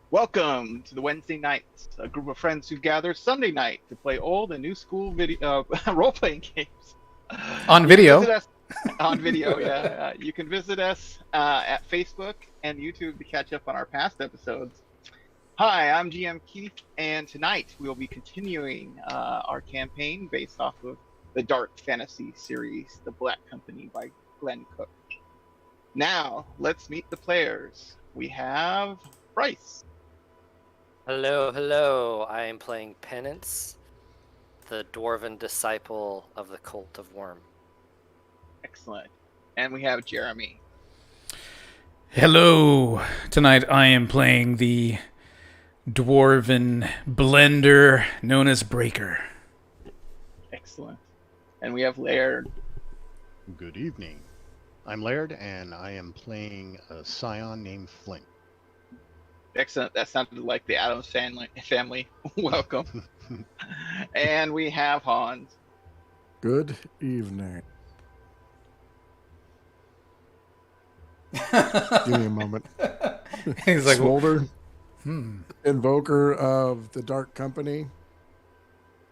Welcome to the Wednesday nights, a group of friends who gather Sunday night to play old and new school video role-playing games. On You video. can visit us on video, yeah. You can visit us at Facebook and YouTube to catch up on our past episodes. Hi, I'm GM Keith, and tonight we'll be continuing our campaign based off of the dark fantasy series, The Black Company by Glen Cook. Now, let's meet the players. We have Bryce. Hello, hello. I am playing Penance, the dwarven disciple of the Cult of Worm. Excellent. And we have Jeremy. Hello. Tonight I am playing the dwarven blender known as Breaker. Excellent. And we have Laird. Good evening. I'm Laird, and I am playing a scion named Flint. Excellent. That sounded like the Addams family. Welcome. And we have Hans. Good evening. Give me a moment. He's like, Smolder, invoker of the Dark Company.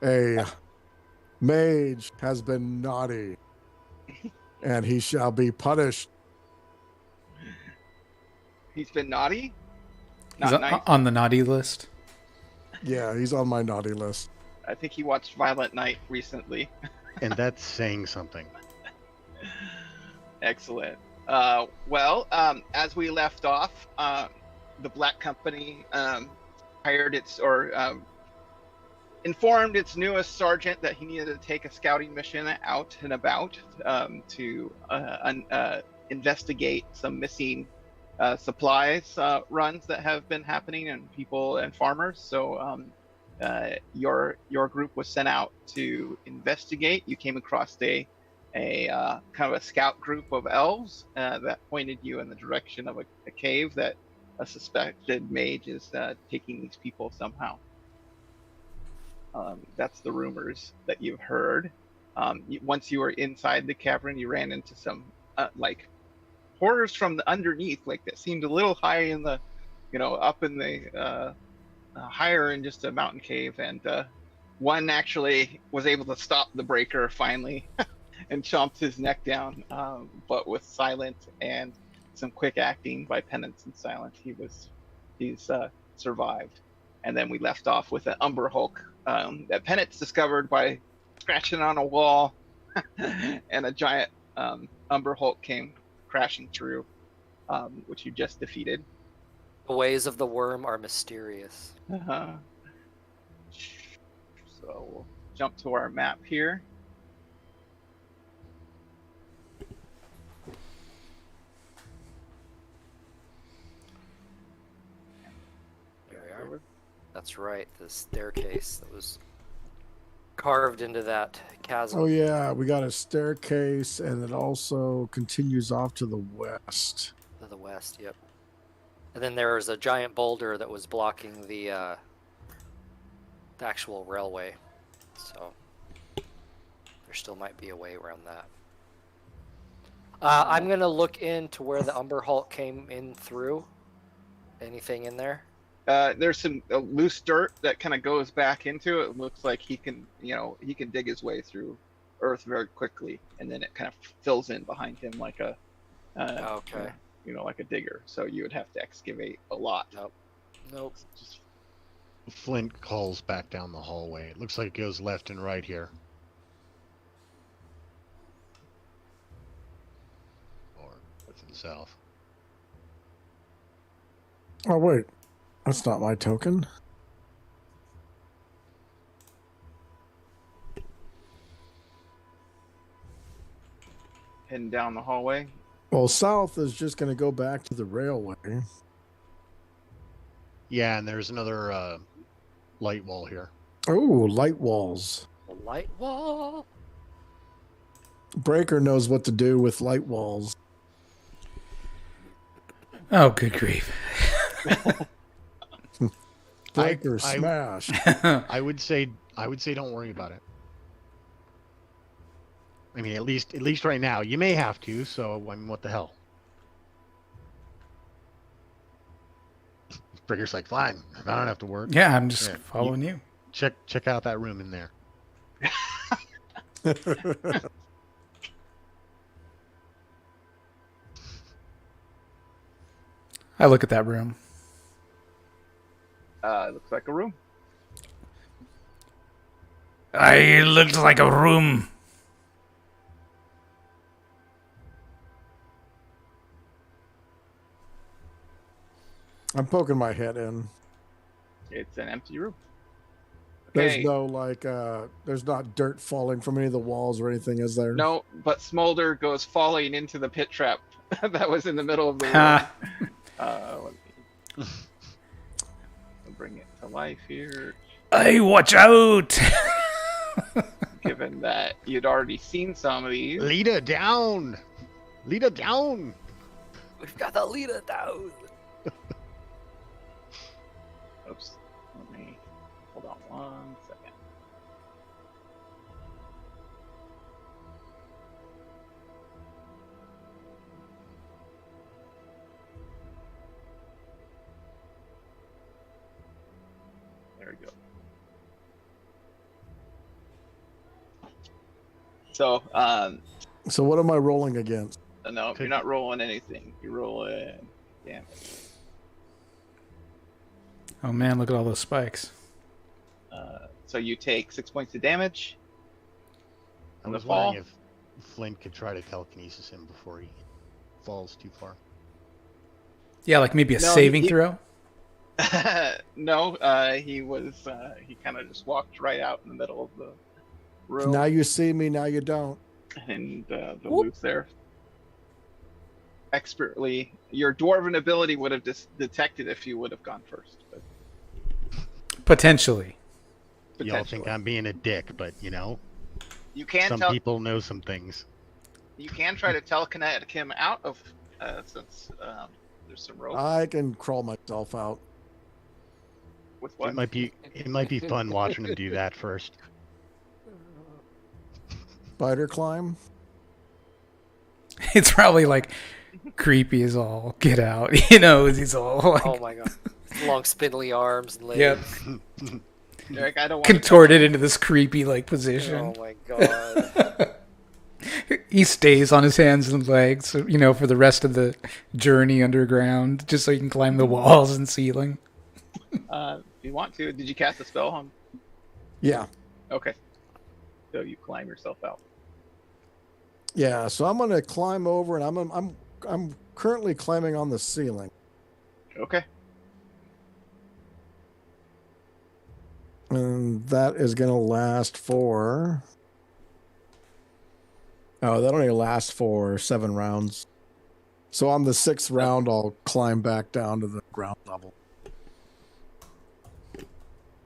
A mage has been naughty, and he shall be punished. He's been naughty? he's Not nice. on the naughty list. Yeah, he's on my naughty list. I think he watched Violent Night recently. And that's saying something. Excellent. As we left off, the Black Company informed its newest sergeant that he needed to take a scouting mission out and about to investigate some missing supplies runs that have been happening and people and farmers. So your group was sent out to investigate. You came across a kind of a scout group of elves that pointed you in the direction of a cave that a suspected mage is taking these people somehow. That's the rumors that you've heard. Once you were inside the cavern, you ran into some horrors from the underneath, that seemed a little high in the, up in the higher in just a mountain cave, and one actually was able to stop the breaker finally and chomped his neck down, but with silent and some quick acting by Penance and Silence, he's survived. And then we left off with an Umber Hulk that Penance discovered by scratching on a wall, and a giant Umber Hulk came crashing through, which you just defeated. The ways of the worm are mysterious. So we'll jump to our map here. Here we are. That's right, the staircase that was carved into that chasm. Oh yeah, we got a staircase, and it also continues off to the west. To the west, yep. And then there was a giant boulder that was blocking the actual railway. So there still might be a way around that. I'm going to look into where the Umber Hulk came in through. Anything in there? There's some loose dirt that kind of goes back into it. It looks like he can dig his way through earth very quickly, and then it kind of fills in behind him like a Okay. Like a digger. So you would have to excavate a lot. Nope. Just Flint calls back down the hallway. It looks like it goes left and right here. Or north and south. Oh wait, that's not my token. heading down the hallway. Well, south is just going to go back to the railway. Yeah, and there's another light wall here. Oh, light walls. The light wall. Breaker knows what to do with light walls. Oh, good grief. Breaker smash. I would say don't worry about it. I mean, at least right now. You may have to, so I mean, what the hell? Breaker's like, fine, I don't have to work. Yeah, I'm just following you. Check out that room in there. I look at that room. It looks like a room. It looks like a room. I'm poking my head in. It's an empty room. Okay. There's no there's not dirt falling from any of the walls or anything, is there? No, but Smolder goes falling into the pit trap that was in the middle of the room. Let me bring it to life here. Hey, watch out! given that you'd already seen some of these. Leader down! Leader down! We've got the leader down. Oops. Let me hold on 1 second. There we go. So, So what am I rolling against? no, you're not rolling anything. You're rolling damage. Oh man, look at all those spikes. So you take 6 points of damage. I On the was wondering fall? if Flint could try to telekinesis him before he falls too far. Yeah, like maybe a No, saving he- throw. No, he was. He kind of just walked right out in the middle of the room, Now you see me, now you don't. and the loot's there. Expertly, your dwarven ability would have detected if you would have gone first. But Potentially. Y'all think I'm being a dick, but you know, you can some tell. people know some things. You can try to telekinetic him out of since there's some rope I can crawl myself out. with what. It might be fun watching him do that first. Spider climb. It's probably like creepy as all get out. You know, he's all like Oh my god. Long spindly arms and legs. yep, Eric, I don't want contorted into this creepy like position. Oh my god. He stays on his hands and legs, you know, for the rest of the journey underground, just so he can climb the walls and ceiling. If you want to, did you cast a spell on? Yeah. Okay, so you climb yourself out. Yeah, so I'm gonna climb over, and I'm currently climbing on the ceiling. Okay. And that is gonna last for. Oh, that only lasts for 7 rounds. So on the 6th round, I'll climb back down to the ground level.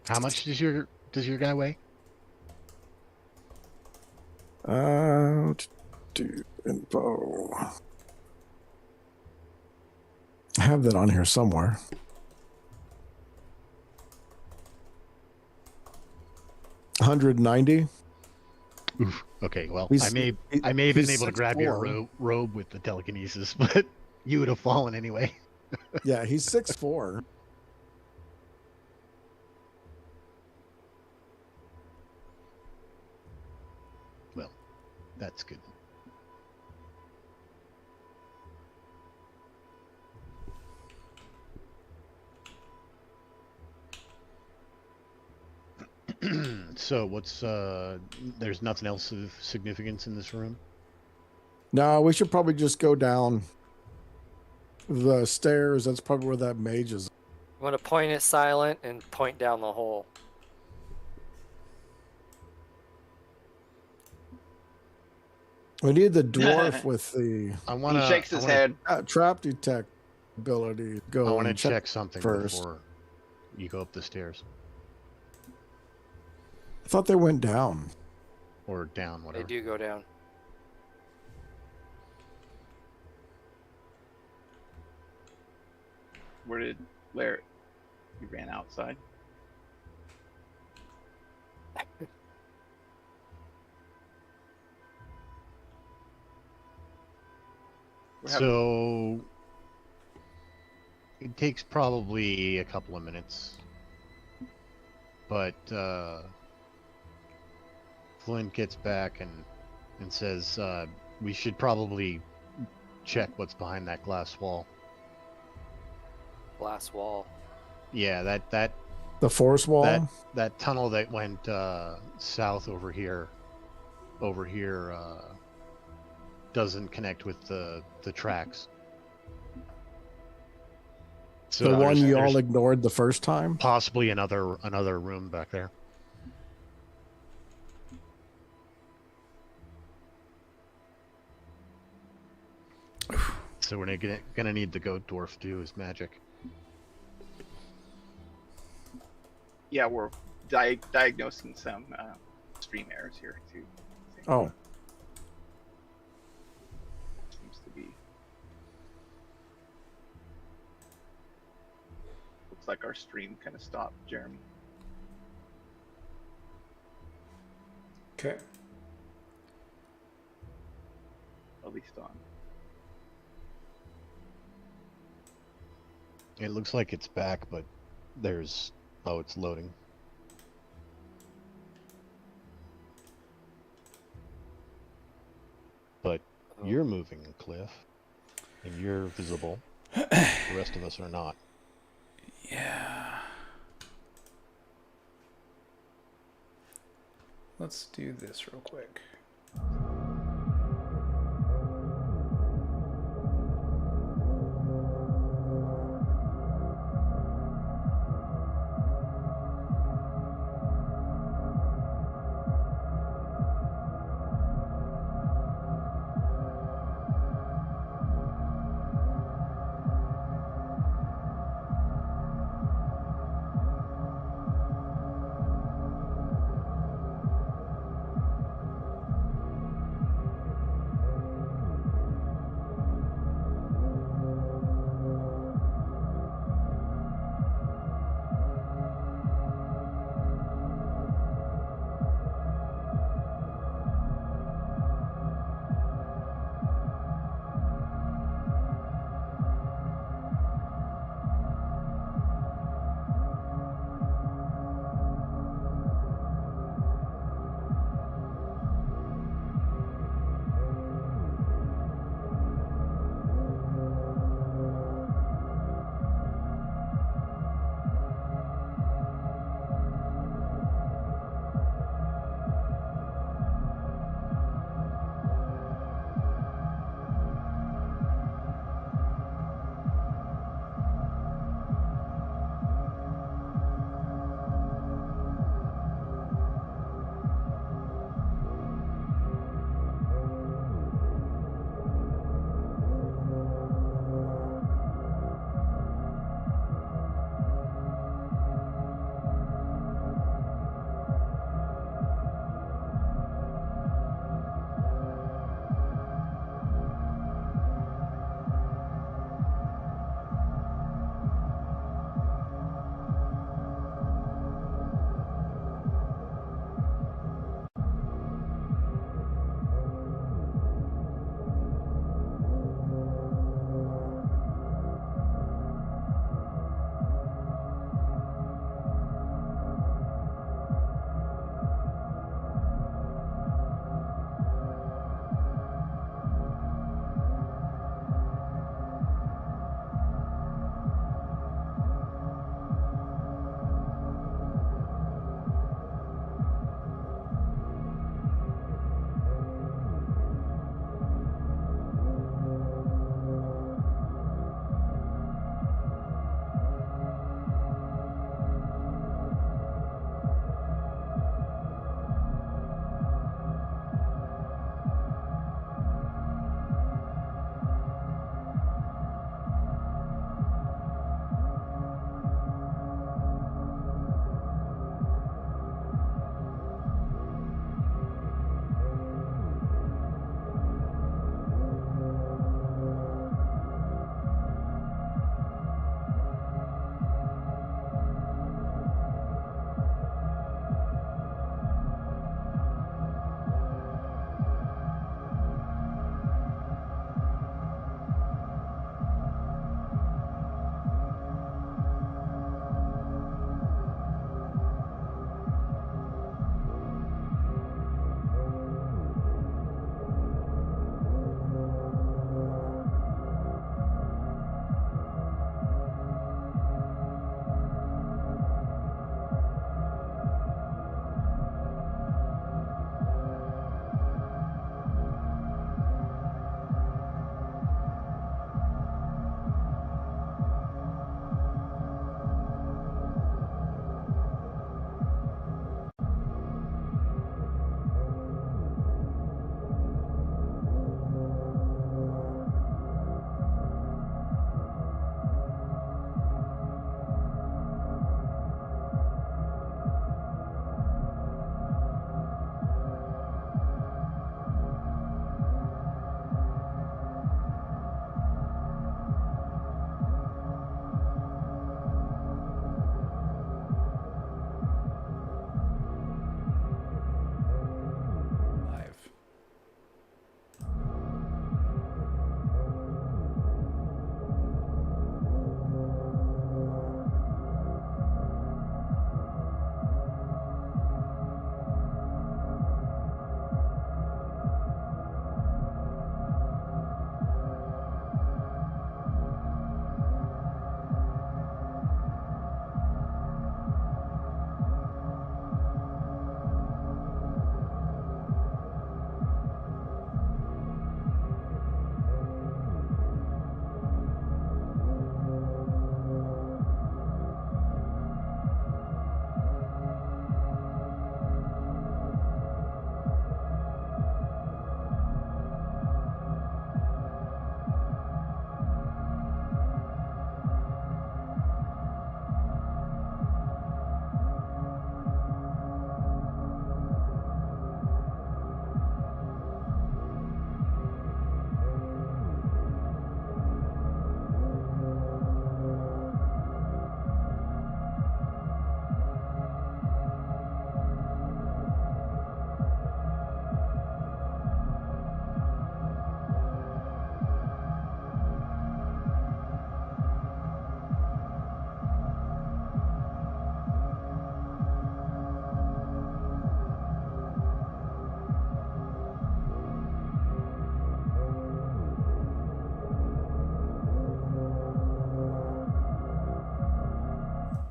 How much does your guy weigh? Do info. I have that on here somewhere. $190. Oof. Okay, well, He's- I may have been he's able to grab your 6'4". robe with the telekinesis, but you would have fallen anyway. Yeah, he's 6'4". Well, that's good. So what's there's nothing else of significance in this room? No, we should probably just go down the stairs. That's probably where that mage is. I'm gonna point it silent and point down the hole. We need the dwarf with the He shakes his head. trap detect ability. Go. I want to and check something first. before you go up the stairs I thought they went down. or down, They whatever. do go down. Where did Larry? He ran outside. We're having- So it takes probably a couple of minutes, but Flint gets back and says we should probably check what's behind that glass wall. Glass wall. Yeah, that The force wall. that tunnel that went south over here doesn't connect with the tracks. So the one there's- you there's all ignored the first time. possibly another room back there. So we're gonna need the goat dwarf to do his magic. Yeah, we're diagnosing some stream errors here too. Oh, Seems to be. Looks like our stream kind of stopped, Jeremy. Okay. At least on. It looks like it's back, but there's... Oh, it's loading. But you're moving, Cliff. And you're visible. The rest of us are not. Yeah. Let's do this real quick.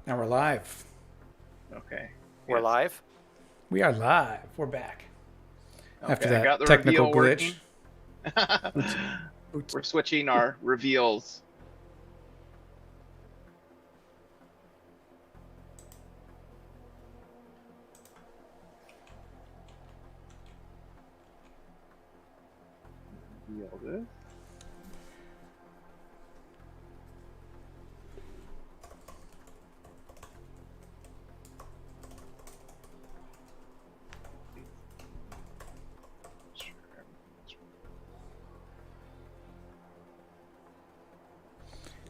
Now we're live. Okay. We're Yes. live? We are live. We're back. After Okay, I that got the technical reveal glitch. working. We're switching our reveals. Reveal this.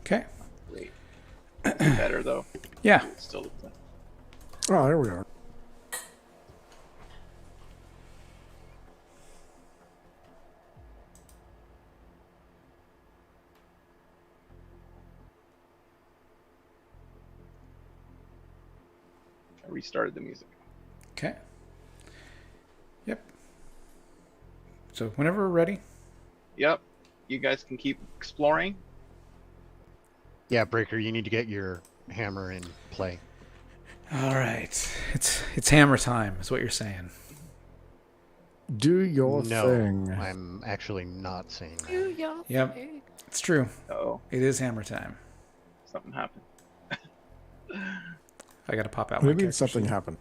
Okay. Great. Better though. Yeah. It's still the same. Oh, there we are. I restarted the music. Okay. Yep. So whenever we're ready. Yep. You guys can keep exploring. Yeah, Breaker, you need to get your hammer in play. All right. It's hammer time, is what you're saying. Do your No, thing. I'm actually not saying that. Yep. It's true. Oh, It is hammer time. something happened. I got to pop out What do my you mean character something sheet. happened?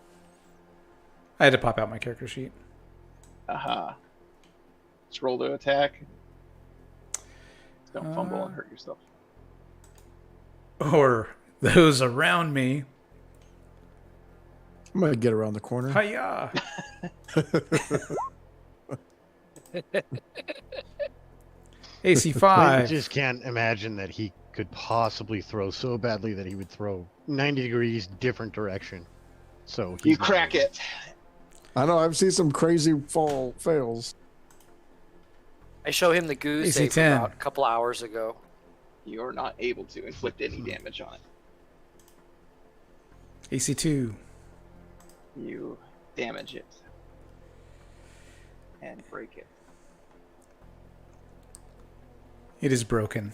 I had to pop out my character sheet. Aha. Just roll to attack. Don't fumble and hurt yourself. Or those around me. I'm gonna get around the corner. Hiya! AC I 5. just can't imagine that he could possibly throw so badly that he would throw 90 degrees different direction. So You he's not crack able. it. I know I've seen some crazy fails. I show him the goose AC save 10. about a couple hours ago. You're not able to inflict any damage on it. AC 2. You damage it. And break it. It is broken.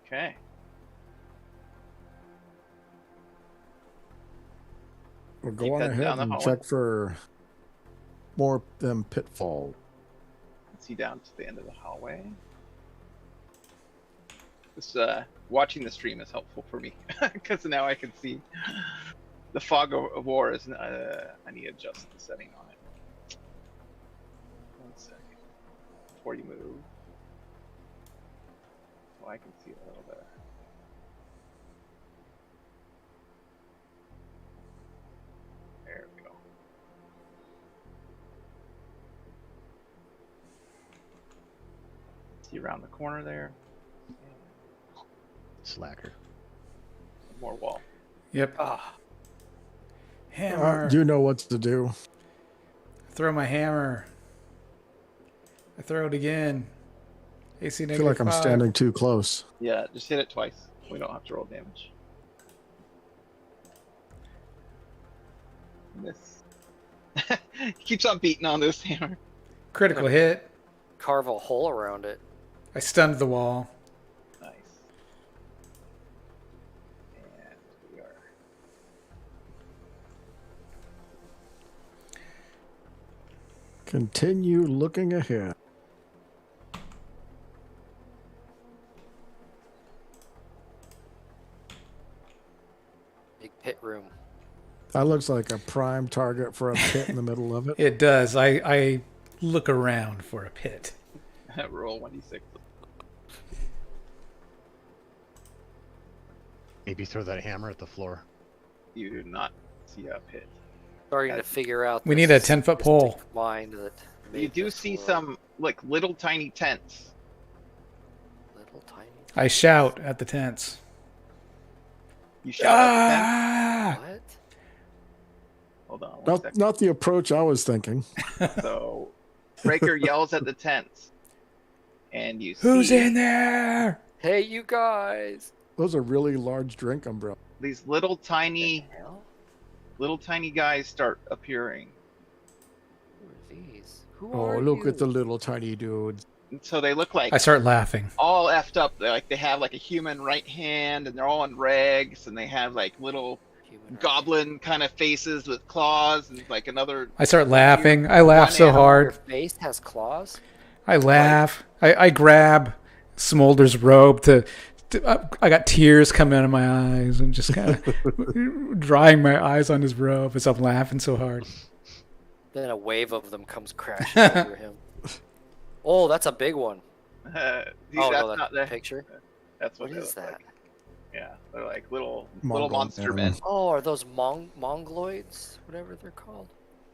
Okay. We'll Keep go on heading ahead down the and hallway. check for more of them pitfall. See down to the end of the hallway. This watching the stream is helpful for me because now I can see the fog of war. Is I need to adjust the setting on it. 1 second before you move, so I can see a little better. There we go. See around the corner there. Slacker. More wall. Yep. Ah, Hammer. You know what to do. Throw my hammer. I throw it again. AC I negative feel like I'm 5. standing too close. Yeah, just hit it twice. We don't have to roll damage. Miss. He keeps on beating on this hammer. Critical hit. carve a hole around it. I stunned the wall. Nice. And we are. Continue looking ahead. Big pit room. That looks like a prime target for a pit in the middle of it. It does. I look around for a pit. Roll 1d6. Maybe throw that hammer at the floor. You do not see a pit. Starting to figure out. We this need a 10-foot pole. mystic Mind that You made do this see world. some like little tiny tents. Little tiny. I shout at the tents. You shout at the tent. Ah! What? Hold on one Not, second. not the approach I was thinking. So Breaker yells at the tents. And you see Who's in there? Hey, you guys! Those are really large drink umbrellas. these little tiny Hell? guys start appearing. Who are these? Who Oh, are look you? at the little tiny dudes. And so they look like I start laughing. all effed up. They're like they have like a human right hand, and they're all in rags, and they have like little Human goblin kind of faces with claws, and like another. I start laughing. I laugh one so animal. Your hard. face has claws. I laugh. I grab Smolder's robe to I got tears coming out of my eyes and just kind of drying my eyes on his robe as I'm laughing so hard. Then a wave of them comes crashing over him. Oh, that's a big one. See, Oh that's no, not that's the the picture. That's what, What they is look that? like. Yeah, they're like little Mongol monster men. Oh, are those mongoloids? Whatever they're called.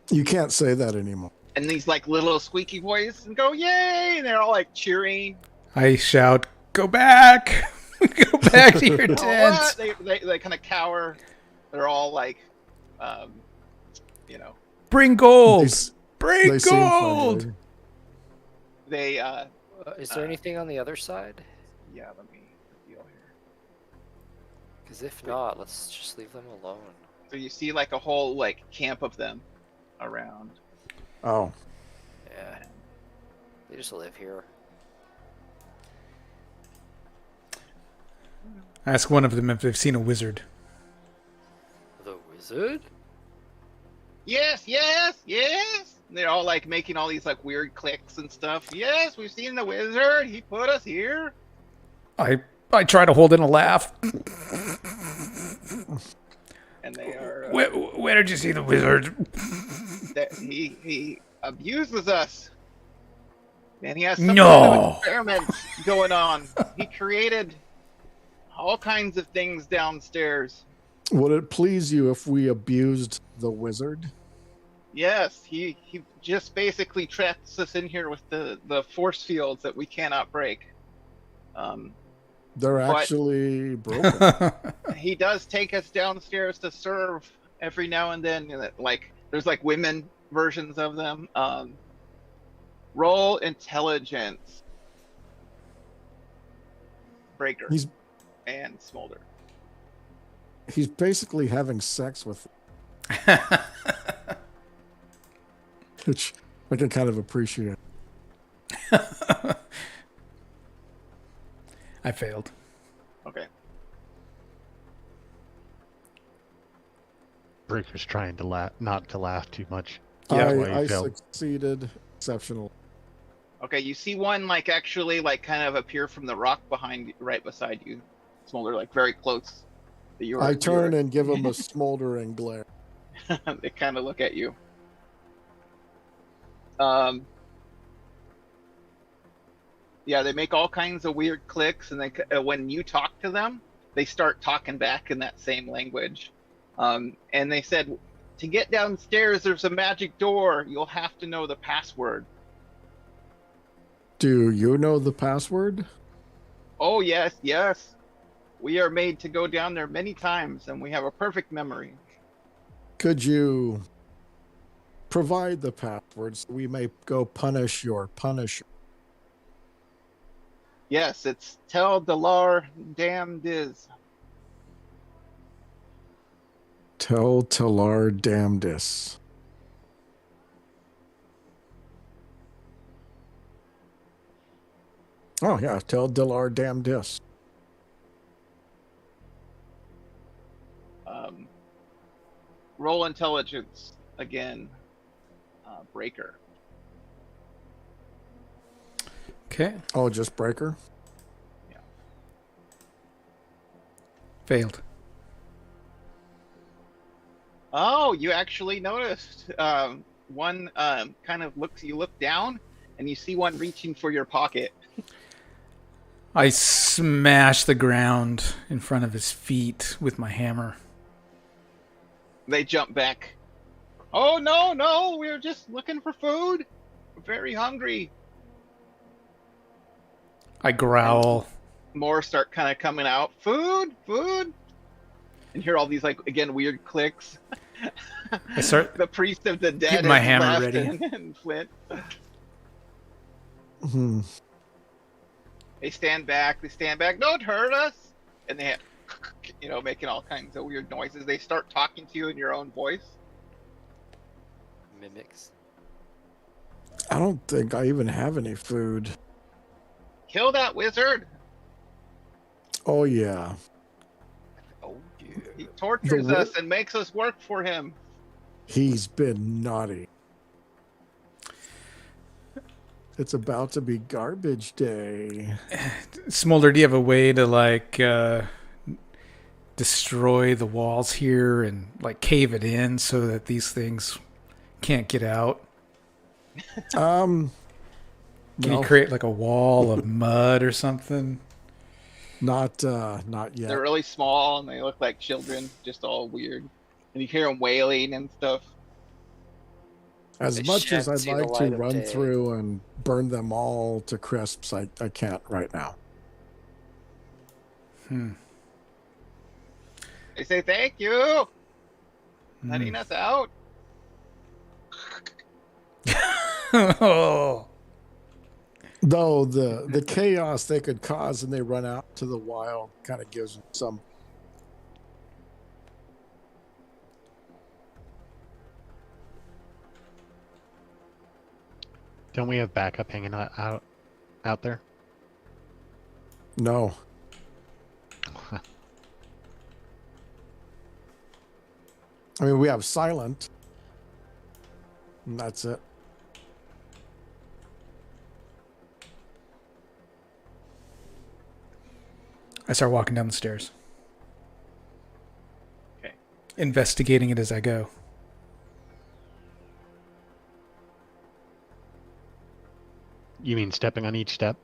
You can't say that anymore. And these like little squeaky voice and go yay! And they're all like cheering. I shout, "Go back! Go back to your Oh, tent!" what? They kind of cower. They're all like, Bring gold! They Bring seem gold! friendly. they Is there anything on the other side? yeah. Let me deal here. Because if not, let's just leave them alone. So you see like a whole like camp of them around. Oh, Yeah. They just live here. I ask one of them if they've seen a wizard. The wizard? Yes, yes, yes. And they're all like making all these like weird clicks and stuff. Yes, we've seen the wizard. He put us here. I try to hold in a laugh. And they are. Where did you see the wizard? That he abuses us. And he has some No. kind of experiments going on. He created all kinds of things downstairs. would it please you if we abused the wizard? Yes, he just basically traps us in here with the force fields that we cannot break. They're But- actually broken. He does take us downstairs to serve every now and then. Like there's like women versions of them. Roll intelligence. Breaker He's and Smolder. he's basically having sex with, which I can kind of appreciate. I failed. Okay. Breaker's trying to laugh, not to laugh too much. That's why I he failed. succeeded exceptional. Okay, you see one like actually like kind of appear from the rock behind, right beside you, Smolder, like very close. I turn and give him a smoldering glare. They kind of look at you. Yeah, they make all kinds of weird clicks, and they when you talk to them, they start talking back in that same language. And they said, to get downstairs, there's a magic door. You'll have to know the password. Do you know the password? Oh, yes, yes. We are made to go down there many times, and we have a perfect memory. Could you provide the password so we may go punish your punisher? Yes, it's tell Delar damn diz. Tell Talar Damdis. Oh yeah, tell Delar Damdis. Roll intelligence again. Breaker. Okay, Oh, just breaker. failed. Oh, you actually noticed. One kind of looks. You look down, and you see one reaching for your pocket. I smash the ground in front of his feet with my hammer. They jump back. Oh no, no! We're just looking for food. We're very hungry. I growl. More start kind of coming out. Food, food, and hear all these like again weird clicks. I start. The priest of the dead. Get my is hammer left ready. And Flint. Hmm. They stand back. They stand back. Don't hurt us. And they, making all kinds of weird noises. They start talking to you in your own voice. Mimics. I don't think I even have any food. Kill that wizard. Oh yeah. Oh yeah. He tortures The us and makes us work for him. He's been naughty. It's about to be garbage day. Smolder, do you have a way to like destroy the walls here and like cave it in so that these things can't get out? Can you create like a wall of mud or something? Not yet. They're really small and they look like children, just all weird. And you hear them wailing and stuff. As They much as shan't I'd see the like to light of run day. through and burn them all to crisps, I can't right now. They say thank you, letting us out. Oh. Though the chaos they could cause and they run out to the wild kind of gives them some. Don't we have backup hanging out there? No. I mean, we have silent. And that's it. I start walking down the stairs. Okay. Investigating it as I go. You mean stepping on each step?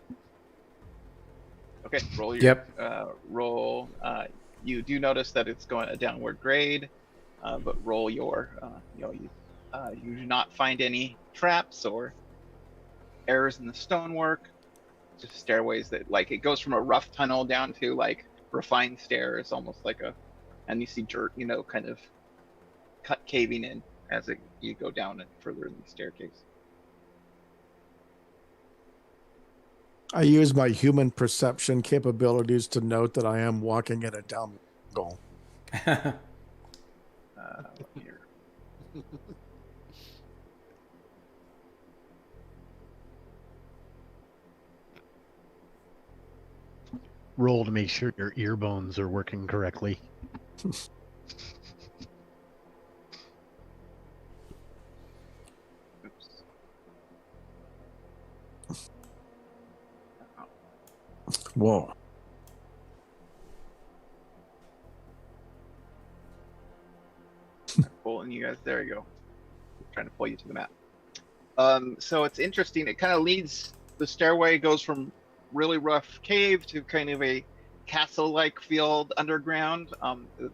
Okay, roll your Yep. roll. You do notice that it's going a downward grade, but roll your. You do not find any traps or errors in the stonework. Just stairways that like it goes from a rough tunnel down to like refined stairs, almost like a. And you see dirt, kind of cut caving in as you go down and further in the staircase. I use my human perception capabilities to note that I am walking at a down angle. Here. Roll to make sure your ear bones are working correctly. Oops. Whoa. Pulling you guys. There you go. Trying to pull you to the map. So it's interesting. It kind of leads. The stairway goes from really rough cave to kind of a castle-like field underground.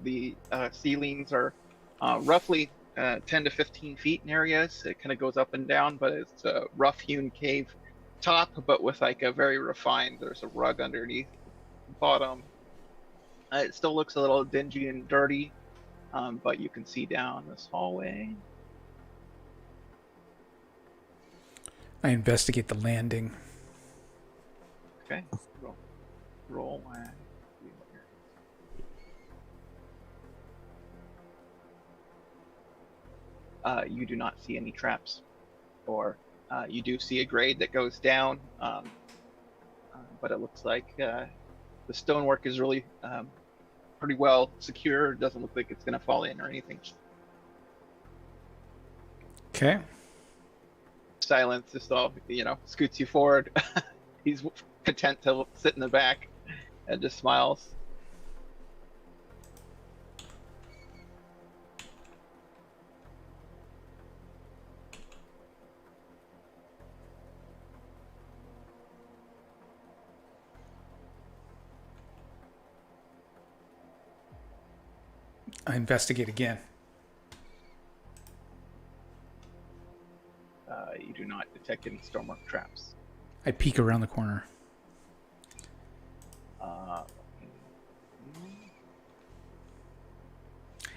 The ceilings are roughly 10 to 15 feet in areas. It kind of goes up and down, but it's a rough-hewn cave top, but with like a very refined. There's a rug underneath the bottom. It still looks a little dingy and dirty, but you can see down this hallway. I investigate the landing. Okay. Roll. You do not see any traps, or you do see a grade that goes down, but it looks like the stonework is really pretty well secure. It doesn't look like it's going to fall in or anything. Okay. Silence just all scoots you forward. He's content to sit in the back and just smiles. I investigate again. You do not detect any stonework traps. I peek around the corner.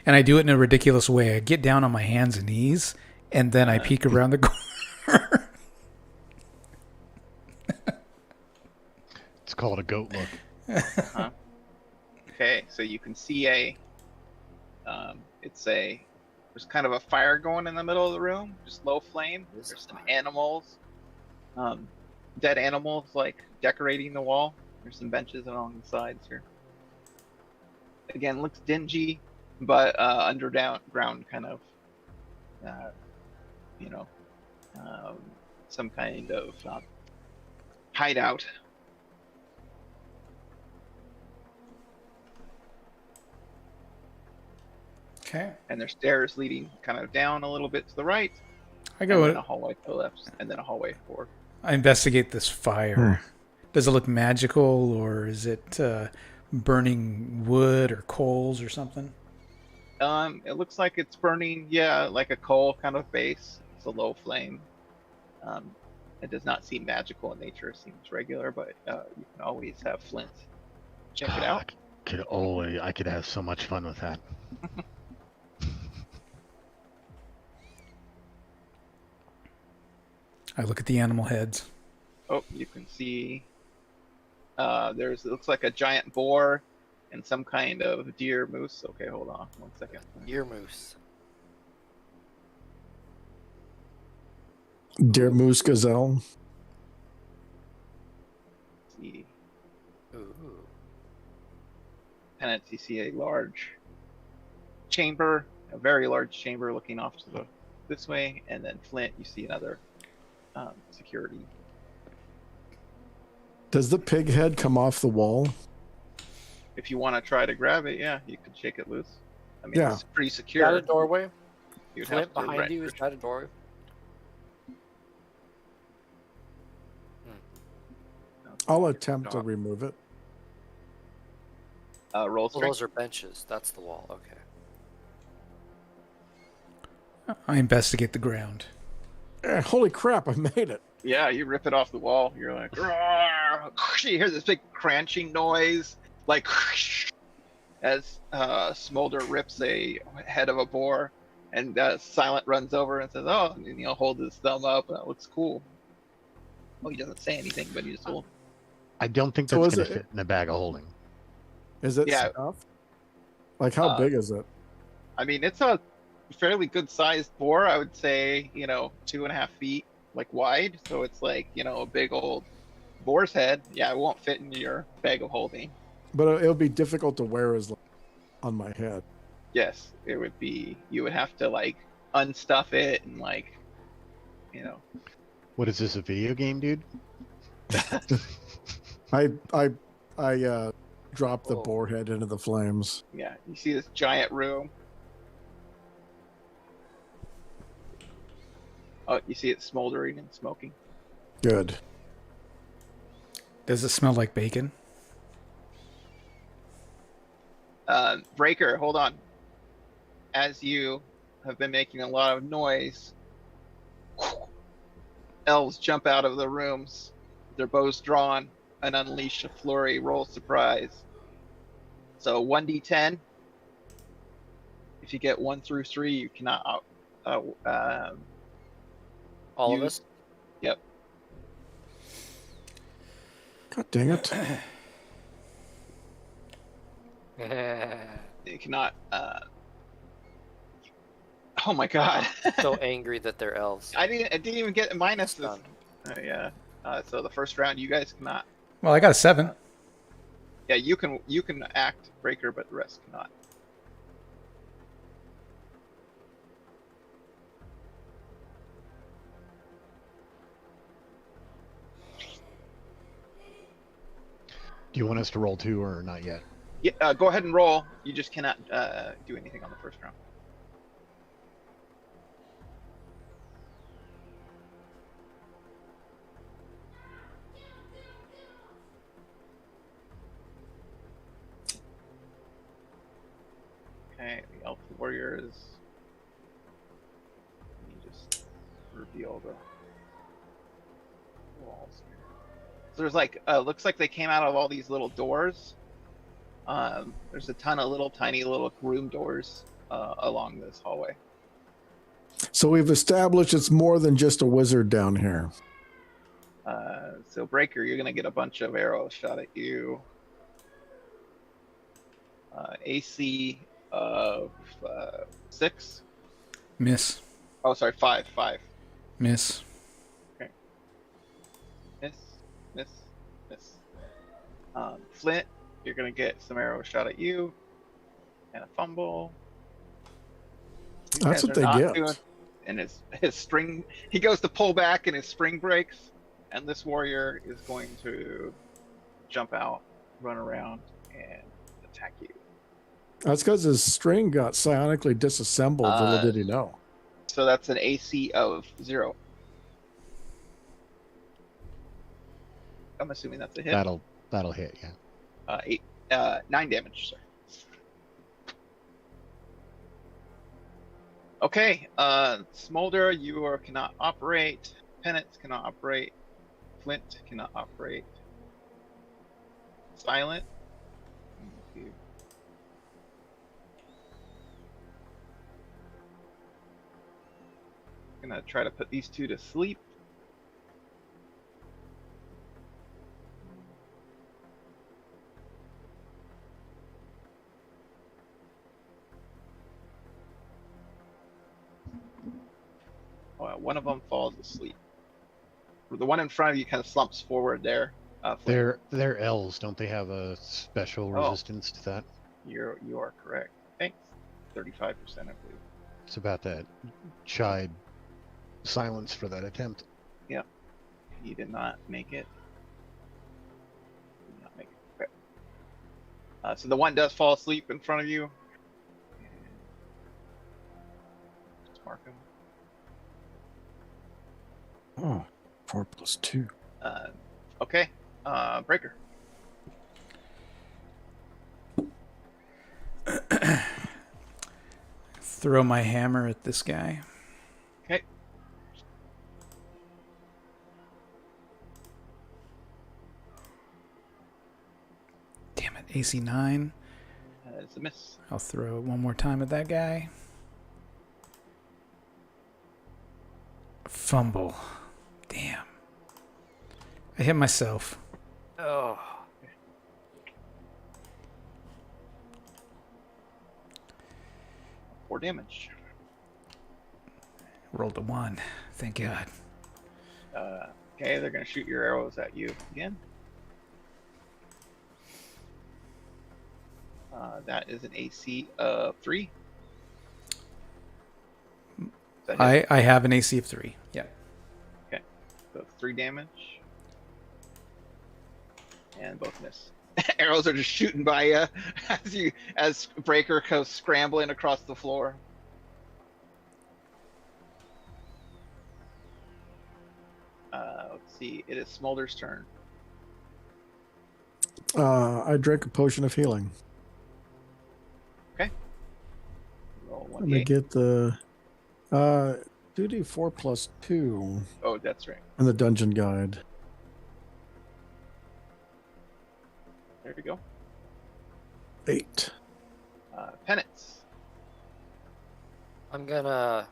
And I do it in a ridiculous way. I get down on my hands and knees, and then I peek around the corner. It's called a goat look. Okay, so you can see there's kind of a fire going in the middle of the room, just low flame. There's There's some fire. animals. dead animals like decorating the wall. There's some benches along the sides here. Again, looks dingy, but underground kind of, you know, some kind of hideout. Okay. And there's stairs leading kind of down a little bit to the right, I and go. then a hallway to the left, and then a hallway forward. I investigate this fire. Does it look magical, or is it burning wood or coals or something? It looks like it's burning, yeah, like a coal kind of base. It's a low flame. It does not seem magical in nature. It seems regular, but you can always have flint. Check it out. I could have so much fun with that. I look at the animal heads. Oh, you can see it looks like a giant boar and some kind of deer moose. Okay, hold on 1 second. Deer moose. Deer moose gazelle. Let's see. Ooh. Tenants, you see a large chamber, a very large chamber looking off to this way, and then Flint, you see another security. Does the pig head come off the wall? If you want to try to grab it, yeah, you could shake it loose. I mean, Yeah. it's pretty Is secure. that a doorway? You'd Flint have to behind rent you, is your- that a doorway? I'll attempt to remove it. roll Well, strength. those are benches. That's the wall. Okay. I investigate the ground. Holy crap! I made it. Yeah, you rip it off the wall. You're like, "Roar!" You hear this big crunching noise, like as Smolder rips a head of a boar, and Silent runs over and says, "Oh," and holds his thumb up. That looks cool. Well, he doesn't say anything, but he just will. I don't think So that's is going to it- fit in a bag of holding. Is it Yeah. stuffed? Like how big is it? I mean, it's a fairly good sized boar. I would say, 2.5 feet, like wide. So it's like, a big old boar's head. Yeah, it won't fit in your bag of holding. But it'll be difficult to wear as on my head. Yes, it would be. You would have to like unstuff it and like, What is this, a video game, dude? I dropped the Whoa. boar head into the flames. yeah. You see this giant room. Oh, you see it smoldering and smoking. Good. Does it smell like bacon? Breaker, hold on. As you have been making a lot of noise, elves jump out of the rooms, their bows drawn, and unleash a flurry. Roll surprise. So 1d10. If you get 1 through 3, you cannot All of use- us? Yep. God dang it. You cannot. Oh my god! So angry that they're elves. I didn't even get minuses. Stunned. Yeah. So the first round, you guys cannot. Well, I got a 7. Yeah, you can act Breaker, but the rest cannot. Do you want us to roll 2 or not yet? Yeah, go ahead and roll. You just cannot do anything on the first round. Okay, the Elf Warriors. Let me just reveal the walls here. So there's like, looks like they came out of all these little doors. There's a ton of little tiny little room doors along this hallway. So we've established it's more than just a wizard down here. So Breaker, you're gonna get a bunch of arrows shot at you. AC of 6. Miss. Oh, sorry, 5. Miss. Miss. Miss. Miss. Flint, you're gonna get some arrows shot at you, and a fumble. These That's guys what are they not get. doing- And his string, he goes to pull back, and his string breaks, and this warrior is going to jump out, run around, and attack you. That's because his string got psionically disassembled. Little did he know. So that's an AC of 0. I'm assuming that's a hit. That'll hit. Yeah. 9 damage, sir. Okay, Smolder, you cannot operate. Penance cannot operate. Flint cannot operate. Silent. Gonna try to put these two to sleep. One of them falls asleep. The one in front of you kind of slumps forward there. They're L's. Don't they have a special resistance to that? You are correct. Thanks. 35%, I believe. It's about that chide silence for that attempt. Yep. He did not make it. Did not make it. Okay. So the one does fall asleep in front of you. Just mark him. Oh, 4 + 2. Okay. Breaker. Throw my hammer at this guy. Okay. Damn it, AC 9. It's a miss. I'll throw it one more time at that guy. Fumble. Damn. I hit myself. Oh. 4 damage. Rolled a 1. Thank God. Okay, they're gonna shoot your arrows at you again. That is an AC of 3. I have an AC of 3. Yeah. Okay, so 3 damage. And both miss. Arrows are just shooting by you as Breaker goes scrambling across the floor. Let's see. It is Smolder's turn. I drank a potion of healing. Okay. Roll Let me 1d8. get the 2d4 + 2 Oh, that's right. in the dungeon guide. There we go. 8. Penance. I'm gonna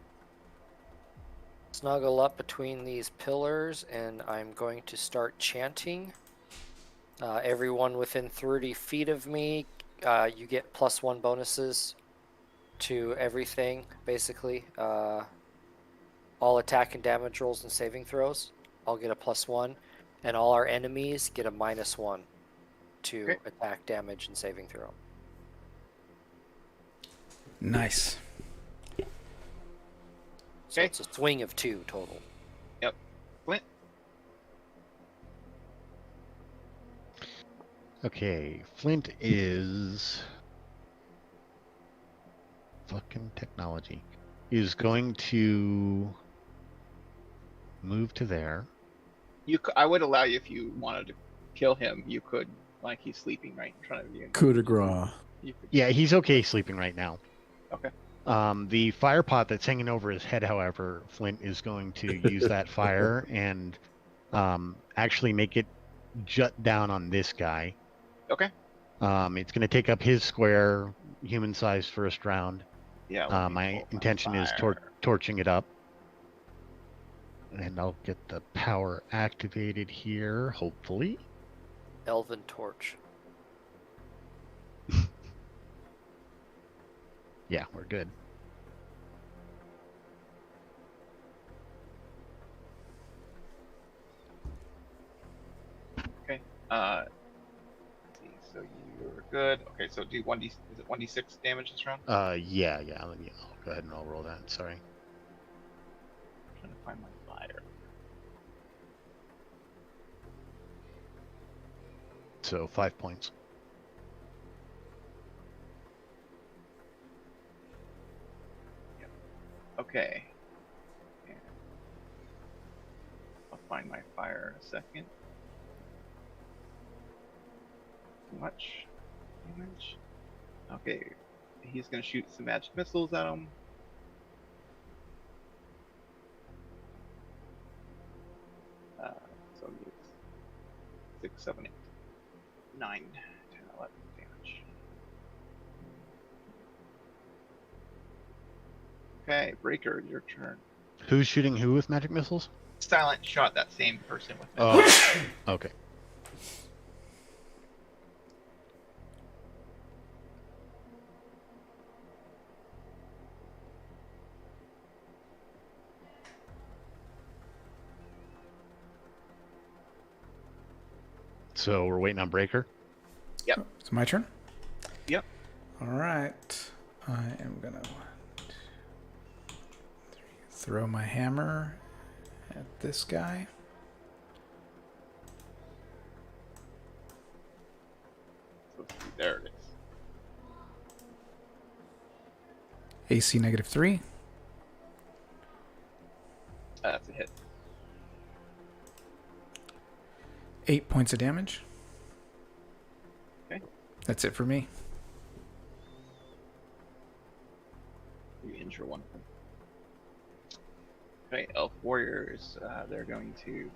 snuggle up between these pillars and I'm going to start chanting. Everyone within 30 feet of me, you get +1 bonuses to everything, basically. All attack and damage rolls and saving throws, I'll get a +1. And all our enemies get a -1 to Okay. attack, damage, and saving throw. Nice. So Okay. it's a swing of 2 total. Yep. Flint. Okay, Flint is fucking technology. Is going to move to there. I would allow you if you wanted to kill him. You could, like he's sleeping right in front of you. Coup de grace. You could, Yeah, he's okay sleeping right now. Okay. The fire pot that's hanging over his head, however, Flint is going to use that fire and actually make it jut down on this guy. Okay. It's going to take up his square, human-sized first round. Yeah. let me My pull intention is fire. torching it up. And I'll get the power activated here, hopefully. Elven Torch. Yeah, we're good. Let's see. So you're good. Okay, so do 1d. Is it 1d6 damage this round? Yeah. I'll go ahead and I'll roll that. Sorry. I'm trying to find my fire. So 5 points. Okay. And I'll find my fire in a second. Too much damage. Okay. He's gonna shoot some magic missiles at him. So it's 6, 7, 8, 9, 10, 11 damage. Okay, Breaker, your turn. Who's shooting who with magic missiles? Silent shot that same person with it. Oh, okay. So we're waiting on Breaker. Yep. It's my turn? Yep. All right. I am going to throw my hammer at this guy. So there it is. AC -3. That's a hit. 8 points of damage. Okay. That's it for me. You injure one of them. Okay, Elf Warriors, they're going to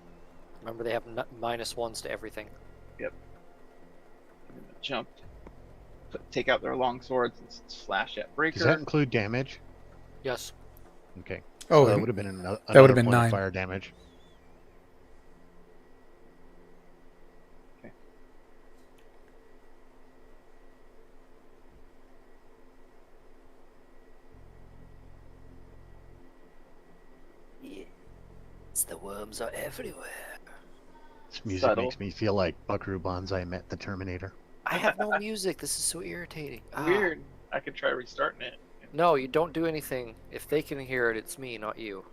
Remember, they have -1s to everything. jump, take out their long swords and slash at Breaker. Does that include damage? Yes. Okay. Oh, So that would have been another would've been point of 9. fire damage. The worms are everywhere. This music Subtle. makes me feel like Buckaroo Banzai met the Terminator. I have no music. This is so irritating. Weird. I could try restarting it. No, you don't do anything. If they can hear it, it's me, not you.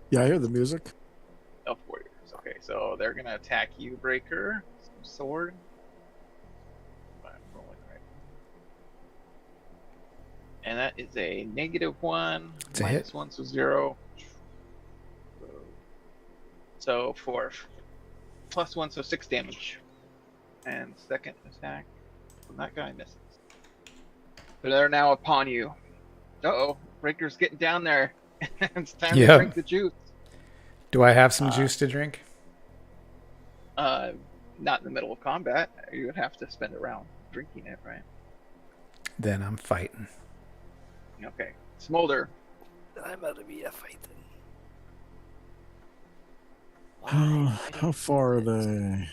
Yeah, I hear the music. Elf Warriors. Okay, so they're gonna attack you, Breaker. Some sword. I'm rolling right. And that is a -1. It's a hit. -1, so 0. So 4. +1, so 6 damage. And second attack from that guy misses. But they're now upon you. Uh-oh, Breaker's getting down there. It's time to drink the juice. Do I have some juice to drink? Not in the middle of combat. You would have to spend a round drinking it, right? Then I'm fighting. Okay. Smolder. I'm out of be fighting. How far are they?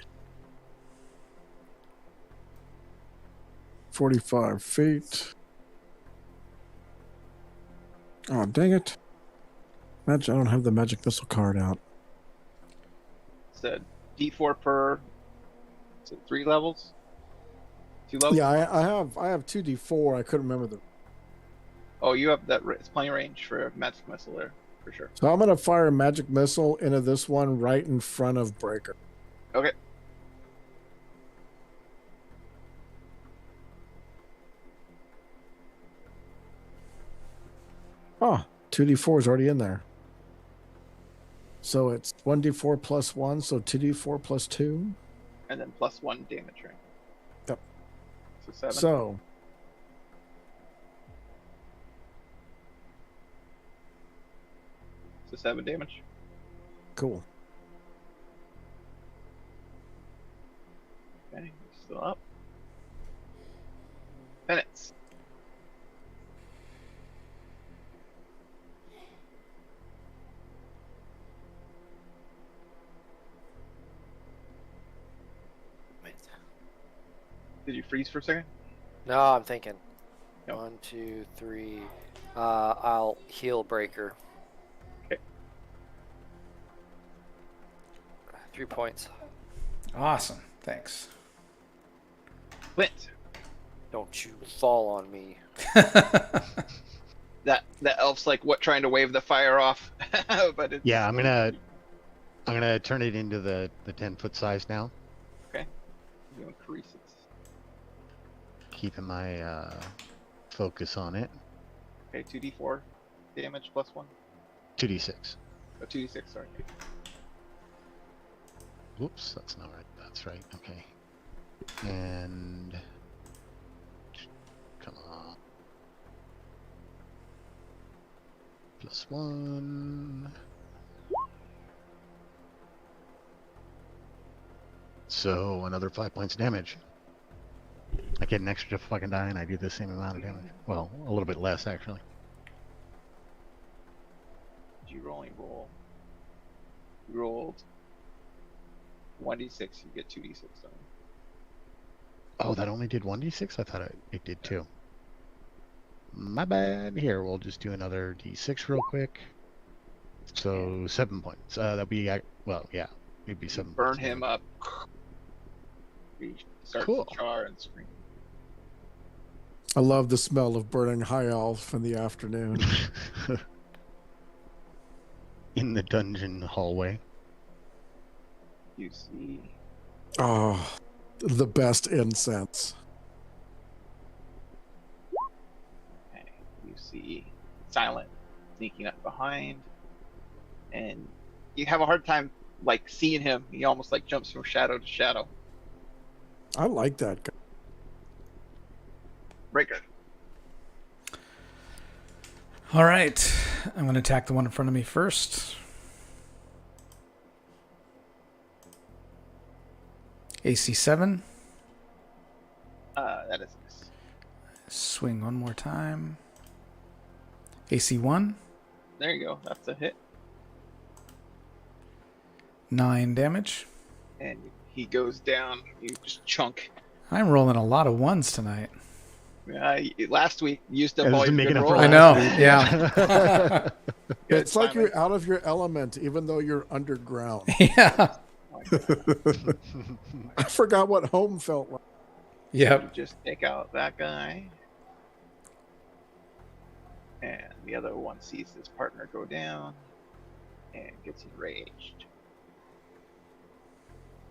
45 feet. Oh, dang it. I don't have the magic missile card out. It's a D4 per. Is it 3 levels? 2 levels? Yeah, I have 2d4. I couldn't remember the. Oh, you have that. It's plenty range for a magic missile there, for sure. So I'm gonna fire a magic missile into this one right in front of Breaker. Okay. Oh, 2d4 is already in there. So it's 1d4 plus 1, so 2d4 plus 2. And then +1 damage, right? Yep. So 7. So So 7 damage. cool. Okay, still up. Minutes. Did you freeze for a second? No, I'm thinking. No. 1, 2, 3. I'll heal Breaker. Okay. 3 points. Awesome. Thanks. Flint. Don't you fall on me. That elf's like what, trying to wave the fire off, but it's Yeah, I'm gonna turn it into the 10-foot size now. you increase it. Keeping my focus on it. Okay, 2d4 damage plus 1. 2d6. Oh, 2d6, sorry. Whoops, that's not right. That's right. Okay. And come on. +1. So another 5 points of damage. I get an extra fucking die and I do the same amount of damage. Well, a little bit less actually. Did you roll? You rolled 1d6, you get 2d6 on. Oh, that only did 1d6? I thought it did 2. My bad. Here, we'll just do another d6 real quick. So 7 points. That'd be, well, yeah, it'd be 7 Burn points. him up. He starts Cool. to char and scream. I love the smell of burning high elf in the afternoon. In the dungeon hallway. You see Oh, the best incense. you see Silent sneaking up behind, and you have a hard time like seeing him. He almost like jumps from shadow to shadow. I like that guy. Breaker. All right. I'm going to attack the one in front of me first. AC 7. That is miss. Swing one more time. AC 1. There you go. That's a hit. 9 damage. And he goes down. You just chunk. I'm rolling a lot of ones tonight. Last week you used up Yeah, all this your is making good up for rolls. I know. Yeah. It's like finally. you're out of your element, even though you're underground. Yeah. Oh my God. I forgot what home felt like. Yep. You just take out that guy. And the other one sees his partner go down and gets enraged.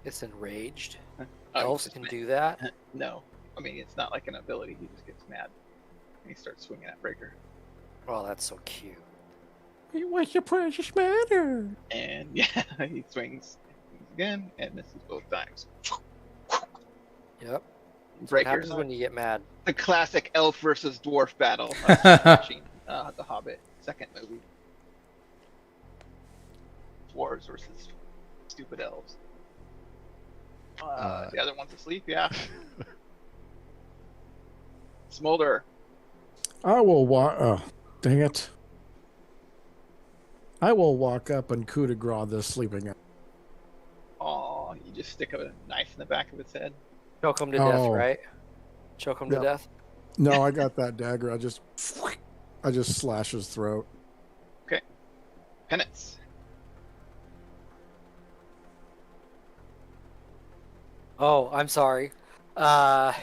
It's enraged. Oh, Elves he's can just do that. mad. No. I mean, it's not like an ability. He just gets mad. And he starts swinging at Breaker. Oh, that's so cute. What's your precious matter? And yeah, he swings again and misses both times. Yep. What Breaker's happens when you get mad? the classic elf versus dwarf battle. I was just watching The Hobbit, second movie. Dwarves versus stupid elves. The other one's asleep, yeah. Smolder. I will walk. Oh, dang it. I will walk up and coup de grace this sleeping. Oh, you just stick a knife in the back of its head. Choke him to death, Oh. right? Choke him to Yep. death? No, I got that dagger. I just slash his throat. Penance. Oh, I'm sorry. I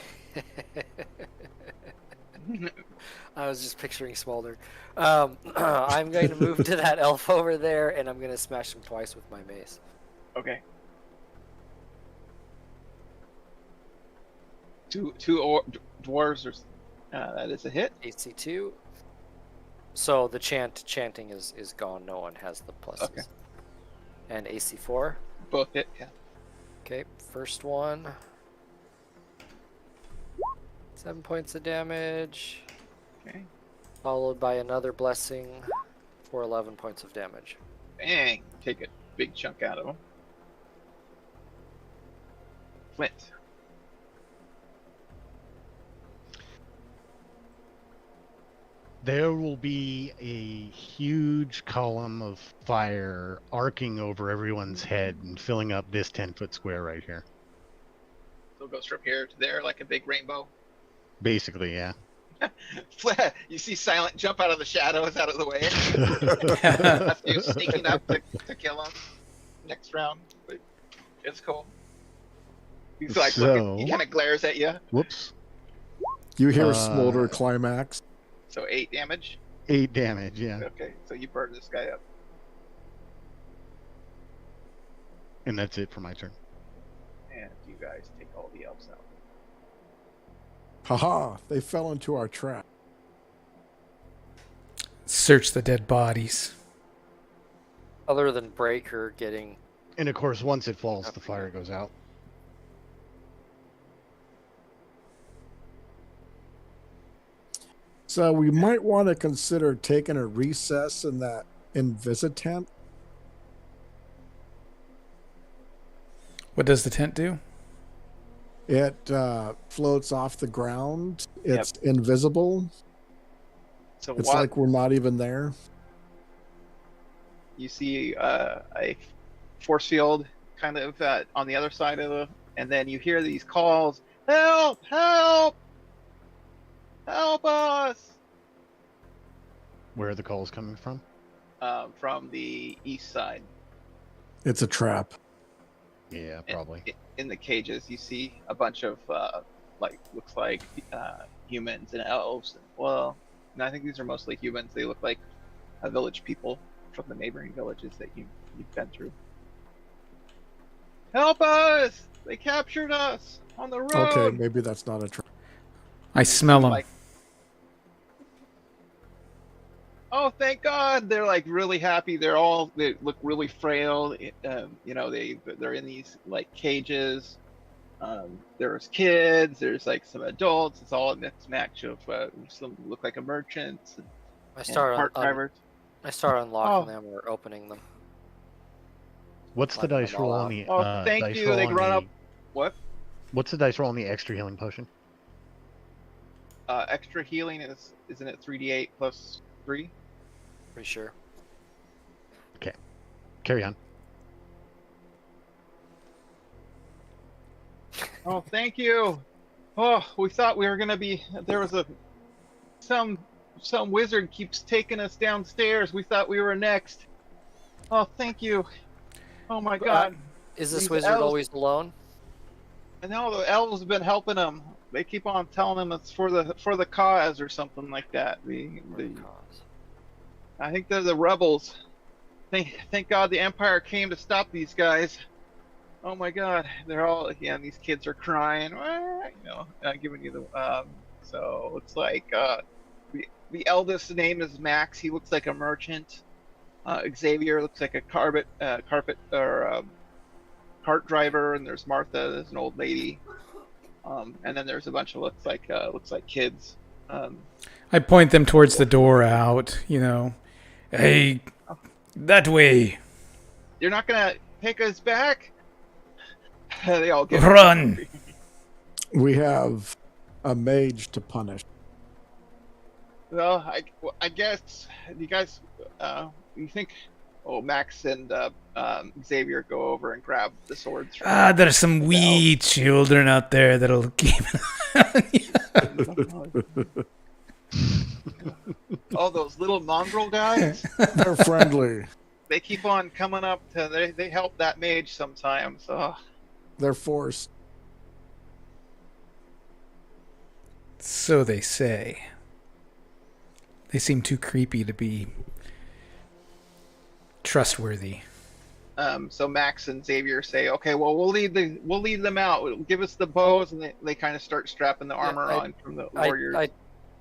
was just picturing Smolder. I'm going to move to that elf over there, and I'm going to smash him twice with my mace. Okay. Dwarves are. That is a hit. AC 2. So the chanting is gone. No one has the pluses. Okay. And AC 4. Both hit. Yeah. Okay, first one. 7 points of damage, Okay. followed by another blessing for 11 points of damage. Bang! Take a big chunk out of him. Flint. There will be a huge column of fire arcing over everyone's head and filling up this 10-foot square right here. So it goes from here to there like a big rainbow. Basically, yeah. You see Silent jump out of the shadows out of the way. That's you sneaking up to kill him next round. But it's cool. He's like, So- he kind of glares at you. Whoops. You hear Uh, smolder climax. So 8 damage. 8 damage, yeah. Okay, so you burn this guy up. And that's it for my turn. And you guys take all the elves out. Haha, they fell into our trap. Search the dead bodies. Other than Breaker getting... And of course, once it falls, the fire goes out. So we might want to consider taking a recess in that invisitent. What does the tent do? It floats off the ground. It's invisible. So It's while like we're not even there. you see a force field kind of on the other side of the, and then you hear these calls, help, help, help us, Where are the calls coming from? from the east side. It's a trap. Yeah, probably. In the cages, you see a bunch of looks like humans and elves. Well, and I think these are mostly humans. They look like village people from the neighboring villages that you've been through. Help us! They captured us on the road. Okay, maybe that's not a trap. I smell them. Like, oh, thank God! They're like really happy. They look really frail. They're in these like cages. There's kids. There's like some adults. It's all a mixed match of some look like a merchant. I And start cart drivers. I start unlocking them or opening them. What's the Like them dice all roll out. on the Oh, thank dice you. roll They on run the- up. What? What's the dice roll on the extra healing potion? Extra healing isn't it 3d8 plus 3? Pretty sure. Carry on. Oh, thank you. Oh, we thought we were gonna be. There was some wizard keeps taking us downstairs. We thought we were next. Oh, thank you. Oh my God. Is this These wizard elves- always alone? I know the elves have been helping them. They keep on telling them it's for the cause or something like that. I think they're the rebels. Thank God the Empire came to stop these guys. Oh my God, they're all these kids are crying. Giving you the so it looks like the eldest name is Max. He looks like a merchant. Xavier looks like a cart driver, and there's Martha, there's an old lady, and then there's a bunch of looks like kids. I point them towards the door out. Hey, that way. You're not gonna take us back? They all get Run. We have a mage to punish. Well, I guess you guys, you think? Oh, Max and Xavier go over and grab the swords. There's some wee children out there that'll keep. Oh, those little mongrel guys. They're friendly. They keep on coming up. They help that mage sometimes. Oh. They're forced. So they say. They seem too creepy to be trustworthy. So Max and Xavier say, "Okay, well, we'll lead them out. Give us the bows," and they kind of start strapping the armor on from the warriors. I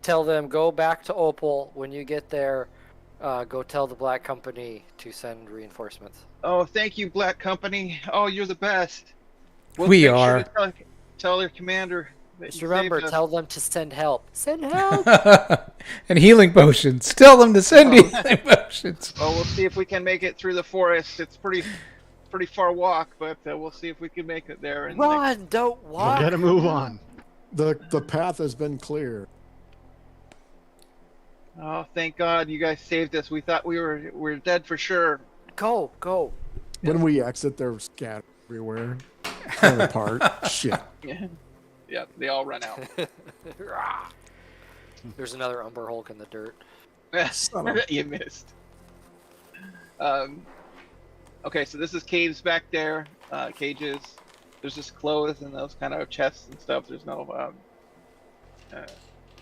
tell them, go back to Opal. When you get there, go tell the Black Company to send reinforcements. Oh, thank you, Black Company. Oh, you're the best. We'll We make sure are. to tell your commander. That Just you remember, saved us. tell them to send help. Send help! And healing potions. Tell them to send healing potions. Oh, we'll see if we can make it through the forest. It's pretty far walk, but we'll see if we can make it there. And Run! Don't We walk! gotta move on. The path has been cleared. oh, thank God you guys saved us. We thought we were dead for sure. Go! When we exit, they're scattered everywhere. Torn apart. Shit. Yeah, they all run out. There's another Umber Hulk in the dirt. Son of- You missed. Okay, so this is caves back there, cages. there's just clothes and those kind of chests and stuff. There's no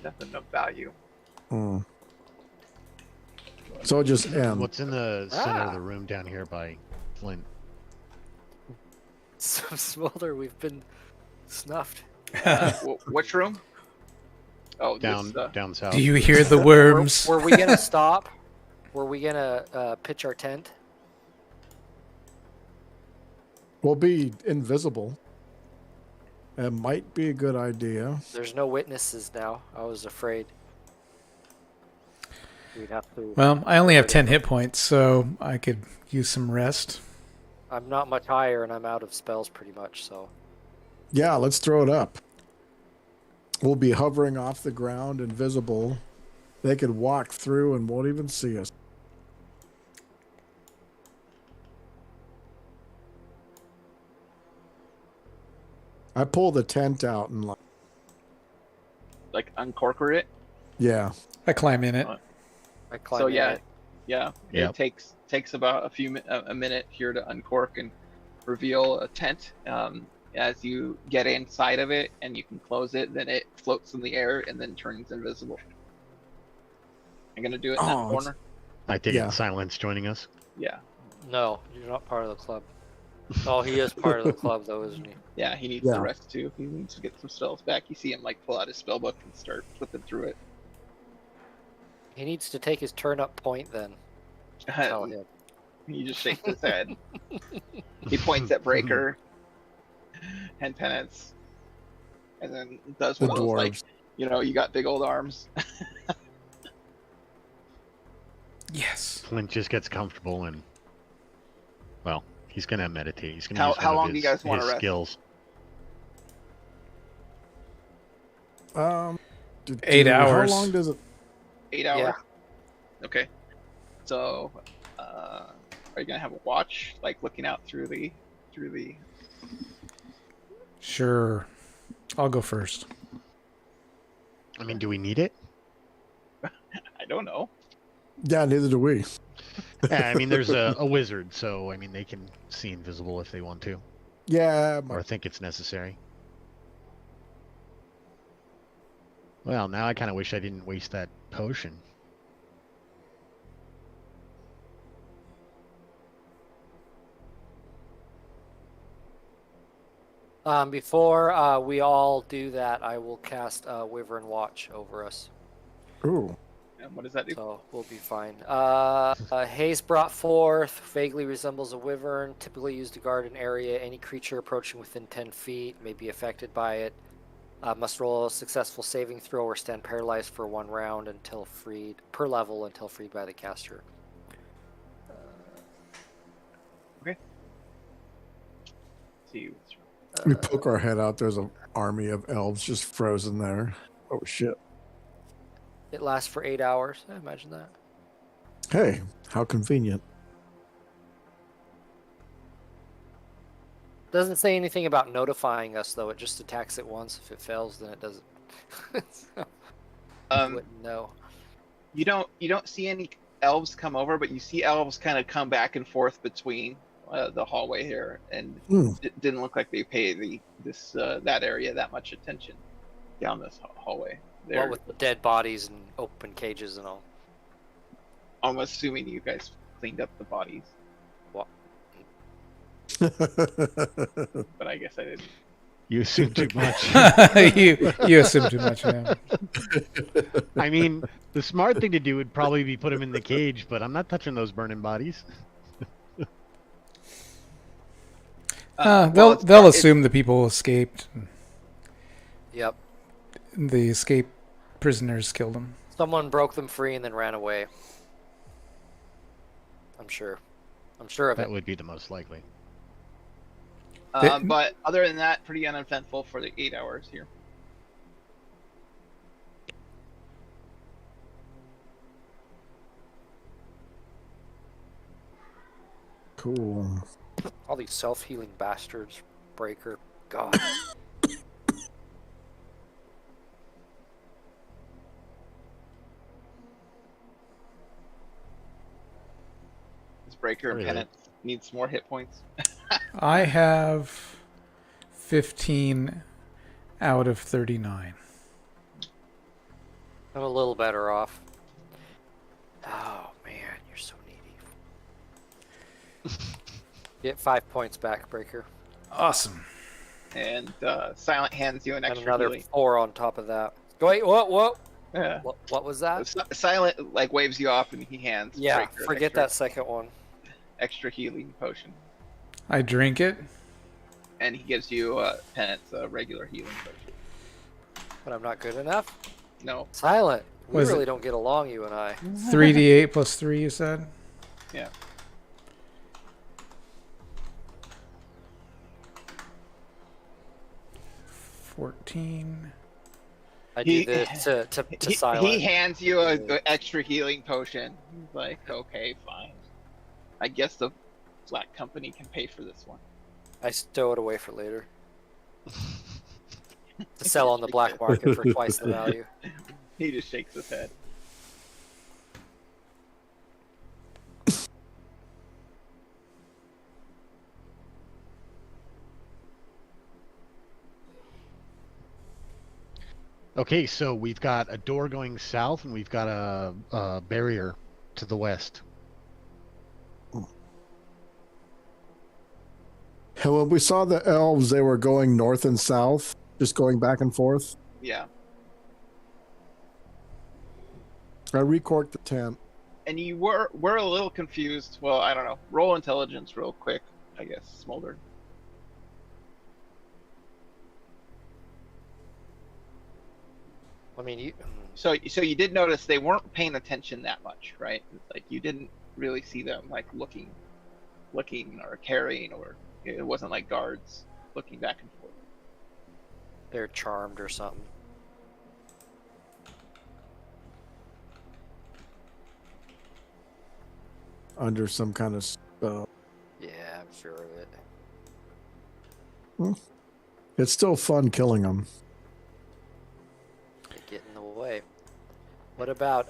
nothing of value. Hmm. So it just ends. What's in the center of the room down here by Flint? Some smolder. We've been snuffed. Which room? Oh, Down this, down south. Do you hear the worms? Were we gonna stop? Were we gonna pitch our tent? We'll be invisible. It might be a good idea. There's no witnesses now. I was afraid. We'd have to. Well, I only have 10 hit points, so I could use some rest. I'm not much higher, and I'm out of spells pretty much. So. Yeah, let's throw it up. We'll be hovering off the ground, invisible. They could walk through and won't even see us. I pull the tent out and like uncorker it. yeah. I climb in it. I climb So in yeah, it. yeah. Yep. It takes about a minute here to uncork and reveal a tent. As you get inside of it and you can close it, then it floats in the air and then turns invisible. I'm gonna do it in that corner. I take Yeah. it Silence joining us. Yeah, No, you're not part of the club. Oh, he is part of the club, though, isn't he? yeah. He needs Yeah. the rest too. He needs to get some spells back. You see him like pull out his spell book and start flipping through it. He needs to take his turn up point then. Tell him. He just shakes his head. He points at Breaker and Penance, and then does The one of those like, dwarves. you got big old arms. Yes. Flint just gets comfortable and, well, he's gonna meditate. He's gonna use How one long of do you his, guys wanna his rest? skills. 8 hours. How long does it? 8 hours. Yeah. Okay. So, are you gonna have a watch, like looking out through the? Sure. I'll go first. I mean, do we need it? I don't know. Yeah, neither do we. Yeah, I mean, there's a wizard, so I mean, they can see invisible if they want to, Yeah, or think it's necessary. Well, now I kind of wish I didn't waste that potion. Before we all do that, I will cast Wyvern Watch over us. ooh. And what does that do? So we'll be fine. Haze brought forth vaguely resembles a wyvern, typically used to guard an area. Any creature approaching within 10 feet may be affected by it. Must roll a successful saving throw or stand paralyzed for 1 round until freed per level until freed by the caster. See. We poke our head out. There's an army of elves just frozen there. Oh shit! It lasts for 8 hours. I imagine that. Hey, how convenient. Doesn't say anything about notifying us though. It just attacks it once. If it fails, then it doesn't. So, wouldn't know. You don't see any elves come over, but you see elves kind of come back and forth between the hallway here, and it didn't look like they pay that area that much attention down this hallway. What with the dead bodies and open cages and all. I'm assuming you guys cleaned up the bodies, What? but I guess I didn't. You assume too much. you assume too much. Yeah. I mean, the smart thing to do would probably be put them in the cage, but I'm not touching those burning bodies. They'll assume the people escaped. Yep. The escape prisoners killed them. Someone broke them free and then ran away. I'm sure. I'm sure of That it. would be the most likely. But other than that, pretty uneventful for the 8 hours here. Cool. All these self-healing bastards. Breaker. God. This Breaker and Really? Pennant needs more hit points. I have 15 out of 39. I'm a little better off. Oh man, you're so needy. Get 5 points back, Breaker. Awesome. And Silent hands you an And extra another healing. 4 on top of that. Wait, what? Yeah. What was that? Silent like waves you off, and he hands. Yeah, Breaker an forget extra, that second one. extra healing potion, I drink it. and he gives you Penance, a regular healing potion. But I'm not good enough? No. Silent. We Was really it- don't get along, you and I. 3d8 plus 3, you said? Yeah. $14. I do this to Silent. He hands you a extra healing potion. He's like, okay, fine. I guess the Black Company can pay for this one. I stow it away for later. To sell on the black market for twice the value. He just shakes his head. Okay, so we've got a door going south, and we've got a barrier to the west. And when we saw the elves, they were going north and south, just going back and forth. Yeah. I recorked the tent. And you were a little confused. Well, I don't know. Roll intelligence real quick, I guess, Smolder. I mean, you. So you did notice they weren't paying attention that much, right? It's like you didn't really see them like looking or carrying, or it wasn't like guards looking back and forth. They're charmed or something. Under some kind of spell. Yeah, I'm sure of it. It's still fun killing them. They get in the way. What about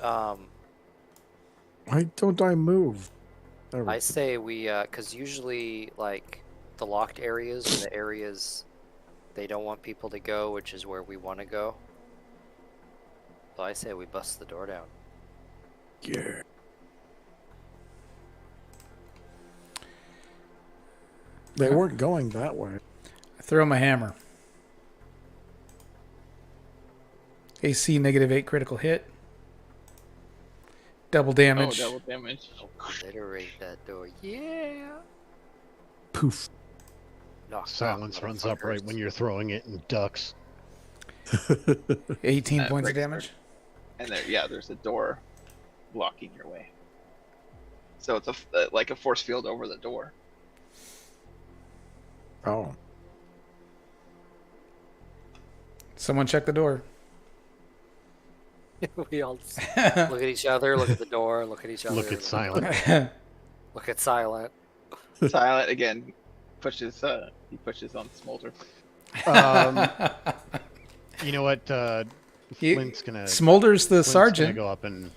Why don't I move? There we I go. say we because usually like the locked areas are the areas they don't want people to go, which is where we want to go. So I say we bust the door down. Yeah. They weren't going that way. I throw my hammer. AC -8 critical hit. Double damage. Oh, double damage. Obliterate that door. Yeah. Poof. Knock, Silence knock, runs up right motherfuckers. when you're throwing it and ducks. 18 points of breaks damage. And there's a door blocking your way. So it's like a force field over the door. Oh. Someone check the door. We all just look at each other, look at the door, look at each other. Look at Silent. Look at Silent. Silent again pushes on Smolder. You know what? Flint's gonna. Smolder's the Flint's sergeant. Gonna go up and.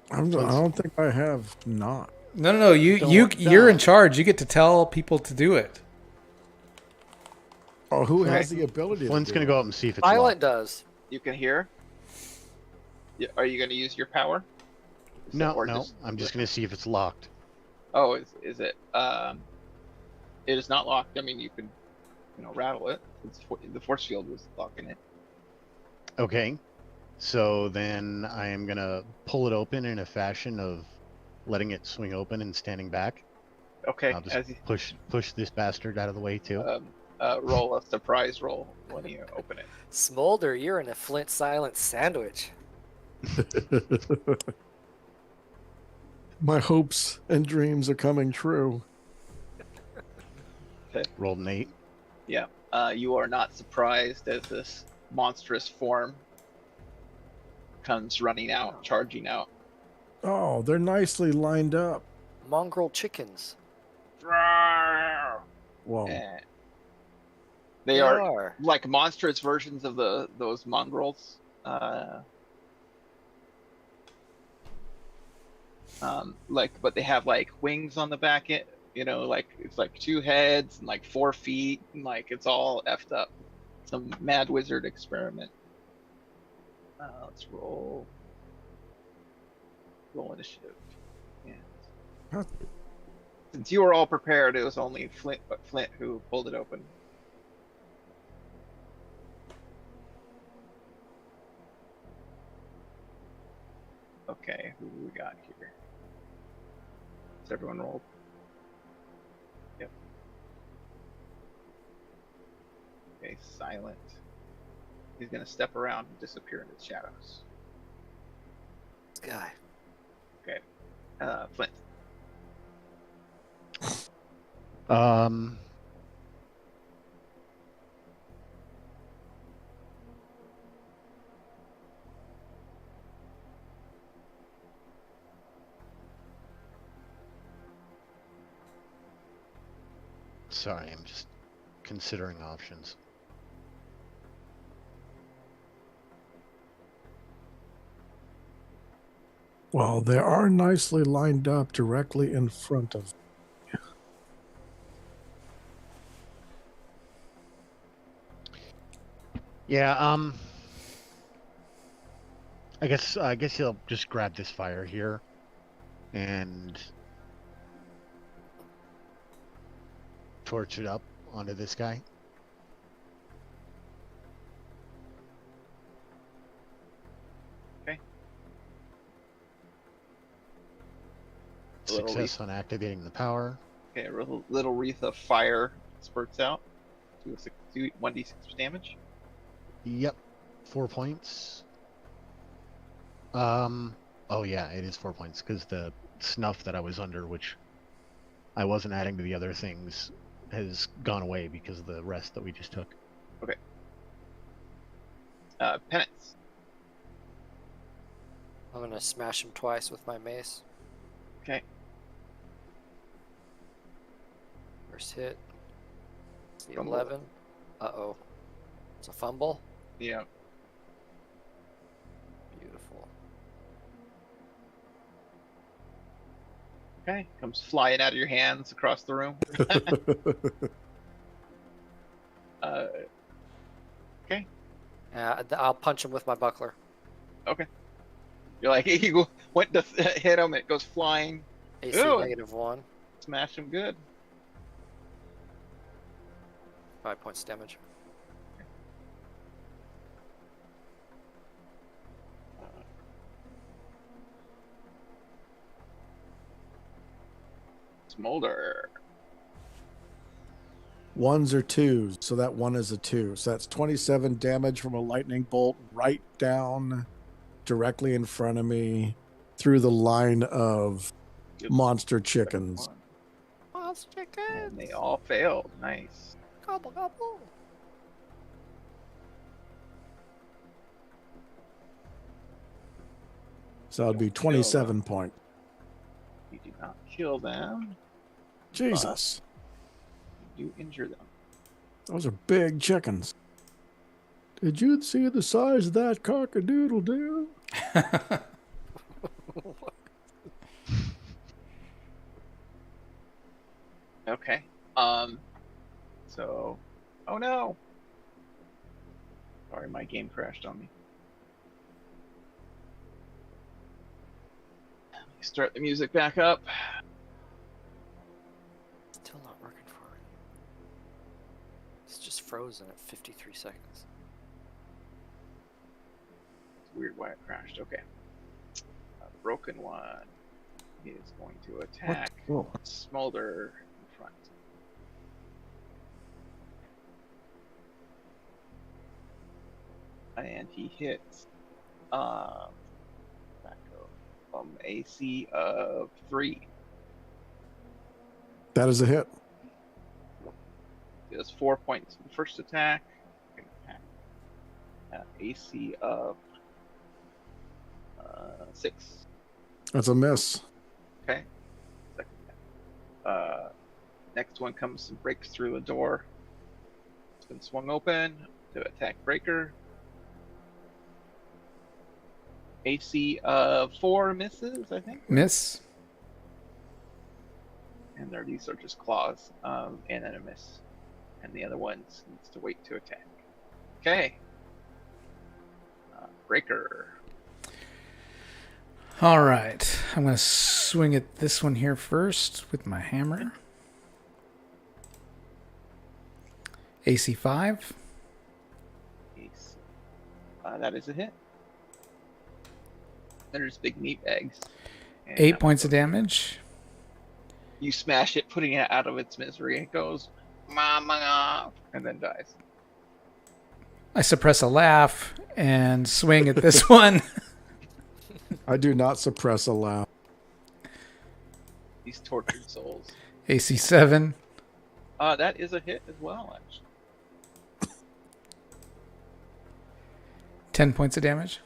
I don't think I have not. No. You're in charge. You get to tell people to do it. Oh, who has Okay. the ability Flint's to gonna do go it? up and see if it's Silent locked. does. You can hear. Yeah, are you going to use your power? No, Or no. I'm just gonna see if it's locked. Oh, is it? It is not locked. I mean, you can, rattle it. The force field was locking it. Okay. So then I am gonna pull it open in a fashion of letting it swing open and standing back. Okay. I'll just As you push this bastard out of the way too. roll a surprise roll when you open it. Smolder, you're in a Flint Silent sandwich. My hopes and dreams are coming true. Rolled an 8. Yeah. You are not surprised as this monstrous form comes running out, charging out. Oh, they're nicely lined up. Mongrel chickens. Whoa. And they are like monstrous versions of those mongrels. But they have like wings on the back You know, like it's like 2 heads and like 4 feet, and like it's all effed up. Some mad wizard experiment. Let's roll initiative. And Huh. since you were all prepared, it was only Flint who pulled it open. Okay, who do we got here? Has everyone rolled? Yep. Okay, silent. He's gonna step around and disappear into the shadows. This guy. Okay. Flint. Um. Sorry, I'm just considering options. Well, they are nicely lined up directly in front of. Yeah, I guess he'll just grab this fire here and torch it up onto this guy. Okay. Success on activating the power. Okay, a little wreath of fire spurts out. Do 1d6 damage. Yep, 4 points. Oh yeah, it is 4 points because the snuff that I was under, which I wasn't adding to the other things, has gone away because of the rest that we just took. Okay. Penance. I'm gonna smash him twice with my mace. Okay. First hit. It's the Fumble. 11. Uh-oh. It's a fumble. Yeah. Beautiful. Okay. Comes flying out of your hands across the room. Okay. I'll punch him with my buckler. Okay. You're like, he went to hit him, it goes flying. AC Ew. -1. Smash him good. 5 points damage. – Smolder. 1s or 2s, so that 1 is a 2. So that's 27 damage from a lightning bolt right down directly in front of me through the line of Good. monster chickens. Monster chickens! And they all failed. Nice. Gobble, gobble. So that'd be 27 points. You do not kill them. Jesus. You do injure them. Those are big chickens. Did you see the size of that cock-a-doodle-doo? Okay. So, oh no. Sorry, my game crashed on me. Let me start the music back up. Still not working for it. It's just frozen at 53 seconds. It's weird why it crashed. Okay. A broken one is going to attack Oh. Smolder in front. And he hits AC of 3. That is a hit. He does 4 points in the first attack. Second attack. AC of 6. That's a miss. Okay. Second attack. Next one comes and breaks through a door. It's been swung open to attack Breaker. AC of 4 misses, I think. Miss. and these are just claws, and then a miss. And the other ones needs to wait to attack. Okay. Breaker. All right. I'm going to swing at this one here first with my hammer. AC 5. Ace. That is a hit. There's big meat bags. And 8 points of damage. You smash it, putting it out of its misery. It goes, mama, and then dies. I suppress a laugh and swing at this one. I do not suppress a laugh. These tortured souls. AC 7. That is a hit as well, actually. 10 points of damage.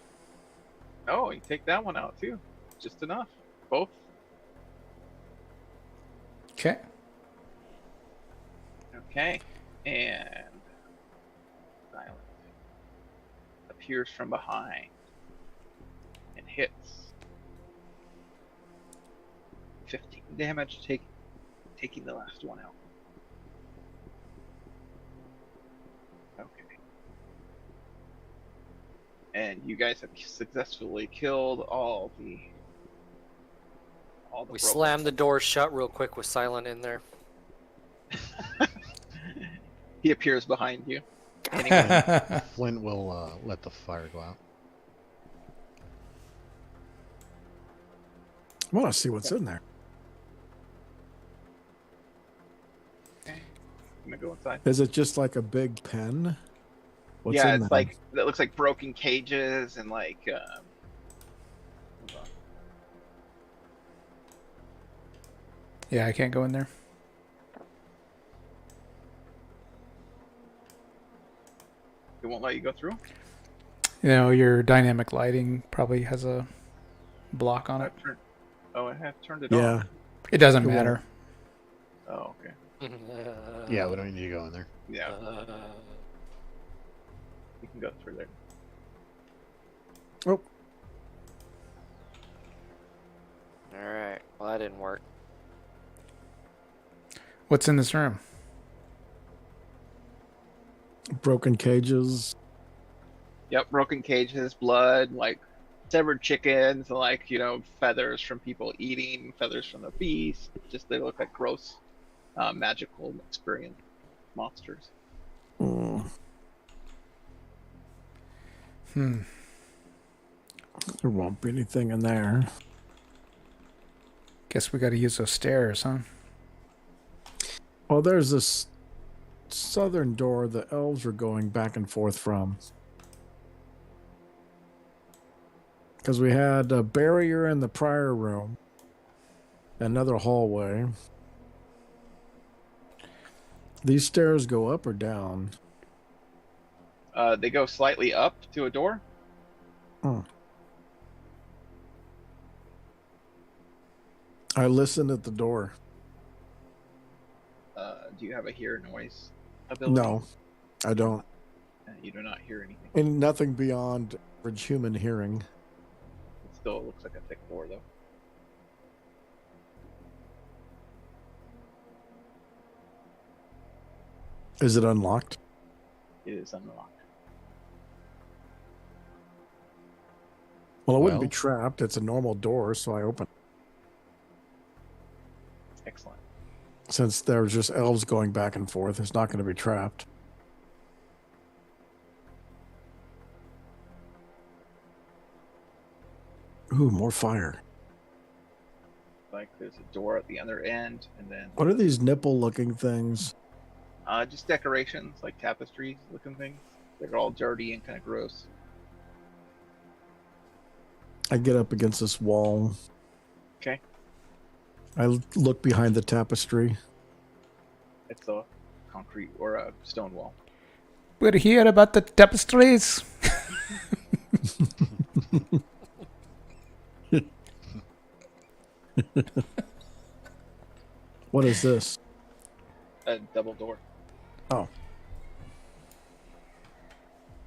Oh, you take that one out too. Just enough. Both. Okay. Okay. And Silent appears from behind and hits. 15 damage, taking the last one out. Okay. And you guys have successfully killed all the We robots. slammed the door shut real quick with Silent in there. He appears behind you. Anyway, Flint will let the fire go out. I want to see what's in there. okay. I'm gonna go inside. Is it just like a big pen? What's Yeah, in it's there? like that looks like broken cages and like hold on. Yeah, I can't go in there. It won't let you go through. You know, your dynamic lighting probably has a block on it. I have turned it Yeah. off. It doesn't It won't. matter. Oh, okay. Yeah, we don't need to go in there. Yeah, you can go through there. Oh, Alright, well that didn't work. What's in this room? broken cages. Yep, broken cages, blood, like severed chickens, like feathers from people eating, feathers from the beast. Just they look like gross, magical experience monsters. Mm, Hmm. there won't be anything in there. Guess we got to use those stairs, huh? Well, there's this southern door the elves are going back and forth from. Because we had a barrier in the prior room, another hallway. These stairs go up or down? They go slightly up to a door. I listened at the door. Do you have a hear noise ability? No, I don't. You do not hear anything. And nothing beyond average human hearing. It still looks like a thick door, though. Is it unlocked? It is unlocked. Well, it wouldn't be Well. trapped. It's a normal door, so I open. Excellent. Since there's just elves going back and forth, it's not going to be trapped. Ooh, more fire. Like there's a door at the other end, and then What are these nipple-looking things? just decorations, like tapestries looking things. They're all dirty and kind of gross. I get up against this wall. Okay. I look behind the tapestry. It's a concrete or a stone wall. We're here about the tapestries. What is this? A double door. Oh.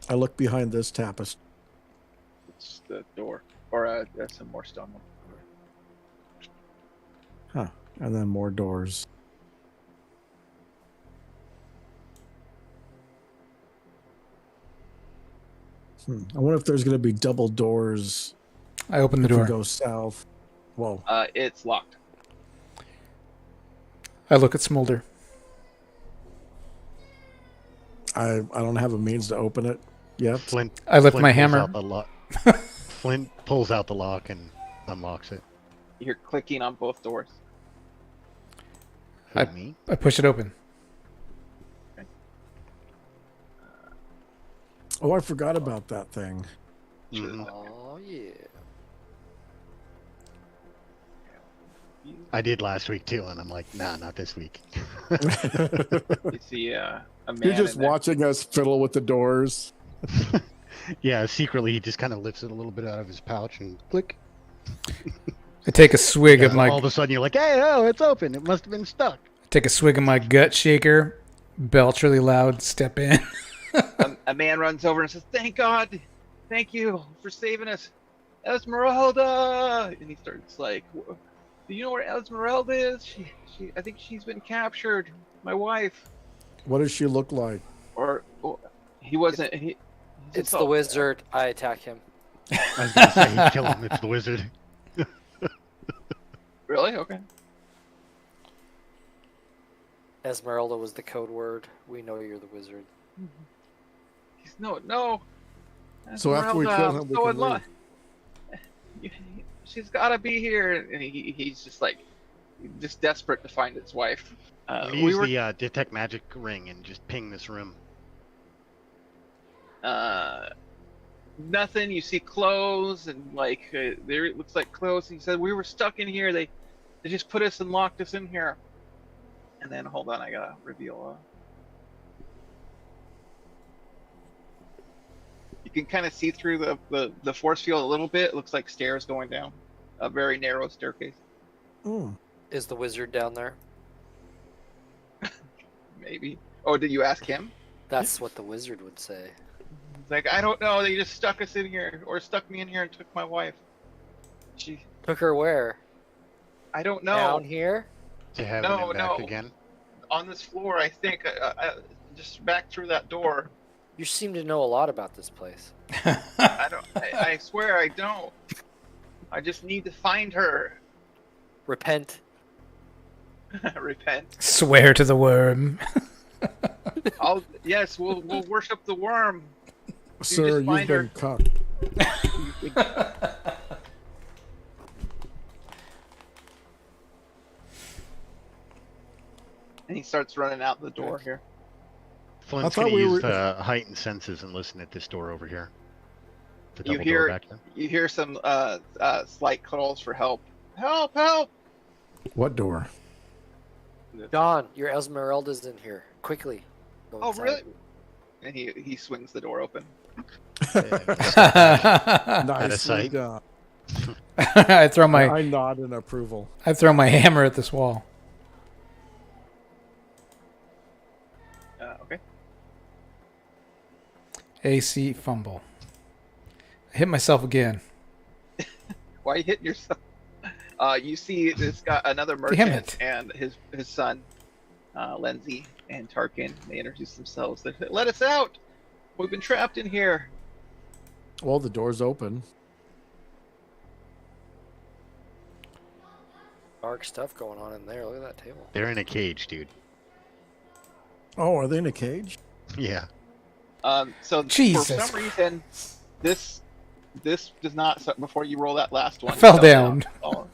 I look behind this tapestry. It's the door. Or some more stone wall. And then more doors. I wonder if there's going to be double doors I open the if we door. go south. Whoa. It's locked. I look at Smolder. I don't have a means to open it yet. Flint. I lift Flint my pulls hammer. out the lock. Flint pulls out the lock and unlocks it. You're clicking on both doors. Who, I- me? I push it open. Oh, I forgot about that thing. Mhm. Oh yeah. I did last week too, and I'm like, nah, not this week. You see a man. You're just in there. watching us fiddle with the doors. Yeah, secretly he just kind of lifts it a little bit out of his pouch and click. I take a swig of Yeah, my all of a sudden you're like, hey, oh, it's open. It must have been stuck. take a swig of my gut shaker, belch really loud, step in. A man runs over and says, "Thank God, thank you for saving us, Esmeralda." And he starts like, "Do you know where Esmeralda is? I think she's been captured. My wife." What does she look like? Or he wasn't. He's It's just the wizard. I attack him. I was going to say, kill him. It's the wizard. Really? Okay. Esmeralda was the code word. We know you're the wizard. He's no. So after we kill him, we so can in love. She's got to be here, and he's just like, just desperate to find his wife. Use the detect magic ring and just ping this room. Nothing. You see clothes and like there it looks like clothes. He said we were stuck in here. They just put us and locked us in here. And then hold on, I gotta reveal. You can kind of see through the force field a little bit. It looks like stairs going down, a very narrow staircase. Mm. Is the wizard down there? Maybe. Oh, did you ask him? That's what the wizard would say. He's like, I don't know. They just stuck us in here, or stuck me in here and took my wife. She, Took her where? I don't know. Down here? To have No, him back no. again. On this floor, I think. Just back through that door. You seem to know a lot about this place. I don't. I swear I don't. I just need to find her. Repent. Repent. Swear to the worm. Yes, we'll worship the worm. Sir, just you've find been her. cucked. And he starts running out the door here. Flint's thought going to we use were- heightened senses and listen at this door over here. The You double hear- door back there. You hear some slight calls for help. Help! Help! What door? John, your Esmeralda's in here. Quickly. Go Oh, inside. really? And he swings the door open. Nicely sight. done. I throw my I nod in approval. hammer at this wall. Okay. AC fumble. I hit myself again. Why are you hitting yourself? You see this guy, another Damn merchant, it. and his son, Lenzi and Tarkin. They introduce themselves. They say, "Let us out! We've been trapped in here." Well, the door's open. Dark stuff going on in there. Look at that table. They're in a cage, dude. Oh, are they in a cage? Yeah. So Jesus. for some reason, this does not. So before you roll that last one, fell it down. Oh.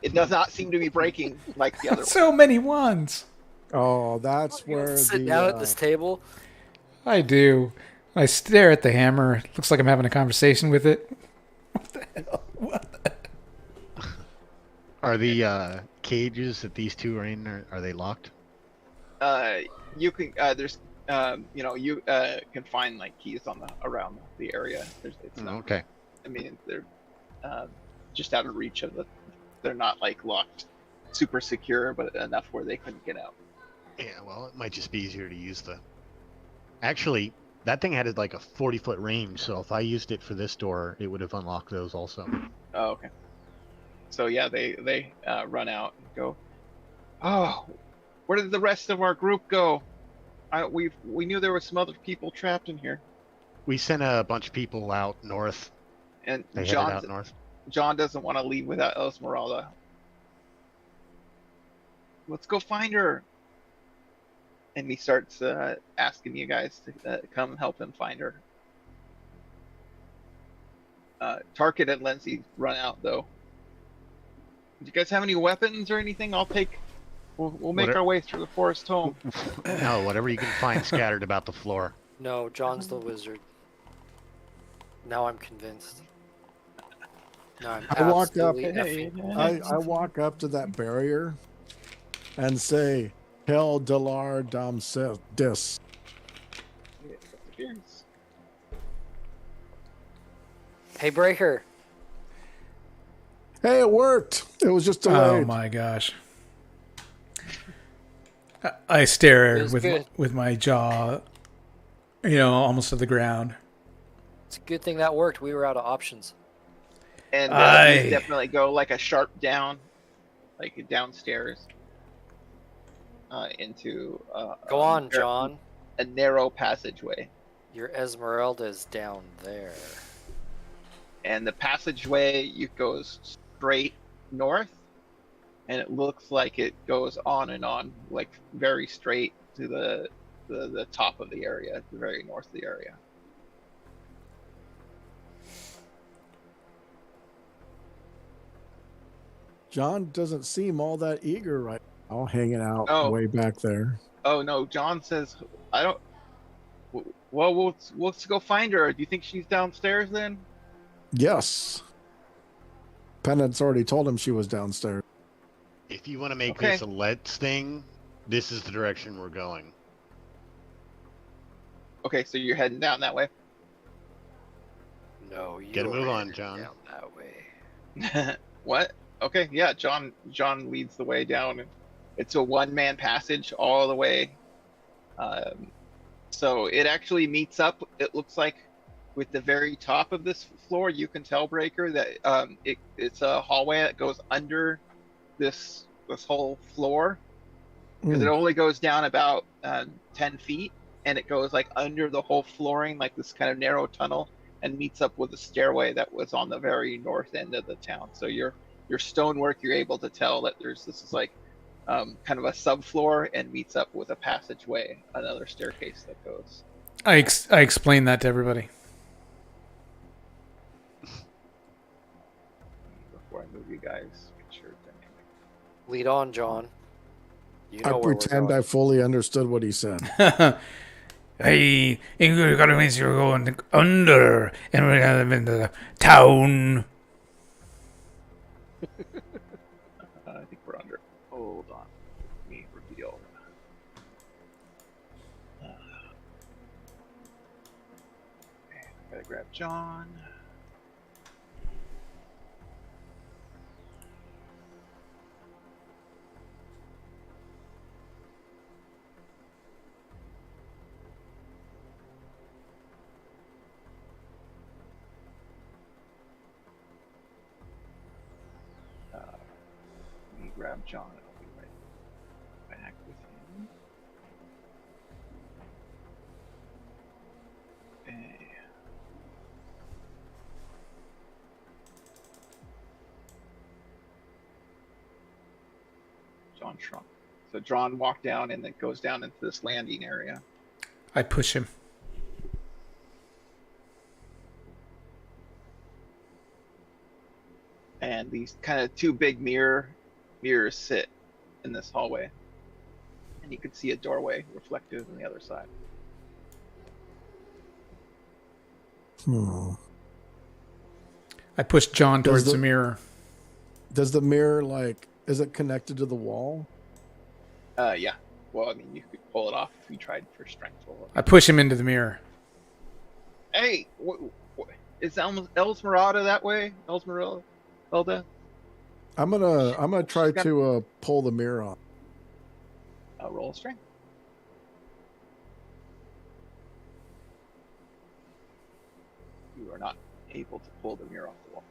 It does not seem to be breaking like the other one. So many ones. Oh, that's You don't where sit the down at this table. I do. I stare at the hammer. It looks like I'm having a conversation with it. What the hell? What the... Are the cages that these two are in, are they locked? You can there's you can find like keys on around the area. It's not, Okay. I mean they're just out of reach of the. They're not like locked, super secure, but enough where they couldn't get out. Yeah, well, it might just be easier to use the... Actually, that thing had like a 40-foot range, so if I used it for this door, it would have unlocked those also. Oh, okay. So yeah, they run out and go. Oh, where did the rest of our group go? We knew there were some other people trapped in here. We sent a bunch of people out north. And They headed out north. John doesn't want to leave without Esmeralda. Let's go find her. And he starts asking you guys to come help him find her. Tarkin and Lindsay run out though. Do you guys have any weapons or anything? We'll make our way through the forest home. No, whatever you can find scattered about the floor. No, John's the wizard. Now I'm convinced. No, I'm I walk up. absolutely I walk up to that barrier and say, "Hell Delar Dam Dis." Hey, Breaker. Hey, it worked. It was just delayed. Oh my gosh. I stare with my jaw, almost to the ground. It's a good thing that worked. We were out of options. And you definitely go like a sharp down, like downstairs into. Go on, John. A narrow passageway. Your Esmeralda is down there. And the passageway goes straight north, and it looks like it goes on and on, like very straight to the top of the area, the very north of the area. John doesn't seem all that eager right now, hanging out way back there. Oh no, John says, I don't. Well, let's go find her. Do you think she's downstairs then? Yes. Pennant's already told him she was downstairs. If you want to make this a let's thing, this is the direction we're going. Okay, so you're heading down that way? No, you get a move on, John. Down that way. What? Okay, yeah, John leads the way down. It's a one-man passage all the way. So it actually meets up, it looks like, with the very top of this floor. You can tell, Breaker, that it's a hallway that goes under this whole floor. Because it only goes down about 10 feet, and it goes like under the whole flooring, like this kind of narrow tunnel, and meets up with a stairway that was on the very north end of the town. So your stonework, you're able to tell that this is like kind of a subfloor and meets up with a passageway, another staircase that goes. I explained that to everybody. Before I move you guys, make sure lead on, John. You know I pretend I fully understood what he said. Hey, you're gonna mean you're going under, and we're gonna live in the town. I think we're under. Hold on. Let me reveal. Okay, I gotta grab John. Grab John and I'll be right back with him. Okay. John shrunk. So John walked down and then goes down into this landing area. I push him. And these kind of two big mirrors sit in this hallway, and you can see a doorway reflected on the other side. I push John towards the mirror. Does the mirror, is it connected to the wall? Yeah. Well, I mean, you could pull it off if you tried for strength roll. I push him into the mirror. Hey, is Esmeralda that way? Esmeralda? I'm gonna try to pull the mirror off. Roll strength. You are not able to pull the mirror off the wall.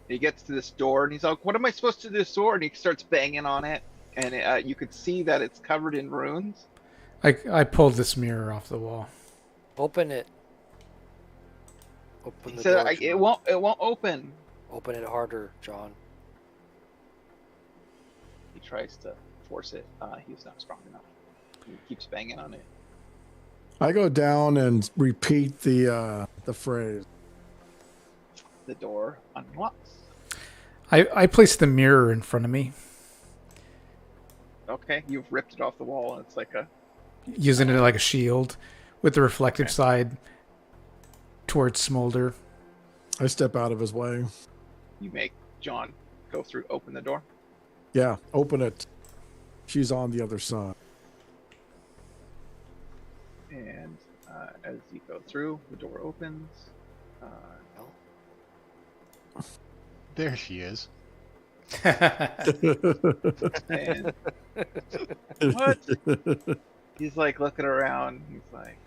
He gets to this door and he's like, "What am I supposed to do with this door?" And he starts banging on it, and you could see that it's covered in runes. I pulled this mirror off the wall. Open it. Open He the said, door. "It John. won't open." Open it harder, John. He tries to force it. He's not strong enough. He keeps banging on it. I go down and repeat the phrase. The door unlocks. I placed the mirror in front of me, Okay, you've ripped it off the wall, and it's like a. using it like a shield, with the reflective side towards Smolder. I step out of his way. You make John go through, open the door. Yeah, open it. She's on the other side. And as you go through, the door opens. There she is. And what? He's like looking around. He's like,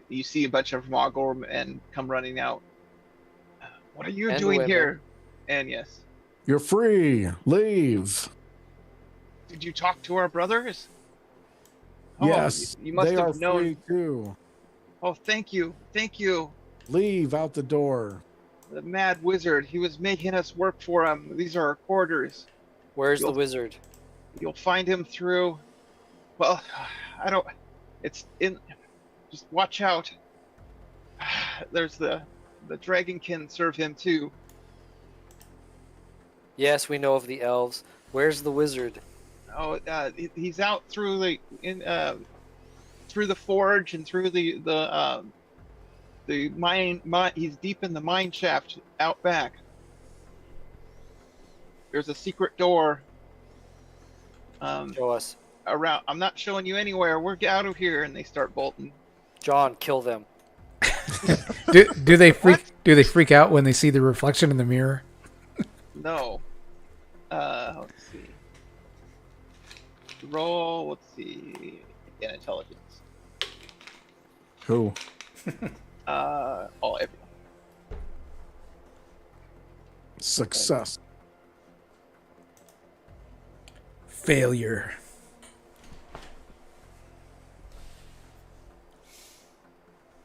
you see a bunch of Mogul men come running out. What are you And doing women. here? And yes, You're free. Leave. did you talk to our brothers? Oh, Yes, you must they are have known. free too. Oh, thank you, thank you. Leave out the door. The mad wizard. He was making us work for him. These are our quarters. Where's the You'll- wizard? You'll find him through. Well, I don't. It's in. Just watch out. There's the dragonkin serve him too. Yes, we know of the elves. Where's the wizard? Oh, he's out through through the forge and through the mine. He's deep in the mine shaft out back. There's a secret door. Show us. Around. I'm not showing you anywhere. We're out of here, and they start bolting. John, kill them. Do they freak out when they see the reflection in the mirror? No. Let's see. Roll. Let's see. Again, intelligence. Who? Everyone. Success. Failure.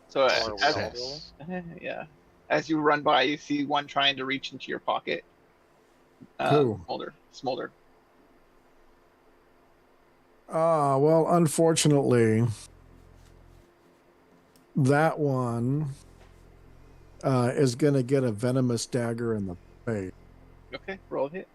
So Or as, yeah, as you run by, you see one trying to reach into your pocket. Who? Smolder. Well, unfortunately, that one is going to get a venomous dagger in the face. Okay, roll a hit.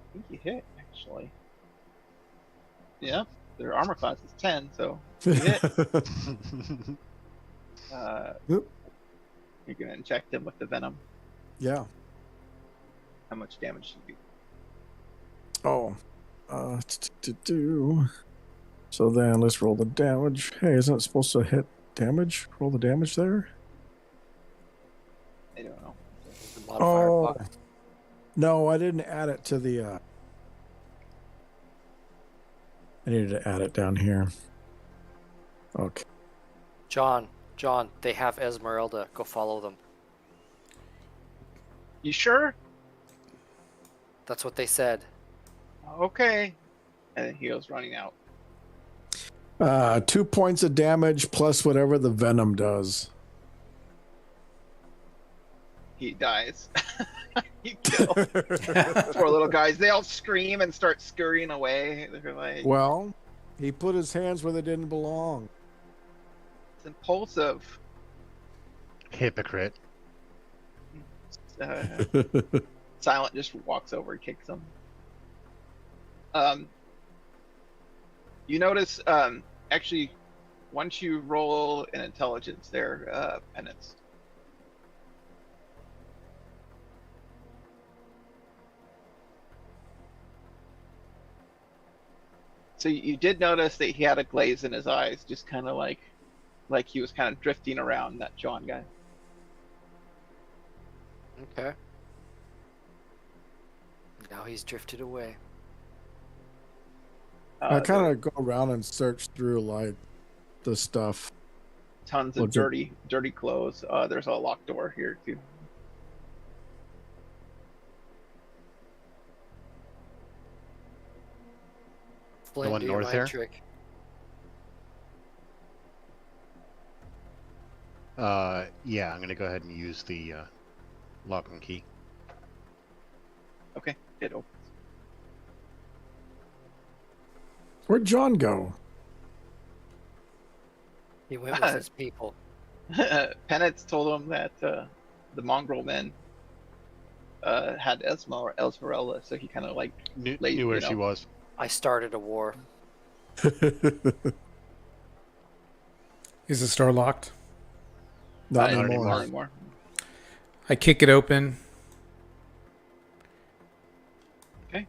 I think you hit, actually. Yeah, their armor class is 10, so you hit. Yep. You're going to inject him with the venom. Yeah. How much damage do you Oh. do? So then let's roll the damage. Hey, isn't it supposed to hit damage? Roll the damage there? I don't know. The modifier Oh. box. No, I didn't add it to the I needed to add it down here. Okay. John, they have Esmeralda. Go follow them. You sure? That's what they said. Okay. And then he goes running out. 2 points of damage plus whatever the venom does. He dies. He kills. Poor little guys. They all scream and start scurrying away. They're like, Well, he put his hands where they didn't belong. it's impulsive. Hypocrite. Silent just walks over and kicks him. You notice, actually, once you roll an intelligence, they're penance. So you did notice that he had a glaze in his eyes, just kind of like like he was kind of drifting around that John guy. Okay. Now he's drifted away. I kind There of go around and search through like the stuff. tons of What's it? dirty clothes. There's a locked door here too. Flynn, one do your north mind there? trick. Yeah, I'm gonna go ahead and use the lock and key. Okay, it opens. Where'd John go? He went with his people. Penates told him that the mongrel men had Esmerella, so he kind of like Knew laid, where you she know. was. I started a war. Is the store locked? Not Not anymore. anymore. I kick it open. Okay.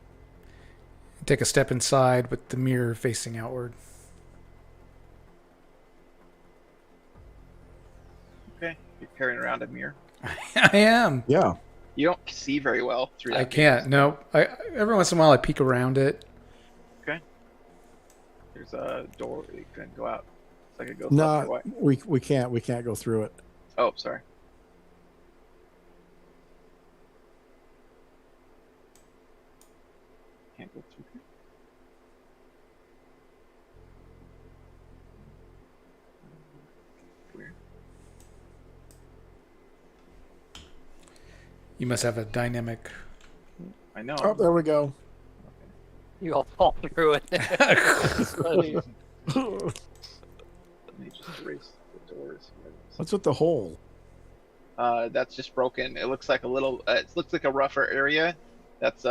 Take a step inside with the mirror facing outward. Okay, you're carrying around a mirror. I am. Yeah. You don't see very well through that. I can't. No. Every once in a while I peek around it. There's a door you can go out. It's like it goes left No, or right. we can't go through it. Oh, sorry. Can't go through here. Weird. You must have a dynamic. I know. Oh, there we go. You all fall through it. Let me just erase the doors. What's with the hole? That's just broken. It looks like a little. It looks like a rougher area. That's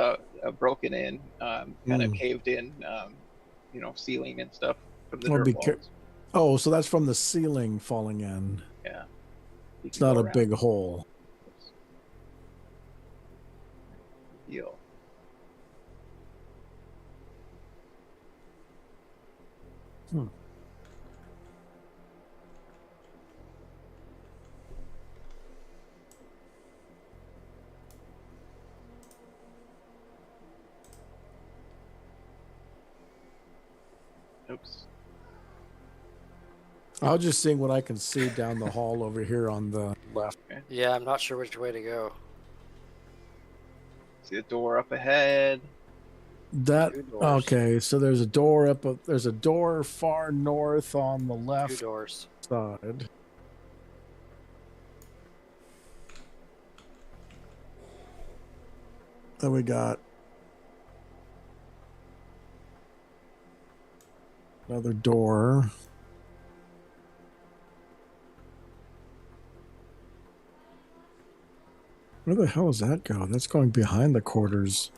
broken in, kind of caved in, ceiling and stuff from the Well, dirt walls. Oh, so that's from the ceiling falling in. Yeah. You It's can not go a around. big hole. Deal. Oops. I was just seeing what I can see down the hall over here on the left. Yeah, I'm not sure which way to go. See a door up ahead. That Two doors. okay? So there's a door up. There's a door far north on the Two left doors. side. Then we got another door. Where the hell does that go? That's going behind the quarters.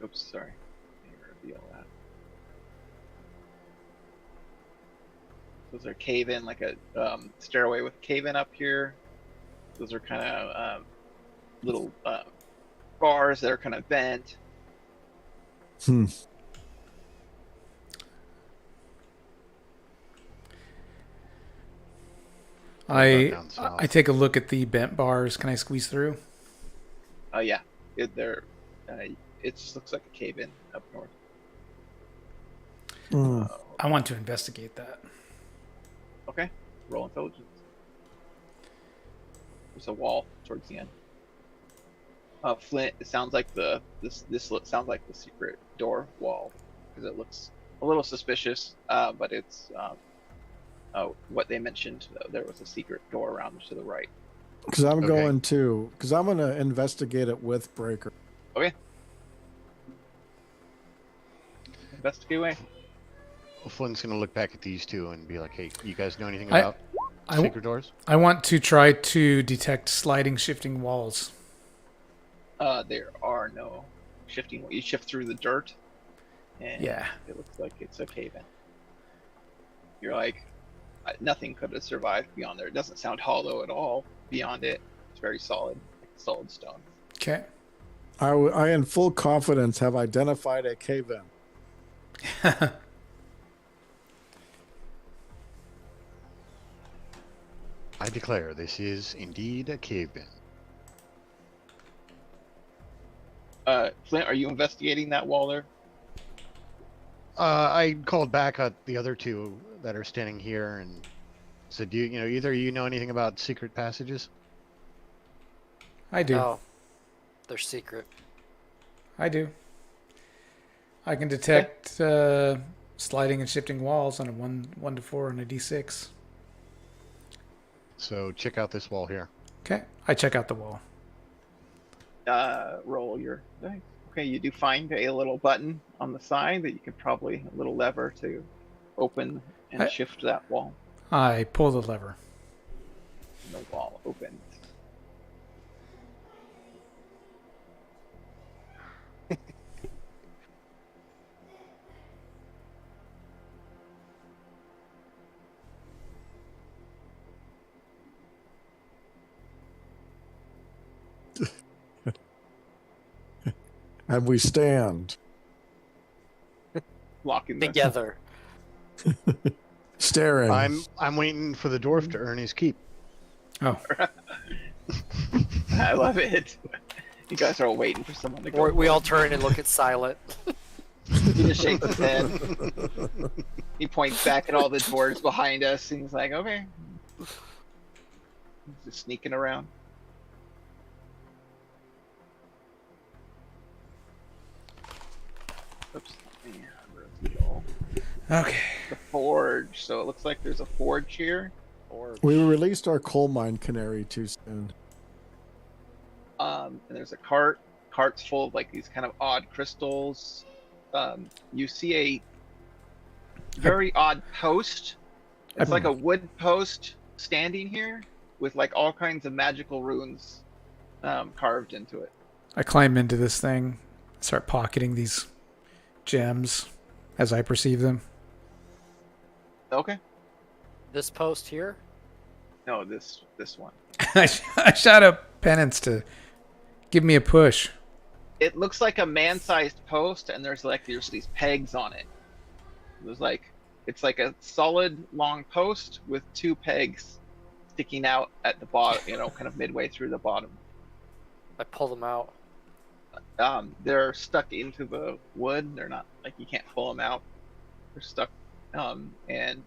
Oops, sorry. Let me reveal that. Those are cave in, like a stairway with cave in up here. Those are kind of little bars that are kind of bent. Hmm. Down south. I take a look at the bent bars. Can I squeeze through? Yeah, it just looks like a cave in up north. Hmm. I want to investigate that. Okay, roll intelligence. There's a wall towards the end. Flint, it sounds like this sounds like the secret door wall because it looks a little suspicious, but it's what they mentioned. There was a secret door around to the right. Because I'm Okay. going to. Because I'm going to investigate it with Breaker. Okay. Investigate away. Well, Flynn's gonna look back at these two and be like, "Hey, you guys know anything I- about I- secret doors?" I want to try to detect sliding, shifting walls. There are no shifting. You shift through the dirt, and Yeah. it looks like it's a cave in. You're like, nothing could have survived beyond there. It doesn't sound hollow at all beyond it. It's very solid, like solid stone. Okay. I, in full confidence, have identified a cave in. I declare this is indeed a cave bin. Flint, are you investigating that wall there? I called back at the other two that are standing here and said, "Do you know either you know anything about secret passages?" I do. No, they're secret. I do. I can detect sliding and shifting walls on a 1 to 4 and a D6. So check out this wall here. Okay, I check out the wall. Roll your dice. Okay, you do find a little button on the side that you could probably, a little lever to open and shift that wall. I pull the lever. The wall opens. And we stand Locking the Together. staring. I'm waiting for the dwarf to earn his keep. Oh, I love it. You guys are all waiting for someone to go. We all turn and look at Silent. He just shakes his head. He points back at all the dwarves behind us, and he's like, "Okay." He's just sneaking around. Oops. Yeah, reveal. okay. The forge. So it looks like there's a forge here. We released our coal mine canary too soon. And there's a cart. Cart's full of like these kind of odd crystals. You see a very odd post. It's like a wood post standing here with like all kinds of magical runes carved into it. I climb into this thing, start pocketing these gems as I perceive them. Okay. This post here? No, this one. I shot a penance to give me a push. It looks like a man-sized post, and there's these pegs on it. It's like a solid long post with 2 pegs sticking out at the bottom, kind of midway through the bottom. I pull them out. They're stuck into the wood. They're not you can't pull them out. They're stuck, and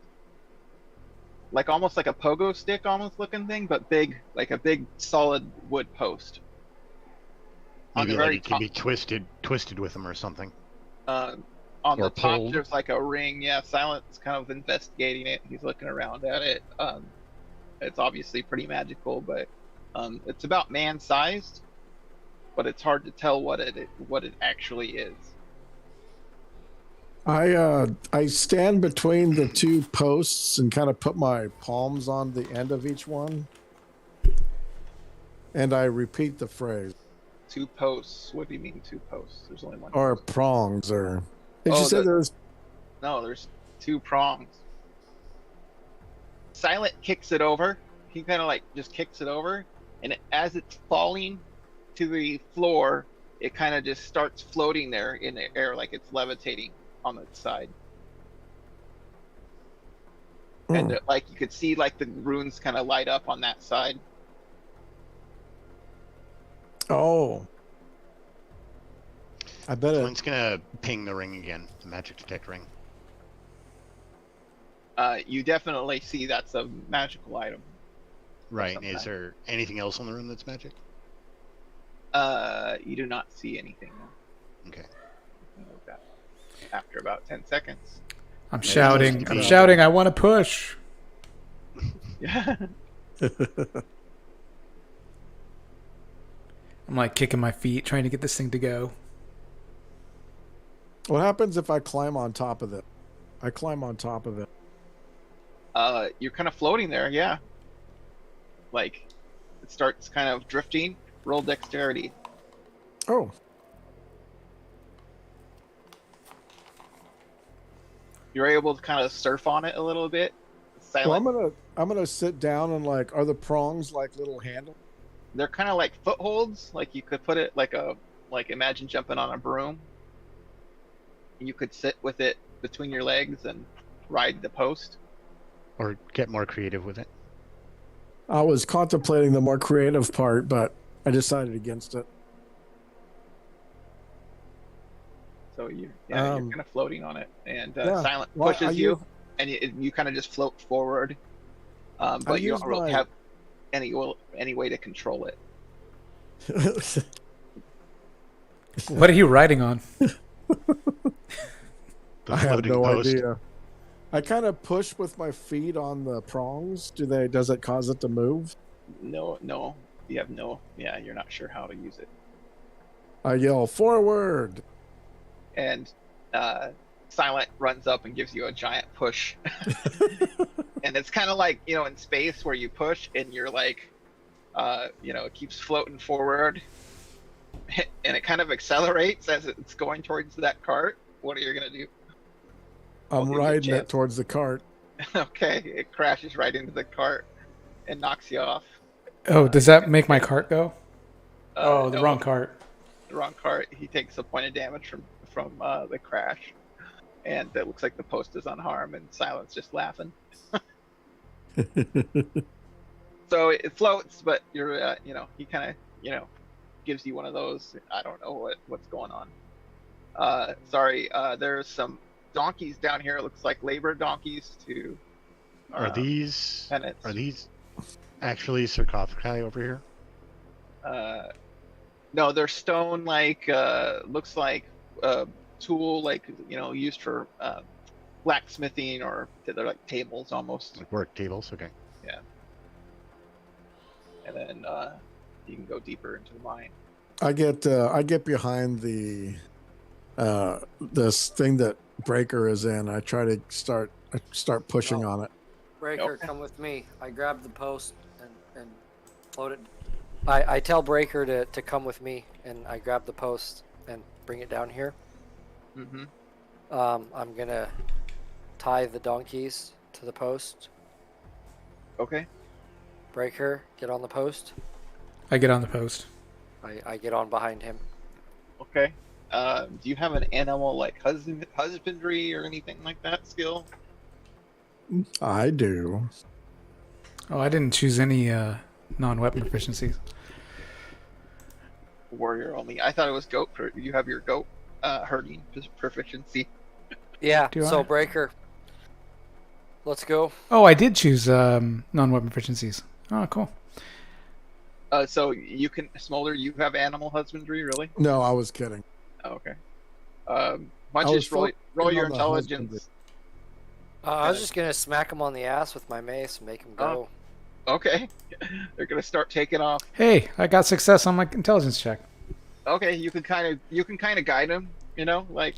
almost like a pogo stick almost looking thing, but big, like a big solid wood post. Maybe it can be twisted with them or something. On or the top, pulled. there's like a ring. Yeah, Silent's kind of investigating it. He's looking around at it. It's obviously pretty magical, but it's about man-sized. But it's hard to tell what it actually is. I stand between the 2 posts and kind of put my palms on the end of each one, and I repeat the phrase. 2 posts. What do you mean 2 posts? There's only one. Or post. prongs, or did you say there's? No, there's 2 prongs. Silent kicks it over. He kind of just kicks it over, and as it's falling to the floor, it kind of just starts floating there in the air, like it's levitating on its side. And you could see the runes kind of light up on that side. Oh. I bet Someone's gonna ping the ring again, the magic detect ring. You definitely see that's a magical item. Right. Is there anything else on the room that's magic? You do not see anything. Okay. After about 10 seconds. I'm shouting. I want to push. Yeah. I'm kicking my feet, trying to get this thing to go. What happens if I climb on top of it? I climb on top of it. You're kind of floating there, yeah. It starts kind of drifting. Roll dexterity. Oh. You're able to kind of surf on it a little bit. Silent. Well, I'm gonna sit down and are the prongs like little handles? They're kind of like footholds. You could put it imagine jumping on a broom. You could sit with it between your legs and ride the post. Or get more creative with it. I was contemplating the more creative part, but I decided against it. So you're Um, kind of floating on it, and yeah. Silent Well, pushes you, and you kind of just float forward. But you don't really have any way to control it. What are you riding on? I have floating no post. idea. I kind of push with my feet on the prongs. Does it cause it to move? No, you have no. Yeah, you're not sure how to use it. I yell forward. And Silent runs up and gives you a giant push. And it's kind of like, in space where you push and you're like, it keeps floating forward. And it kind of accelerates as it's going towards that cart. What are you going to do? I'm riding it towards the cart. Okay, it crashes right into the cart and knocks you off. Oh, does that make my cart go? The No, wrong cart. The wrong cart. He takes a point of damage from the crash, and it looks like the post is unharmed, and Silent's just laughing. So it floats, but you're, he kind of, gives you one of those. I don't know what's going on. Sorry, there's some donkeys down here. It looks like labor donkeys too. Are these actually sarcophagi over here? No, they're stone, like looks like tool, like used for blacksmithing, or they're like tables almost. Like work tables, okay. Yeah. And then you can go deeper into the mine. I get behind the this thing that Breaker is in. I try to start pushing on it. Breaker, come with me. I grab the post and float it. I tell Breaker to come with me, and I grab the post and bring it down here. Mm-hmm. I'm gonna tie the donkeys to the post. Okay. Breaker, get on the post. I get on the post. I get on behind him. Okay. Do you have an animal like husbandry or anything like that skill? I do. Oh, I didn't choose any non-weapon proficiencies. Warrior only. I thought it was goat. You have your goat herding proficiency. Yeah. Do So I? Breaker, let's go. Oh, I did choose non-weapon proficiencies. Oh, cool. So you can, Smolder, you have animal husbandry, really? No, I was kidding. Oh, okay. Why don't you just roll your intelligence? I was just gonna smack him on the ass with my mace and make him go. Okay. They're gonna start taking off. Hey, I got success on my intelligence check. Okay, you can kind of guide them, like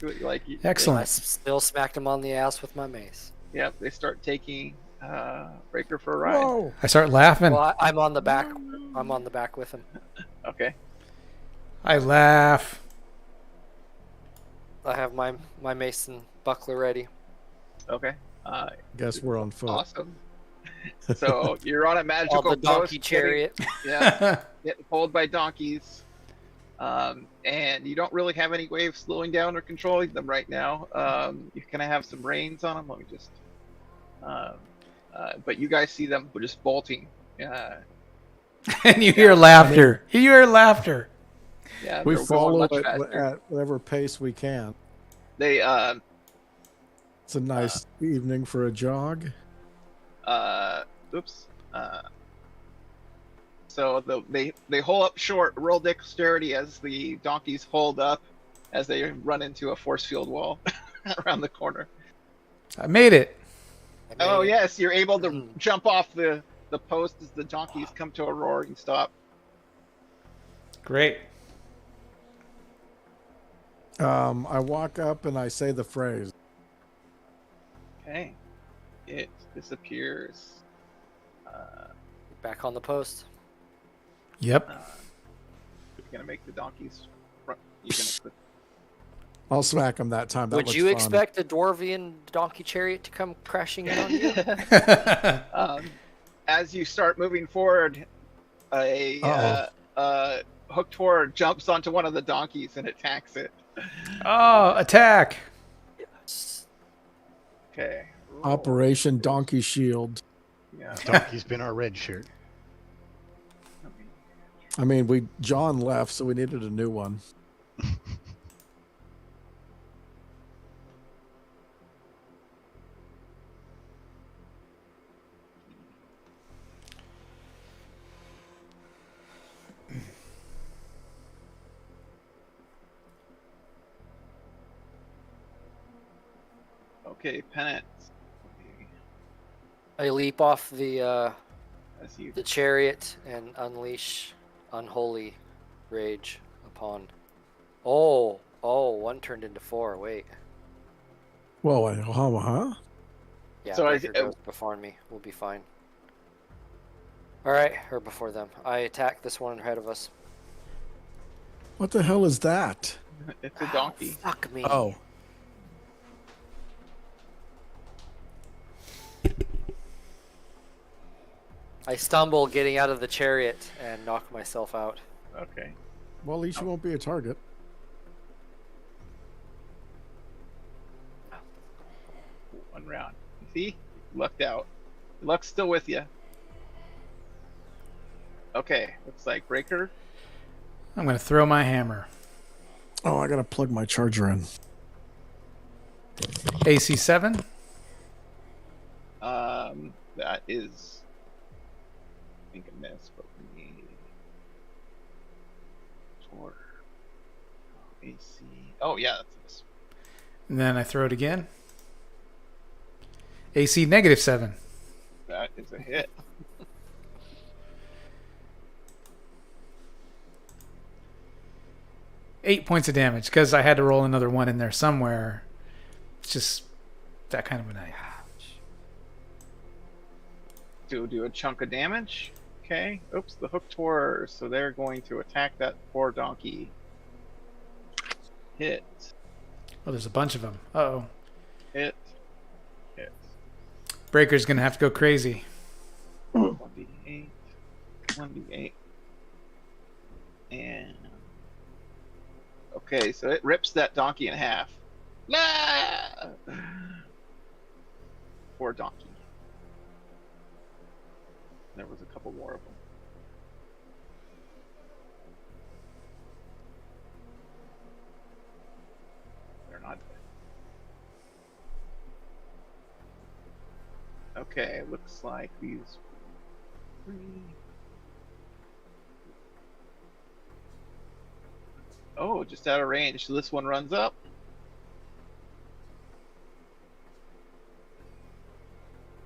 Excellent. I still smacked him on the ass with my mace. Yep, they start taking Breaker for a ride. Whoa. I start laughing. Well, I'm on the back. I'm on the back with him. Okay. I laugh. I have my mace and buckler ready. Okay. Guess we're on foot. Awesome. So you're on a magical the donkey post, chariot. getting pulled by donkeys, and you don't really have any way of slowing down or controlling them right now. You kind of have some reins on them. Let me just. But you guys see them just bolting. And you hear laughter. You hear laughter. Yeah, We they're going follow much it faster. at whatever pace we can. They It's a nice evening for a jog. oops. So they hold up short. Roll dexterity as the donkeys hold up as they run into a force field wall around the corner. I made it. Oh yes, you're able to jump off the post as the donkeys come to a roaring stop. Great. I walk up and I say the phrase. Okay, it disappears. Back on the post. Yep. You're gonna make the donkeys. You're gonna I'll smack him that time. That Would looks you fun. expect a dwarvian donkey chariot to come crashing in on you? As you start moving forward, a hooked horror jumps onto one of the donkeys and attacks it. Oh, attack. Okay. Operation Donkey Shield? Yeah. Donkey's been our red shirt. I mean, John left, so we needed a new one. Okay, penance. I leap off the As you chariot and unleash unholy rage upon. Oh, one turned into 4. Wait. Well, huh? Yeah, So Breaker goes before me. We'll be fine. All right, or before them. I attack this one ahead of us. What the hell is that? it's a donkey. Fuck me. Oh. I stumble getting out of the chariot and knock myself out. Okay. Well, at least you won't be a target. One round. You see? Lucked out. Luck's still with you. Okay, looks like Breaker. I'm going to throw my hammer. Oh, I gotta plug my charger in. AC 7. That is, I think a miss, but we need 4. AC. Oh yeah, that's a miss. And then I throw it again. AC -7. That is a hit. Eight points of damage because I had to roll another one in there somewhere. It's just that kind of a night. Do a chunk of damage. Okay. Oops, the hook tore. So they're going to attack that poor donkey. Hit. Oh, there's a bunch of them. Uh-oh. Hit. Hit. Breaker's going to have to go crazy. 1d8. 1d8. And... Okay, so it rips that donkey in half. Ah! Poor donkey. There was a couple more of them. They're not dead. Okay, looks like these 3. Oh, just out of range. So this one runs up.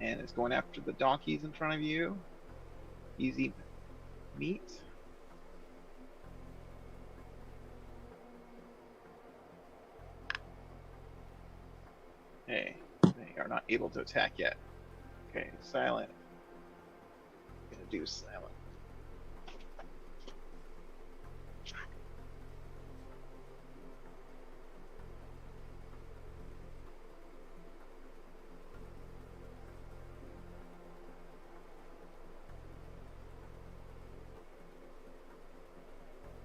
And it's going after the donkeys in front of you. Easy meat. Okay, they are not able to attack yet. Okay, silent. Gonna do silent.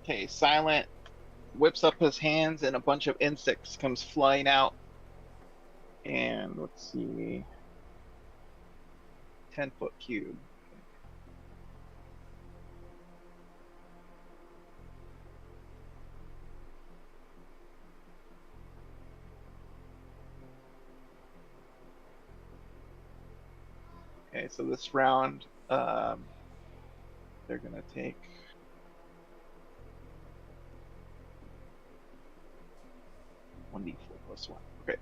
Okay, Silent whips up his hands and a bunch of insects comes flying out. And let's see, 10-foot cube. Okay, so this round, they're gonna take 1d4 plus 1. Okay.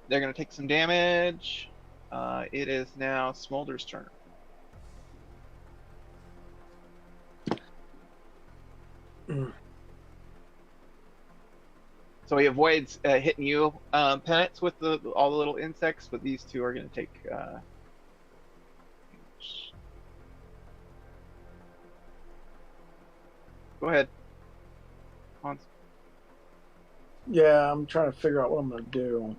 They're going to take some damage. It is now Smolder's turn. So he avoids hitting you, Penance, with all the little insects, but these two are going to take... Go ahead. Hans. Yeah, I'm trying to figure out what I'm going to do.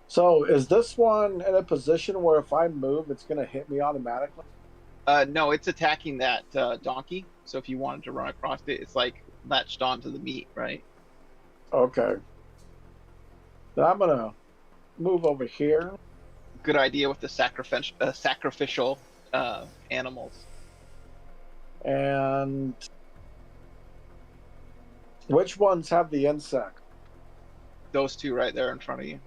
So is this one in a position where if I move, it's going to hit me automatically? No, it's attacking that donkey. So if you wanted to run across it, it's like latched onto the meat, right? Okay. Then I'm going to move over here. good idea with the sacrificial animals. And which ones have the insect? Those two right there in front of you.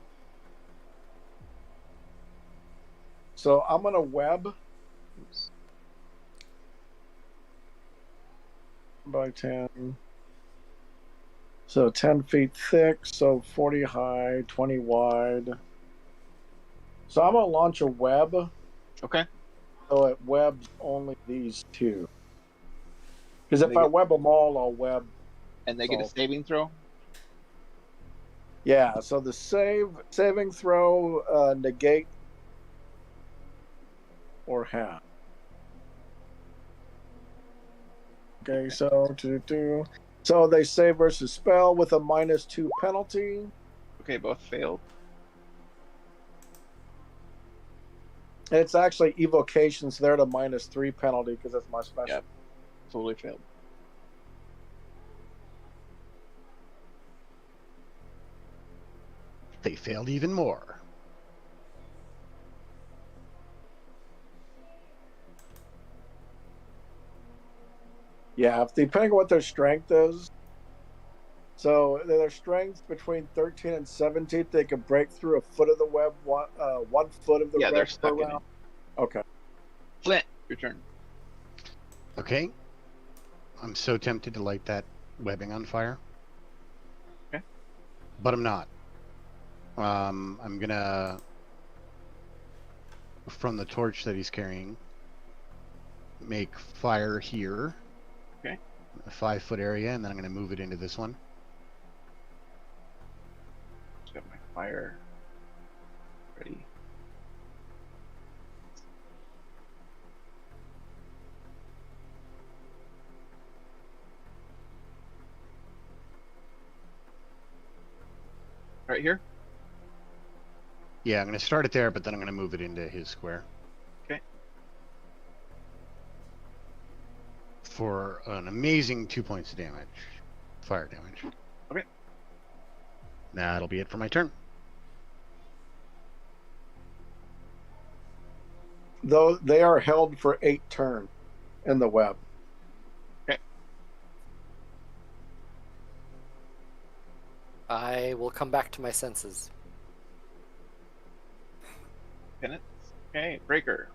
So I'm gonna web Oops. by 10. So 10 feet thick, so 40 high, 20 wide. So I'm gonna launch a web, Okay. so it webs only these two. Because if They I get- web them all, I'll web. And they get a So- saving throw. Yeah. So the saving throw, negate or half. Okay. So So they save versus spell with a -2 penalty. Okay, both failed. It's actually evocations there to -3 penalty because that's my special. Yep. Totally failed. They failed even more. Yeah, depending on what their strength is. So their strength between 13 and 17, they can break through a foot of the web, 1 foot of the Yeah, they're web per stuck in it. round. Okay. Flint, your turn. Okay. I'm so tempted to light that webbing on fire. Okay. But I'm not. I'm gonna, from the torch that he's carrying, make fire here. Okay. A 5-foot area, and then I'm gonna move it into this one. Got my fire ready. Right here? Yeah, I'm gonna start it there, but then I'm gonna move it into his square. Okay. For an amazing 2 points of damage. Fire damage. Okay. That'll be it for my turn. Though they are held for 8 turns in the web. I will come back to my senses. Penance. Okay, breaker.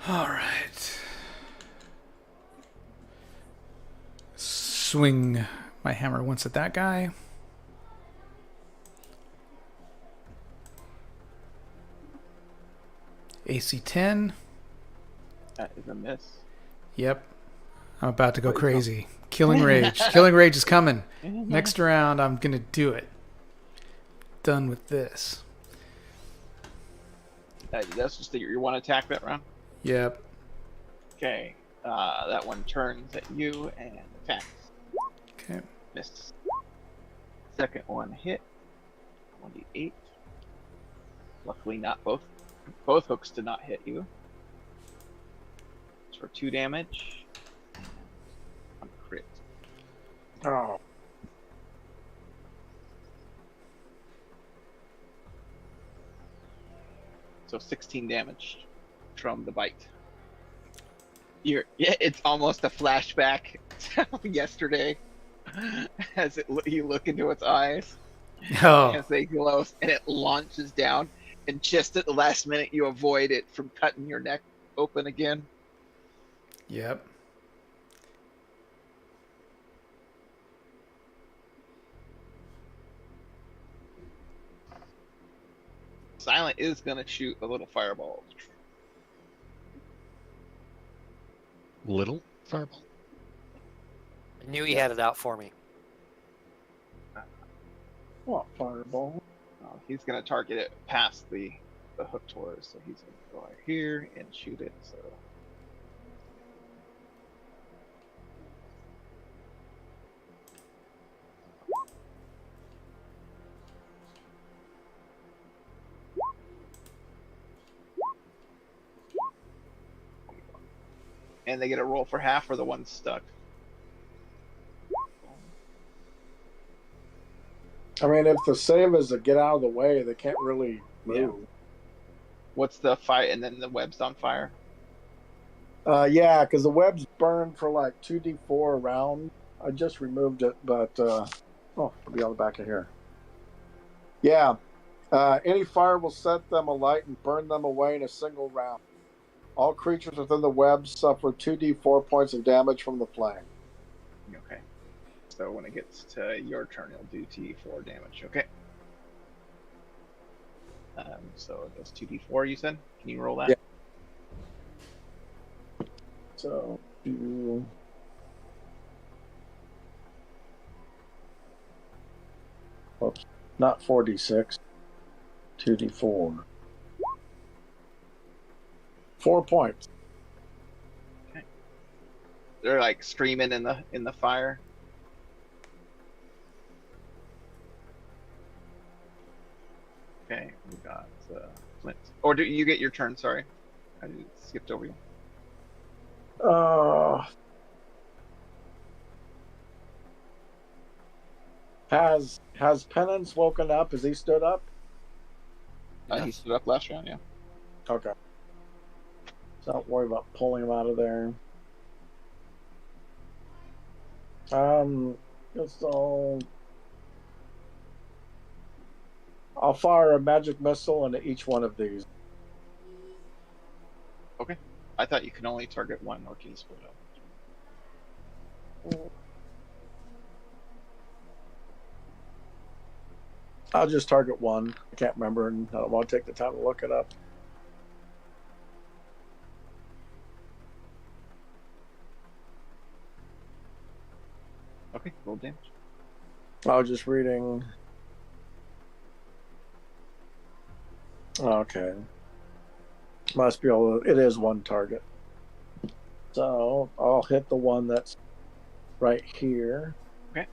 All right. Swing my hammer once at that guy. AC 10. That is a miss. Yep. I'm about to go crazy. Killing Rage. Killing Rage is coming. Next round, I'm going to do it. Done with this. That's just your one attack that round. Yep. Okay. That one turns at you and attacks. Okay. Missed. Second one hit. 1d8. Luckily, not both. Both hooks did not hit you. It's for 2 damage. On crit. Oh. So 16 damage from the bite. Yeah, it's almost a flashback to yesterday as you look into its eyes Oh, as they glow, and it launches down, and just at the last minute you avoid it from cutting your neck open again. yep. Silent is gonna shoot a little fireball. Little fireball. I knew he had it out for me. What fireball? He's gonna target it past the hook towards, so he's gonna go right here and shoot it. So and they get a roll for half, or the one's stuck. I mean, if the save is to get out of the way, they can't really move. What's the fight? And then the web's on fire. Yeah, because the web's burned for like 2d4 round. I just removed it, but oh, it'll be on the back of here. Yeah. Any fire will set them alight and burn them away in a single round. All creatures within the web suffer 2d4 points of damage from the flame. Okay. So when it gets to your turn, it'll do 2d4 damage. Okay. So it does 2d4, you said? Can you roll that? Yeah. So, do... Oops. Not 4d6. 2d4. 4 points. Okay. They're like screaming in the fire. Okay, we got Flint. Or do you get your turn? Sorry, I skipped over you. Has Penance woken up? Has he stood up? He Yes. stood up last round, yeah. Okay. So don't worry about pulling him out of there. So I'll fire a magic missile into each one of these. Okay. I thought you could only target one, or can you split up? I'll just target one. I can't remember, and I don't want to take the time to look it up. Okay, roll damage. I was just reading. Okay. Must be able to, it is one target. So I'll hit the one that's right here. Okay.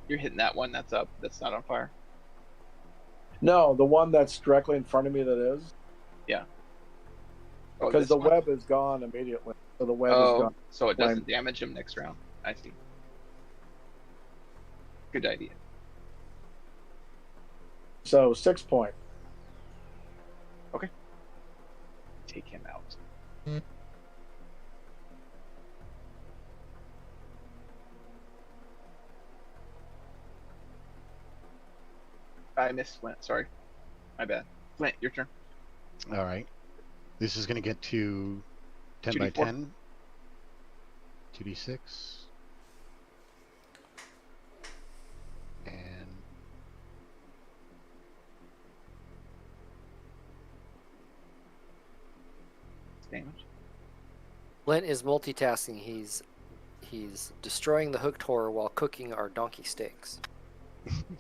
You're hitting that one that's up, that's not on fire. No, the one that's directly in front of me that is. Yeah. Oh, Because this the one? web is gone immediately. So the web is Oh, gone. so it doesn't damage him next round. I see. Good idea. So 6 points. Take him out. I missed Flint, sorry. My bad. Flint, your turn. All right. This is going to get to 10 by 2d4. 10. 2d6. And Damage. Glen is multitasking. He's destroying the hooked horror while cooking our donkey steaks.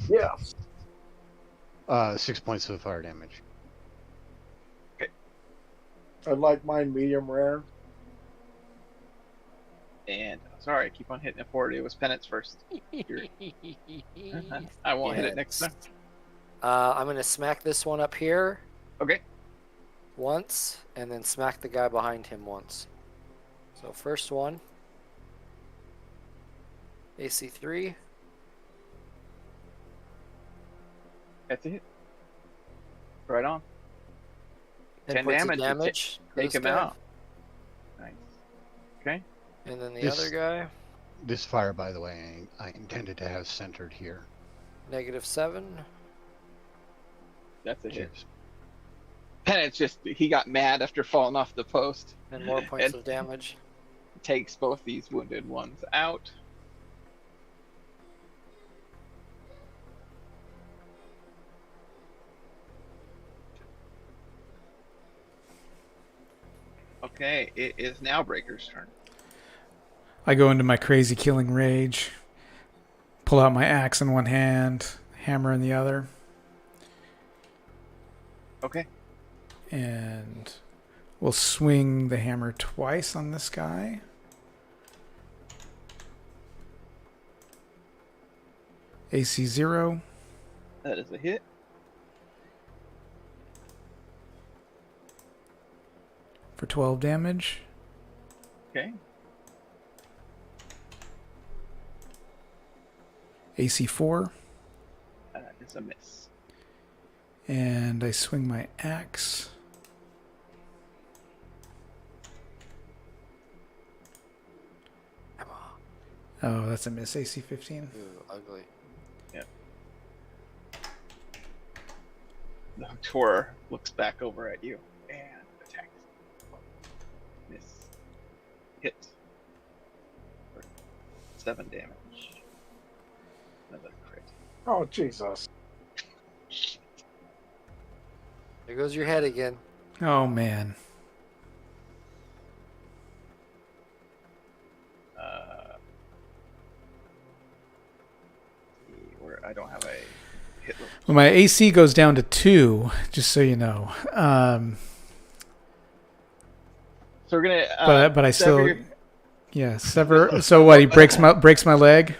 Yeah. 6 points of fire damage. I'd like mine medium rare. And sorry, I keep on hitting it forward. It was Penance first. I won't hit it next time. I'm going to smack this one up here Okay. once, and then smack the guy behind him once. So first one, AC 3. That's a hit. Right on. 10 points damage. of damage. for Take this him guy. out. Nice. Okay. And then the This- other guy, This fire, by the way, I intended to have centered here. -7. That's a hit. Cheers. Penance just, he got mad after falling off the post. And more points And of damage. takes both these wounded ones out. Okay, it is now Breaker's turn. I go into my crazy killing rage, pull out my axe in one hand, hammer in the other, Okay. and we'll swing the hammer twice on this guy. AC 0. That is a hit. For 12 damage. Okay. AC 4. That is a miss. And I swing my axe. Come on. Oh, that's a miss. AC 15. Ooh, ugly. The Tor looks back over at you and attacks. Miss. Hit. For 7 damage. Another crit. Oh, Jesus. There goes your head again. Oh, man. Where I don't have a hit limit. Well, my AC goes down to 2, just so you know. So we're gonna. But I still, your- yeah, sever. So what? He breaks my leg.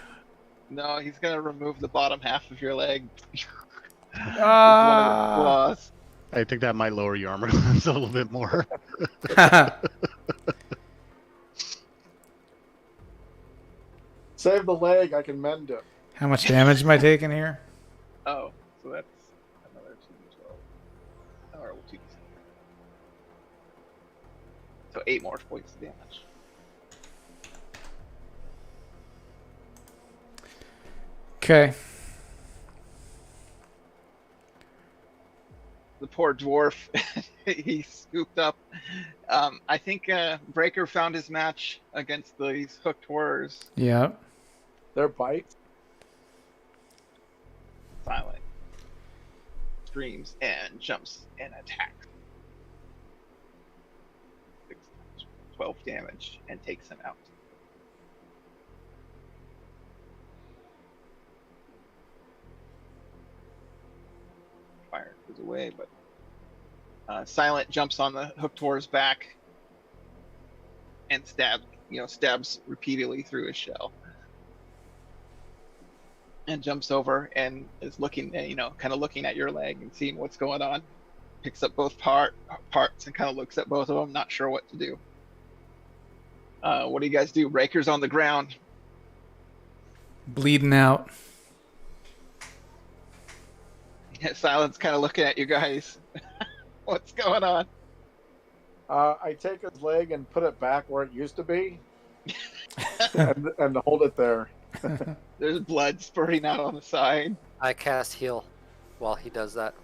No, he's gonna remove the bottom half of your leg. One of the Ah. claws. I think that might lower your armor class a little bit more. Save the leg. I can mend it. How much damage am I taking here? Oh, so that's another 2d12. Or 2d6. So 8 more points of damage. Okay. The poor dwarf, he scooped up. I think Breaker found his match against these hooked horrors. Yeah. Their bites. Silent. Screams and jumps and attacks. 12 damage and takes him out. Fire goes away, but Silent jumps on the hooked horror's back and stabs repeatedly through his shell. And jumps over and is looking, kind of looking at your leg and seeing what's going on. Picks up both parts and kind of looks at both of them, not sure what to do. What do you guys do? Breaker's on the ground. Bleeding out. Silent's kind of looking at you guys. What's going on? I take his leg and put it back where it used to be, and hold it there. There's blood spurting out on the side. I cast heal while he does that.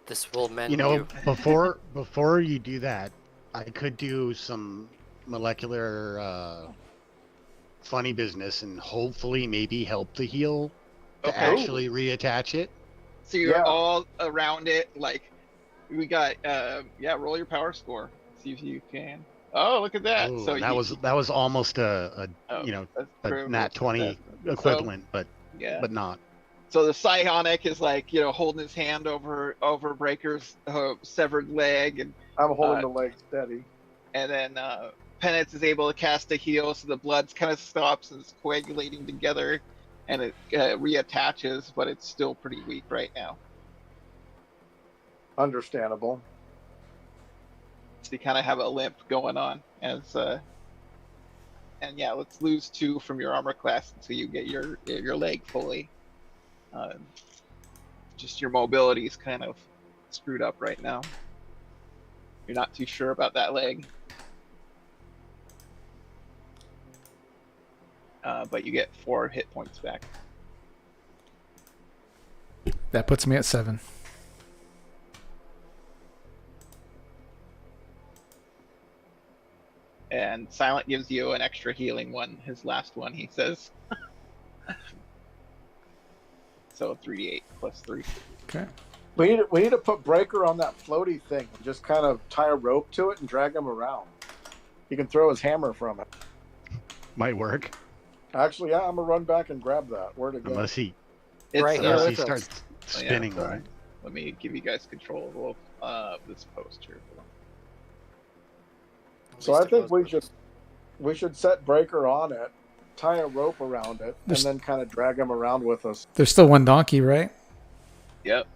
This will mend you. before you do that, I could do some molecular funny business and hopefully maybe help the heal to Okay. actually reattach it. So you're Yeah. all around it. Like, we got, roll your power score. See if you can. Oh, look at that. Ooh, So that was almost a that's a true. nat 20 So, equivalent, but yeah. but not. So the psionic is like, holding his hand over Breaker's severed leg, and I'm holding the leg steady. then Penance is able to cast a heal, so the blood kind of stops and is coagulating together, and it reattaches, but it's still pretty weak right now. Understandable. So you kind of have a limp going on as, and yeah, let's lose 2 from your armor class until you get your leg fully. Just your mobility is kind of screwed up right now. You're not too sure about that leg. But you get 4 hit points back. That puts me at 7. And Silent gives you an extra healing one, his last one, he says. So 3d8 plus 3. Okay. We need to put Breaker on that floaty thing and just kind of tie a rope to it and drag him around. He can throw his hammer from it. Might work Actually, yeah, I'm gonna run back and grab that. Where'd it go? unless he It's, Right here. unless he it's a- starts spinning sorry. on it. Let me give you guys control of this post here. At So least I it think goes- we should set Breaker on it, tie a rope around it, There's- and then kind of drag him around with us. There's still one donkey, right? Yep.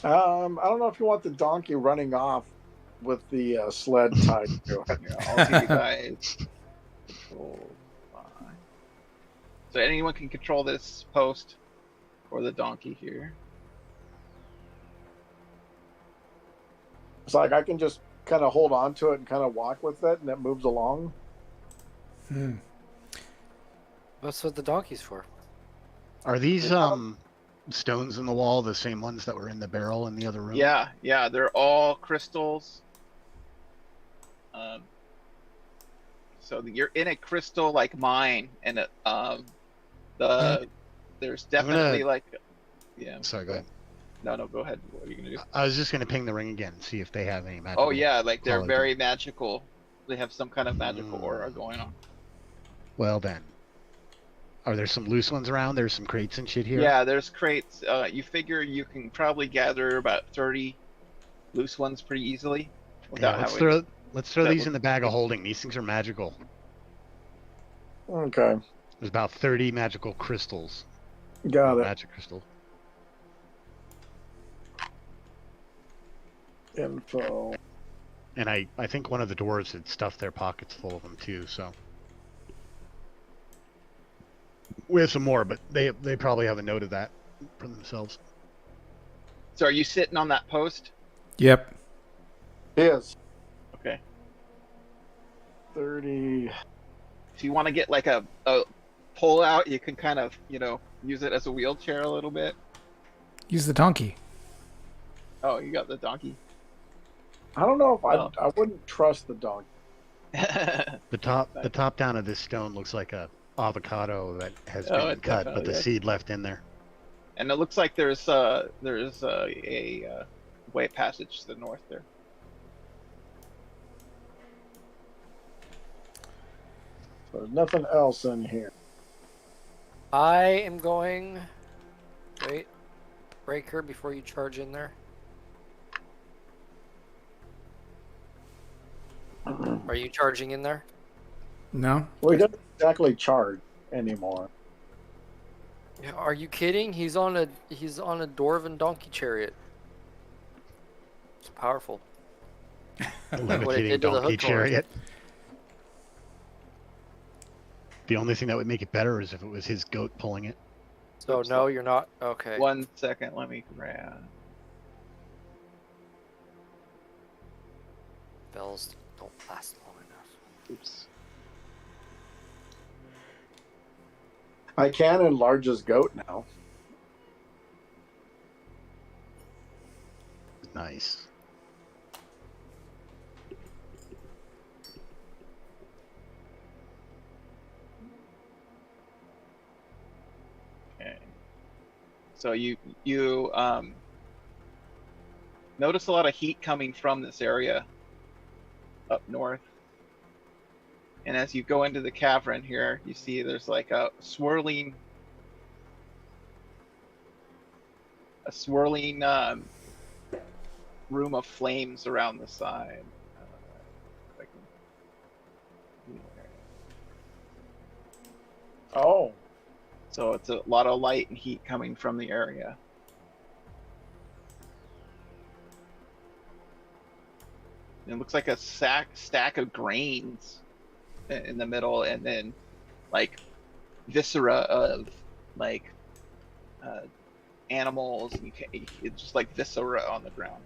I don't know if you want the donkey running off with the sled tied to it. Here, I'll give you guys control 5. So anyone can control this post or the donkey here. It's like I can just kind of hold on to it and kind of walk with it, and it moves along. That's what the donkey's for. Are these stones in the wall the same ones that were in the barrel in the other room? Yeah, yeah, they're all crystals. So you're in a crystal like mine, and there's definitely like, yeah. Sorry, go ahead. No, go ahead. What are you gonna do? I was just gonna ping the ring again, see if they have any magic. Oh yeah, like they're quality. very magical. They have some kind of magical aura going on. Well then, are there some loose ones around? There's some crates and shit here. Yeah, there's crates. You figure you can probably gather about 30 loose ones pretty easily. Yeah, let's throw these in the bag of holding. These things are magical. Okay. There's about 30 magical crystals. Got it. Magic crystal. Info. And I think one of the dwarves had stuffed their pockets full of them too, so. We have some more, but they probably have a note of that for themselves. So are you sitting on that post? Yep. Is Okay. 30. If you want to get like a pull out, you can kind of, use it as a wheelchair a little bit. Use the donkey. Oh, you got the donkey. I don't know if I wouldn't trust the donkey. The top down of this stone looks like a avocado that has been cut, but the seed left in there. And it looks like there's a way passage to the north there. So there's nothing else in here. I am going. Wait. Breaker before you charge in there. Are you charging in there? No. Well, he doesn't exactly charge anymore. Yeah, are you kidding? He's on a dwarven donkey chariot. It's powerful. Levitating donkey chariot. The only thing that would make it better is if it was his goat pulling it. So no, you're not. Okay. 1 second, let me grab. Bells don't last long enough. Oops. I can enlarge his goat now. Nice. Okay. So you notice a lot of heat coming from this area up north. And as you go into the cavern here, you see there's like a swirling room of flames around the side. If I can- Oh. So it's a lot of light and heat coming from the area. It looks like a stack of grains in the middle, and then like viscera of like animals, and it's just like viscera on the ground.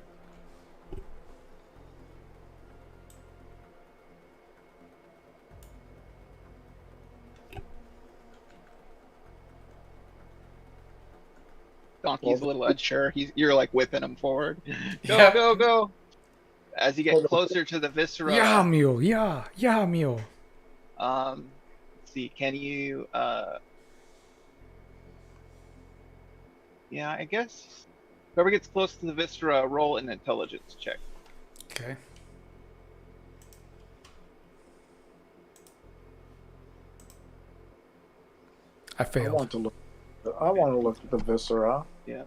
Donkey's a little unsure. You're like whipping him forward. Go. As you get closer to the viscera. Yeah, mule. Yeah, mule. Let's see, can you yeah, I guess whoever gets close to the viscera, roll an intelligence check. Okay. I I failed. want to look at the viscera. Yeah.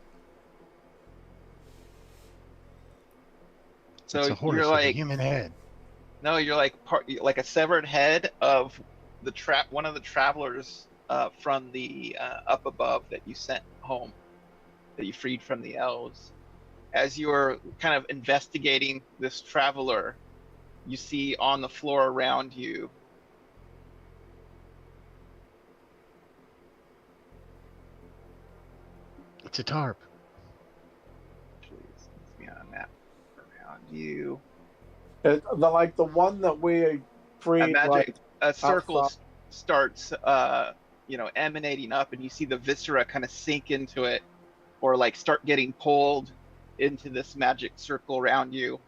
It's So a horse you're with a like, human head. no, you're like like a severed head of one of the travelers from the up above that you sent home, that you freed from the elves. As you're kind of investigating this traveler, you see on the floor around you It's a tarp. Actually, it's be on a map around you. The one that we freed. Imagine Like, a circle outside. starts, emanating up, and you see the viscera kind of sink into it, or like start getting pulled into this magic circle around you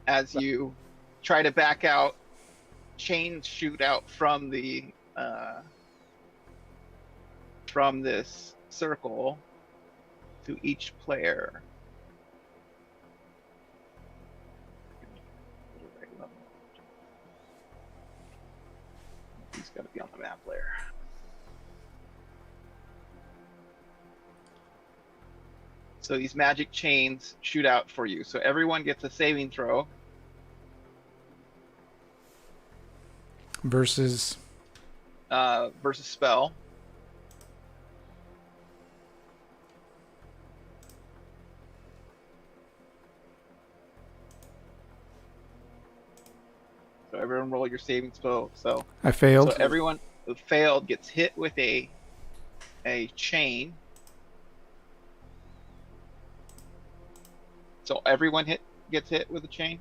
as you try to back out. Chains shoot out from the from this circle to each player. He's got to be on the map layer. So these magic chains shoot out for you. So everyone gets a saving throw. Versus Versus spell. So everyone roll your saving throw. So I failed. So everyone who failed gets hit with a chain. So everyone gets hit with a chain.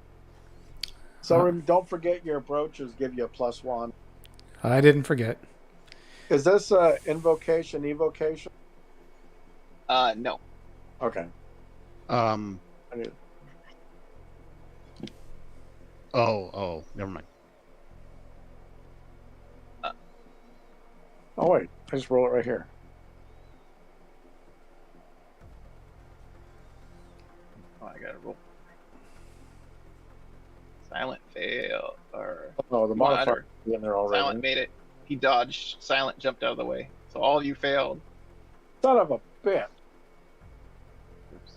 So don't forget your brooches give you a +1. I didn't forget. Is this invocation, evocation? No. Okay. Oh, never mind. Oh wait, I just roll it right here. Oh, I gotta roll. Silent fail or Oh, the modifier Mod in there already. Silent made it. He dodged. Silent jumped out of the way. So all of you failed. Son of a bitch. Oops.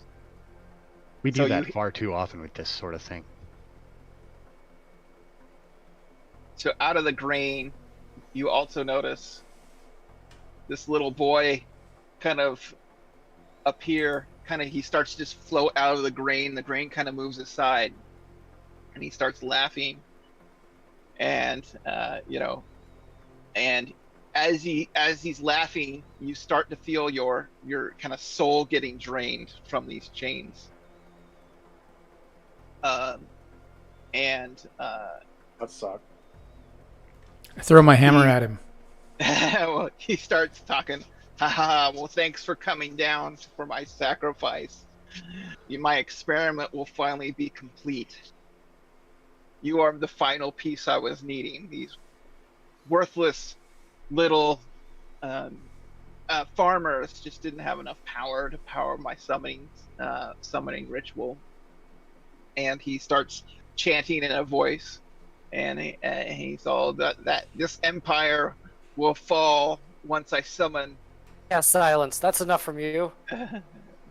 We do So that far too often with this sort of thing. So out of the grain, you also notice this little boy kind of appear. He starts to just float out of the grain. The grain kind of moves aside, and he starts laughing. And and as he's laughing, you start to feel your kind of soul getting drained from these chains. That sucked. I throw my hammer at him. Well, he starts talking. Haha, well, thanks for coming down for my sacrifice. My experiment will finally be complete. You are the final piece I was needing. These worthless little farmers just didn't have enough power to power my summoning ritual. And he starts chanting in a voice, and he's all that this empire will fall once I summon. Yeah, silence. That's enough from you.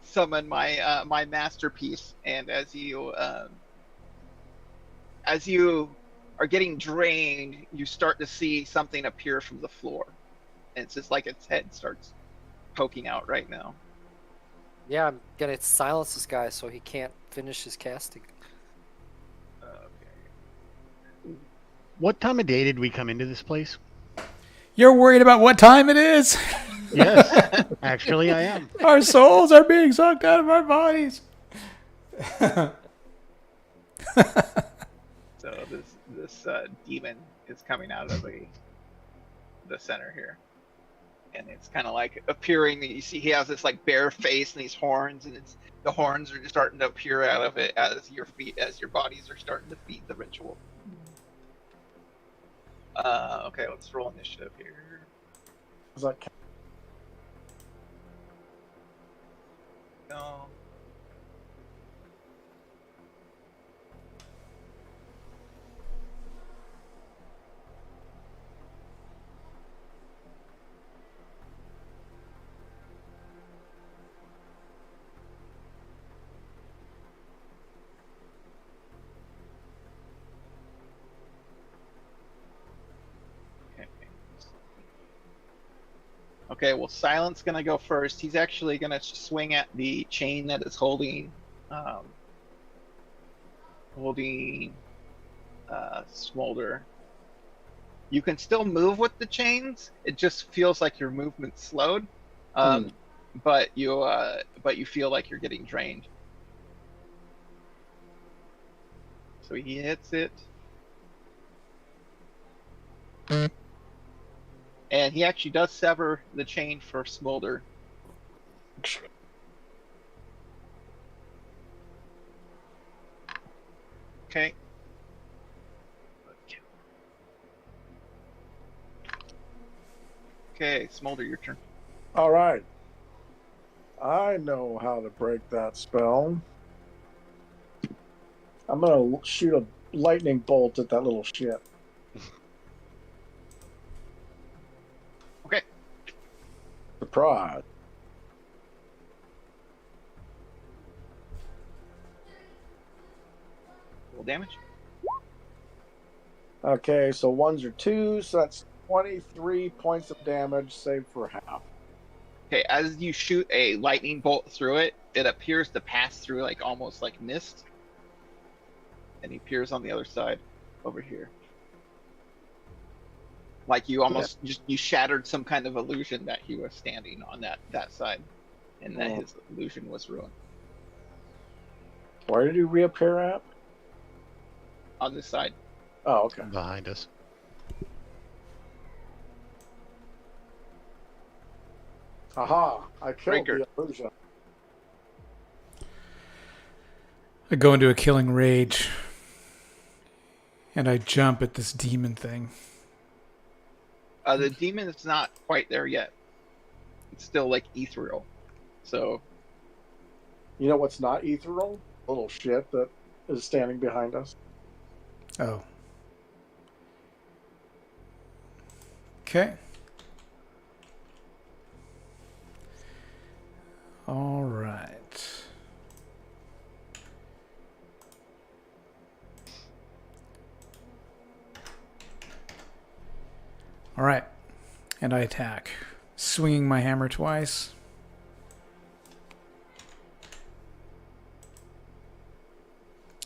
Summon my my masterpiece. And as you are getting drained, you start to see something appear from the floor, and it's just like its head starts poking out right now. Yeah, I'm gonna silence this guy so he can't finish his casting. Okay. What time of day did we come into this place? You're worried about what time it is? Yes, actually I am. Our souls are being sucked out of our bodies. So this demon is coming out of the center here, and it's kind of like appearing. You see, he has this like bare face and these horns, and the horns are just starting to appear out of it as your bodies are starting to feed the ritual. Okay, let's roll initiative here. Is that No. Okay, well, Silent's gonna go first. He's actually gonna swing at the chain that is holding Smolder. You can still move with the chains. It just feels like your movement's slowed. but you feel like you're getting drained. So he hits it. And he actually does sever the chain for Smolder. Okay. Okay, Smolder, your turn. All right. I know how to break that spell. I'm going to shoot a lightning bolt at that little shit. Okay. Surprise. Roll damage. Okay, so ones are twos, so that's 23 points of damage, save for half. Okay, as you shoot a lightning bolt through it, it appears to pass through like almost like mist. And he appears on the other side over here. Like you almost you shattered some kind of illusion that he was standing on that side. And that his illusion was ruined. Where did he reappear at? On this side. Oh, okay. Behind us. Aha! I killed Breaker. the illusion. I go into a killing rage. And I jump at this demon thing. The demon is not quite there yet. It's still like ethereal. So You know what's not ethereal? Little shit that is standing behind us. Oh. Okay. All right. All right. And I attack. Swinging my hammer twice.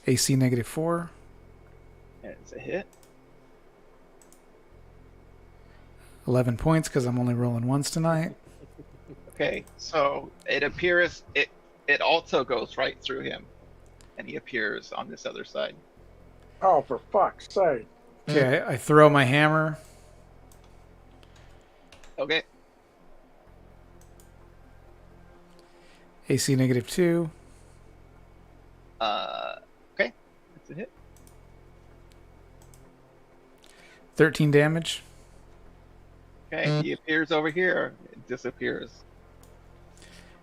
AC -4. it's a hit. 11 points because I'm only rolling once tonight. Okay, so it appears it also goes right through him, and he appears on this other side. Oh, for fuck's sake. Okay, I throw my hammer. Okay, AC -2. okay, that's a hit. 13 damage. Okay, he appears over here. It disappears.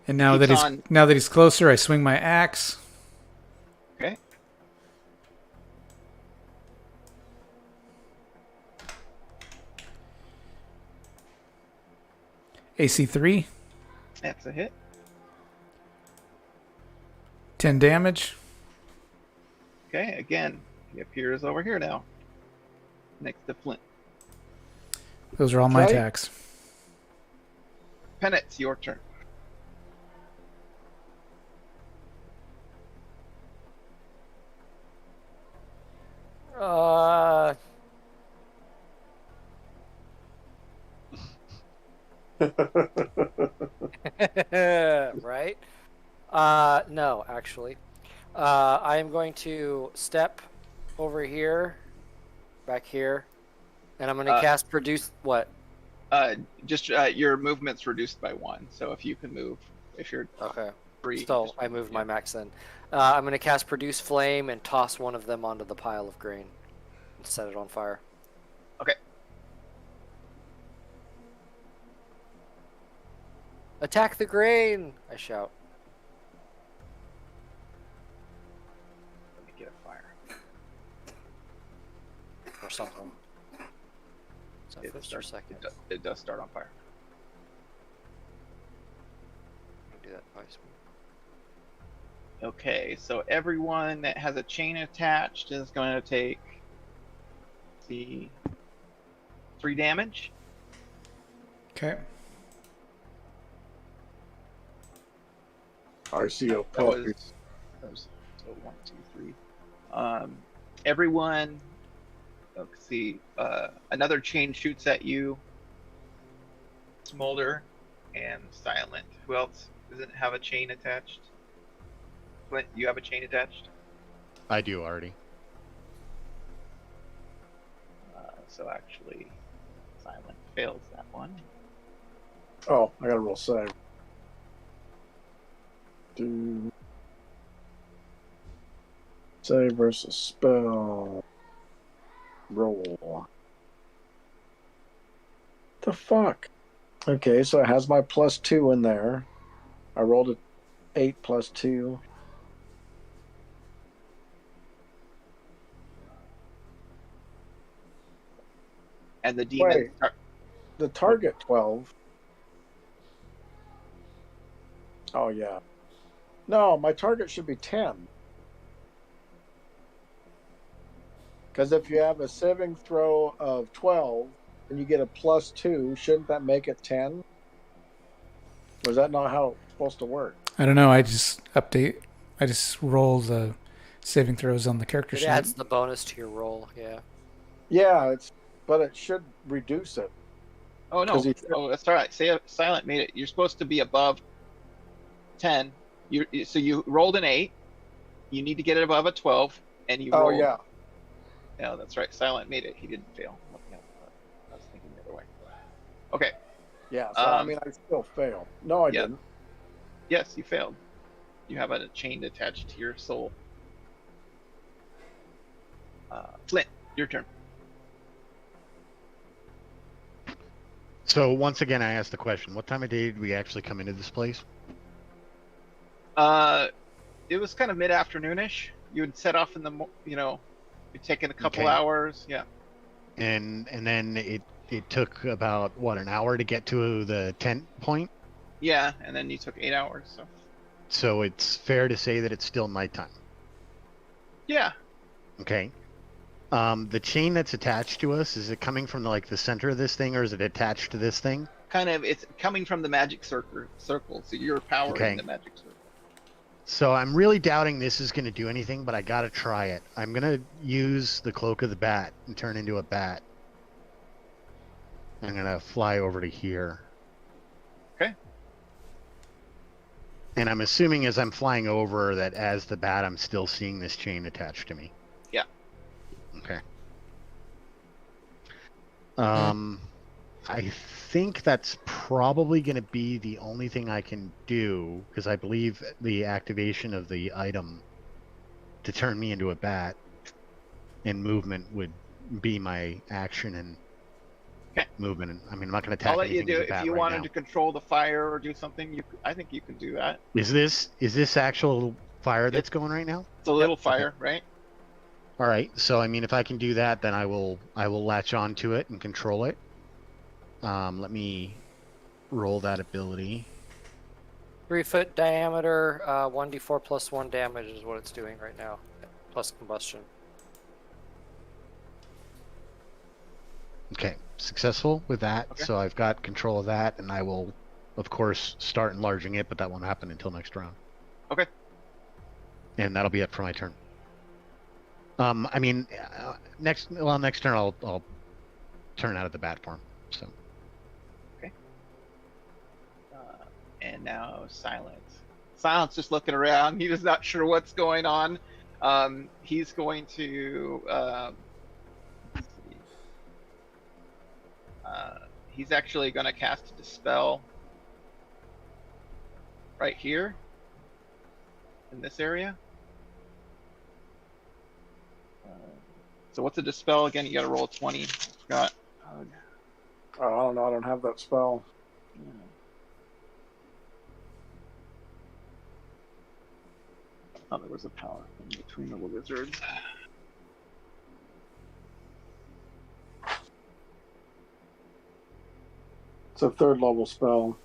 And now Keeps that he's closer, I swing my axe. Okay. AC 3. That's a hit. 10 damage. Okay, again, he appears over here now. Next to Flint. Those are all my Okay. attacks. Penn, it's your turn. Right? No, actually. I am going to step over here, back here, and I'm going to cast Produce. What? Just your movement's reduced by 1. So if you can move, if you're Okay. free. So just I move, moved yeah. my max then. I'm going to cast Produce Flame and toss one of them onto the pile of grain and set it on fire. Okay. Attack the grain! I shout. Let me get a fire. Or something. Is that first or second? It does start on fire. I can do that twice. Okay, so everyone that has a chain attached is going to take the 3 damage. Okay. RCO That was so 1, 2, 3. Everyone. Let's see. Another chain shoots at you. Smolder. and silent. Who else doesn't have a chain attached? Clint, you have a chain attached? I do already. So actually, silent fails that one. Oh, I gotta roll save. Do save versus spell. Roll. The fuck? Okay, so it has my +2 in there. I rolled a 8 + 2. And the demon. Wait. The target 12. Oh yeah. No, my target should be 10. Because if you have a saving throw of 12 and you get a +2, shouldn't that make it 10? Or is that not how it's supposed to work? I don't know. I just roll the saving throws on the character It sheet. adds the bonus to your roll. Yeah. Yeah, but it should reduce it. Oh no! Oh, that's all right. Silent made it. You're supposed to be above 10. So you rolled an 8. You need to get it above a 12, and you. Oh rolled, yeah. Yeah, that's right. Silent made it. He didn't fail. I was thinking the other way. Okay. Yeah. So I mean, I still fail. No, I didn't. Yes, you failed. You have a chain attached to your soul. Flint, your turn. So once again, I asked the question: what time of day did we actually come into this place? It was kind of mid-afternoonish. You would set off in the, you'd taken a couple Okay. hours. Yeah. And then it took about an hour to get to the tent point. Yeah, and then you took 8 hours. So it's fair to say that it's still nighttime. Yeah. Okay. The chain that's attached to us, is it coming from the center of this thing, or is it attached to this thing? Kind of, it's coming from the magic circle. So you're powering the magic circle. So I'm really doubting this is going to do anything, but I got to try it. I'm going to use the cloak of the bat and turn into a bat. I'm going to fly over to here. Okay. And I'm assuming as I'm flying over that as the bat, I'm still seeing this chain attached to me. Yeah. Okay. I think that's probably going to be the only thing I can do, because I believe the activation of the item to turn me into a bat and movement would be my action and movement. I mean, I'm not going to attack. I'll let you anything do as a it. If bat you right wanted now. to control the fire or do something, I think you can do that. Is this actual fire that's going right now? It's a little fire, right? All right. So I mean, if I can do that, then I will latch on to it and control it. Let me roll that ability. 3-foot diameter, 1d4 plus 1 damage is what it's doing right now, plus combustion. Okay, successful with that. Okay. So I've got control of that, and I will, of course, start enlarging it, but that won't happen until next round. Okay. And that'll be it for my turn. I mean, next turn I'll turn out of the bat form. So. And now Silence just looking around. He is not sure what's going on. He's going to let's see. He's actually going to cast a dispel right here in this area. So what's a dispel again? You got to roll a 20. I forgot. Oh, I don't know. I don't have that spell. Oh, there was a power in between the wizards. It's a 3rd level spell.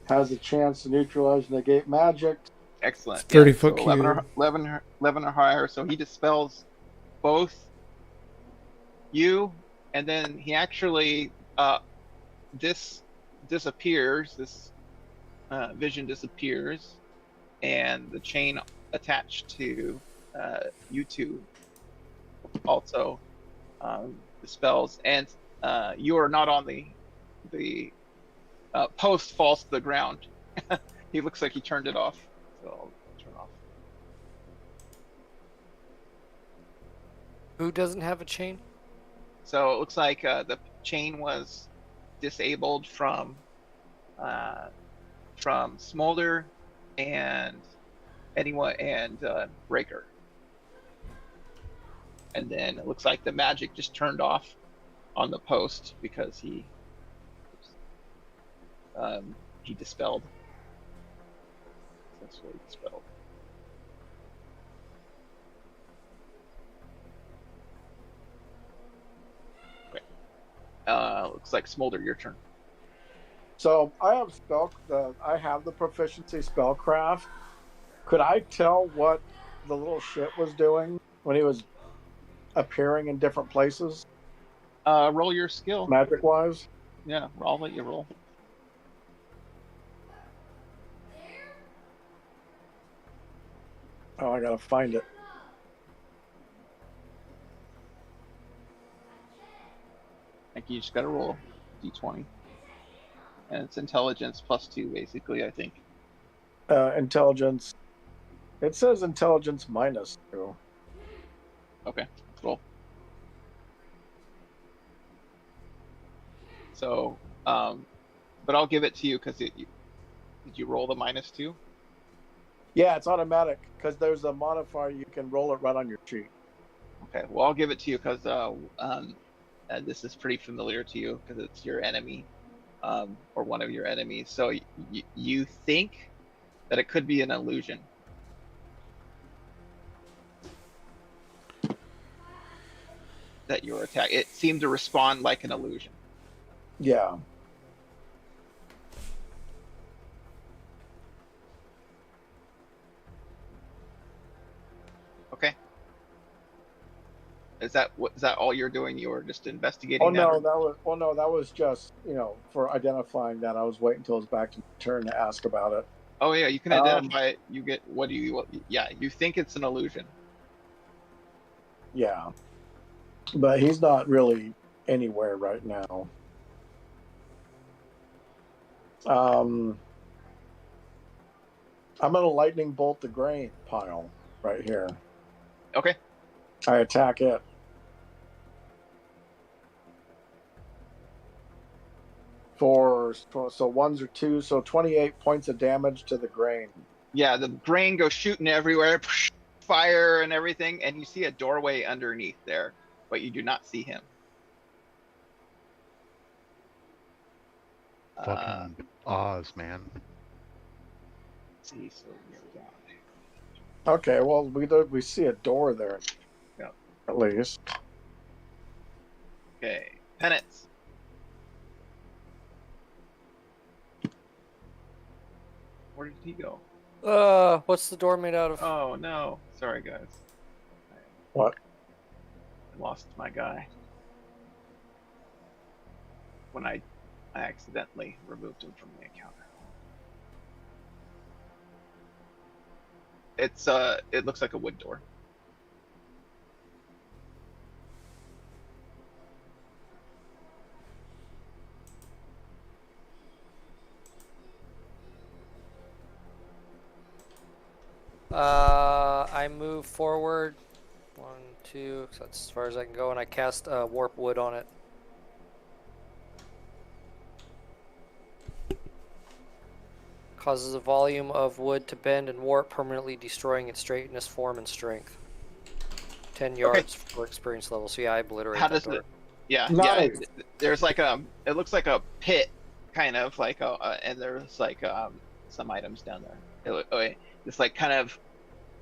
Has a chance to neutralize and negate magic. Excellent. It's 30-foot so cube. 11 or higher. So he dispels both you, and then he actually this disappears. This vision disappears, and the chain attached to you two also dispels. And you are not on the post falls to the ground. He looks like he turned it off. So I'll turn off. Who doesn't have a chain? So it looks like the chain was disabled from Smolder and anyone and Breaker. And then it looks like the magic just turned off on the post because he dispelled. Successfully dispelled. Okay. Looks like Smolder, your turn. So I have the proficiency spellcraft. Could I tell what the little shit was doing when he was appearing in different places, Roll your skill. magic wise? Yeah, I'll let you roll. Oh, I gotta find it. I think you just gotta roll d20. And it's intelligence +2, basically, I think. Intelligence. It says intelligence -2. Okay, roll. So, but I'll give it to you because did you roll the -2? Yeah, it's automatic because there's a modifier. You can roll it right on your sheet. Okay, well, I'll give it to you because this is pretty familiar to you because it's your enemy, or one of your enemies. So you think that it could be an illusion. That your attack, it seemed to respond like an illusion. Yeah. Okay. Is that all you're doing? You were just investigating? Oh no, that was just for identifying that. I was waiting until it was back to my turn to ask about it. Oh yeah, you can identify it. You get you think it's an illusion. Yeah, but he's not really anywhere right now. I'm gonna lightning bolt the grain pile right here. Okay. I attack it. So ones or twos, so 28 points of damage to the grain. Yeah, the grain goes shooting everywhere, fire and everything, and you see a doorway underneath there, but you do not see him. Fucking Oz, man. Let's see, so we're down. Okay, well we see a door there, Yeah. at least. Okay, penance. Where did he go? What's the door made out of? Oh no, sorry guys. What? I lost my guy when I accidentally removed him from the account. It looks like a wood door. I move forward 1, 2, so that's as far as I can go, and I cast warp wood on it. Causes a volume of wood to bend and warp, permanently destroying its straightness, form, and strength. 10 yards for experience level. So yeah, I obliterate How that does door. it? Yeah, Nice. yeah. There's like it looks like a pit, kind of like and there's like some items down there. It's like kind of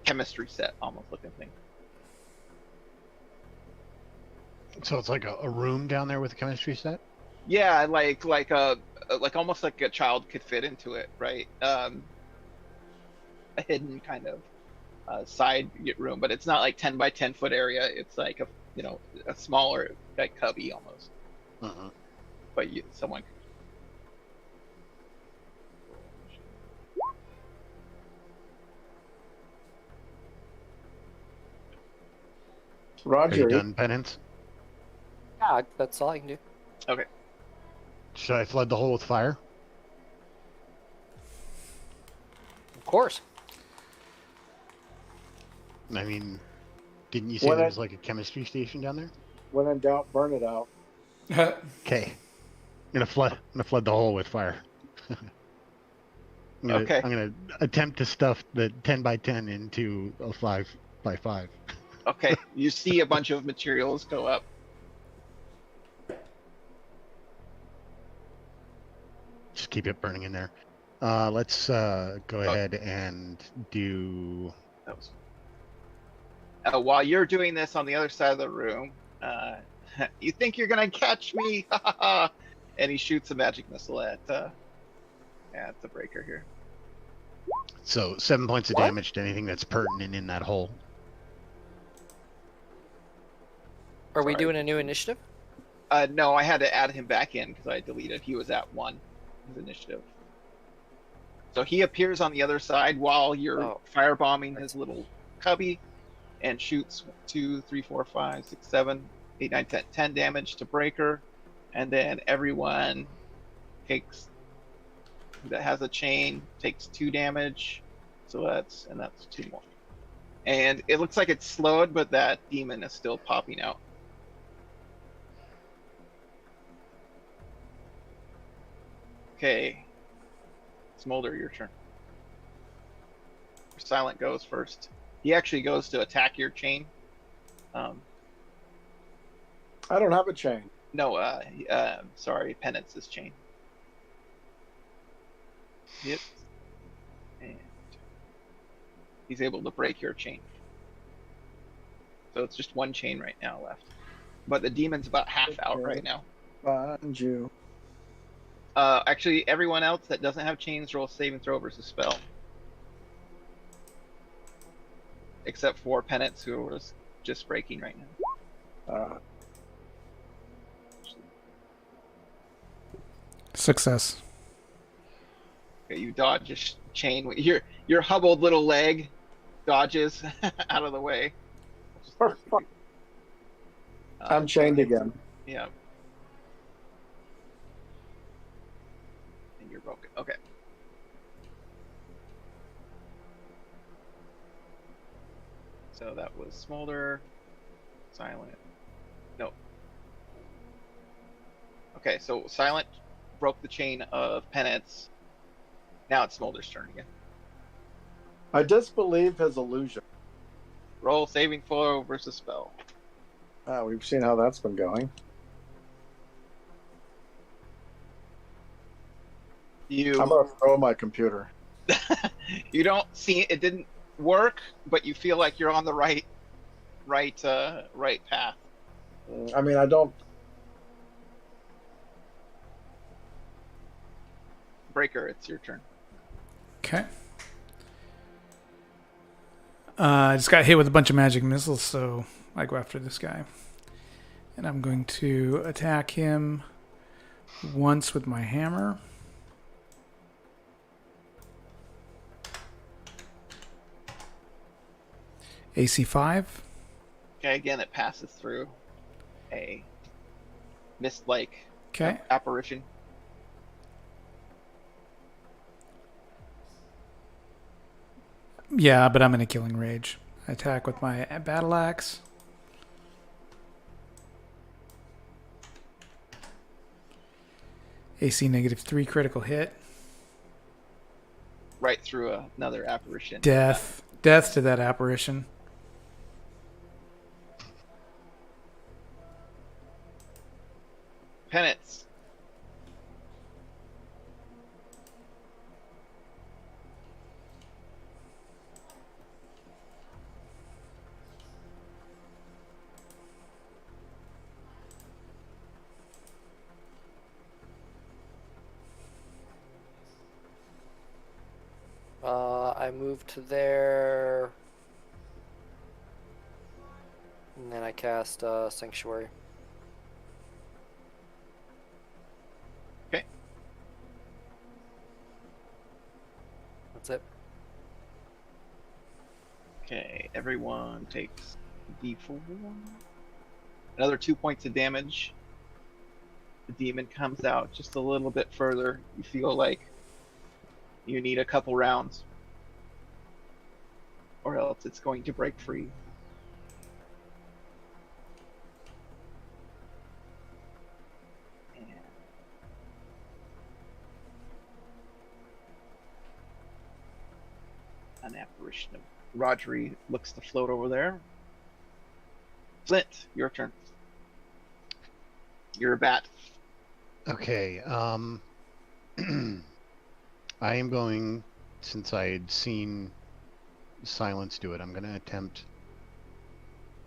chemistry set almost looking thing. So it's like a room down there with a chemistry set? Yeah, like almost like a child could fit into it, right? A hidden kind of side room, but it's not like 10 by 10 foot area. It's like a smaller like cubby almost. Uh-huh. But someone. Are Roger. you done, penance? Yeah, that's all I can do. Okay. Should I flood the hole with fire? course. I mean, didn't you say When there I- was like a chemistry station down there? When in doubt, burn it out. Okay. I'm gonna flood the hole with fire. Okay. I'm gonna attempt to stuff the 10 by 10 into a 5 by 5. Okay. You see a bunch of materials go up. Just keep it burning in there. Let's go ahead and do. That was... while you're doing this on the other side of the room, you think you're gonna catch me? And he shoots a magic missile at the breaker here. So 7 points of What? damage to anything that's pertinent in that hole. Are we Sorry. doing a new initiative? No, I had to add him back in because I deleted. He was at 1, his initiative. So he appears on the other side while you're firebombing his little cubby and shoots 2, 3, 4, 5, 6, 7, 8, 9, 10 damage to breaker. And then everyone takes that has a chain takes 2 damage. So that's 2 more. And it looks like it's slowed, but that demon is still popping out. Okay. Smolder, your turn. Silent goes first. He actually goes to attack your chain. I don't have a chain. No, sorry, Penance's chain. Yep. And he's able to break your chain. So it's just 1 chain right now left. But the demon's about half out right now. Find you. Actually, everyone else that doesn't have chains roll save and throw versus spell. Except for Penance, who was just breaking right now. Success. Okay, you dodge a chain. Your hubbled little leg dodges out of the way. I'm chained again. Yeah. And you're broken. Okay. So that was Smolder, Silent. No. Okay, so Silent broke the chain of Penance. Now it's Smolder's turn again. I disbelieve his illusion. Roll saving throw versus spell. We've seen how that's been going. You I'm gonna throw my computer. you don't see it didn't work, but you feel like you're on the right path. I mean, I don't. Breaker, it's your turn. Okay. I just got hit with a bunch of magic missiles, so I go after this guy. And I'm going to attack him once with my hammer. AC 5. Okay, again it passes through a mist-like Okay. apparition. Yeah, but I'm in a killing rage. I attack with my battle axe. AC -3 critical hit. Right through another apparition. Death. Death to that apparition. Penance. I move to there, and then I cast Sanctuary. Okay. That's it. Okay, everyone takes D4. Another 2 points of damage. The demon comes out just a little bit further. You feel like you need a couple rounds. or else it's going to break free. And an apparition of Rodri looks to float over there. Flint, your turn. You're a bat. Okay. I am going, since I had seen Silence do it, I'm going to attempt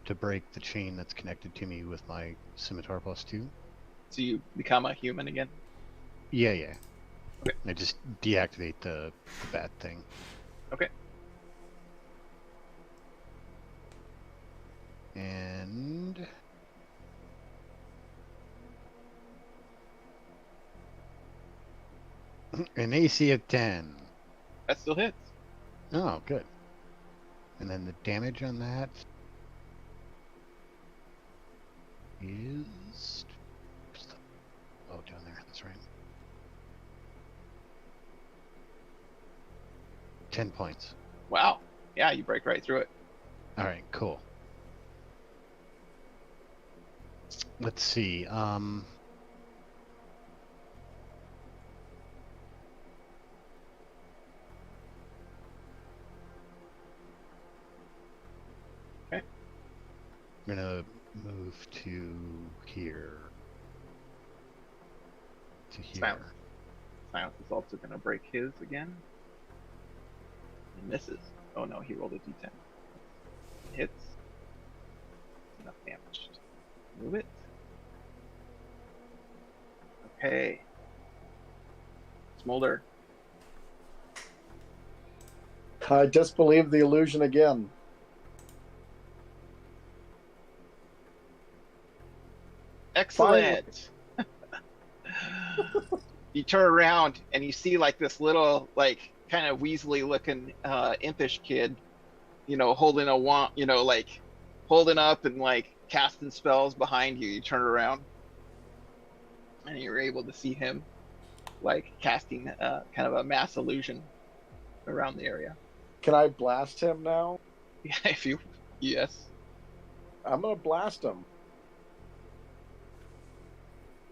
to break the chain that's connected to me with my scimitar +2. So you become a human again? Yeah, yeah. Okay. I just deactivate the bat thing. Okay. And an AC of 10. That still hits. Oh, good. And then the damage on that is... Oh, down there. That's right. 10 points. Wow. Yeah, you break right through it. All right, cool. Let's see. Okay. I'm gonna move to here. To here. Silence is also going to break his again. And misses. Oh no, he rolled a d10. Hits. Enough damage. Move it. Okay. Smolder. I disbelieve the illusion again. Excellent. You turn around and you see like this little, like kind of weaselly looking impish kid, you know, holding a wand, you know, like holding up and like casting spells behind you. You turn around and you're able to see him like casting kind of a mass illusion around the area. Can I blast him now? Yeah, if you, yes. I'm going to blast him.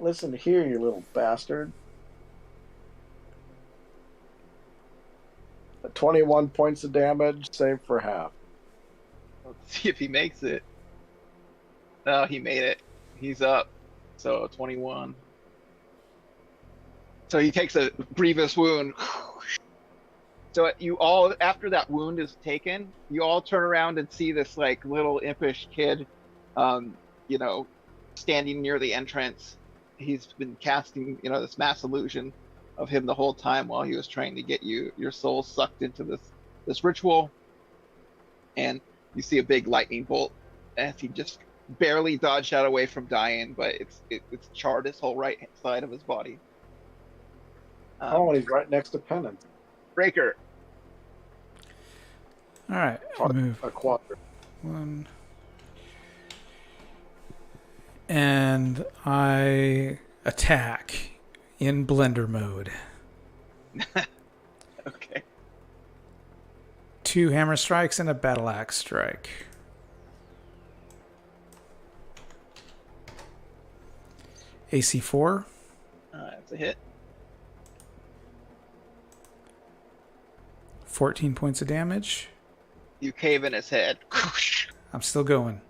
Listen here, you little bastard. 21 points of damage, save for half. Let's see if he makes it. No, he made it. He's up. So 21. So he takes a grievous wound. So you all, after that wound is taken, you all turn around and see this like little impish kid, you know, standing near the entrance. He's been casting, you know, this mass illusion of him the whole time while he was trying to get your soul sucked into this ritual. And you see a big lightning bolt as he just barely dodged out away from dying, but it's charred his whole right side of his body. Oh, and he's right next to Penance. Breaker. All right, move A quadrant. 1. And I attack in blender mode. Okay. 2 hammer strikes and a battle axe strike. AC 4. That's a hit. 14 points of damage. You cave in his head. I'm still going.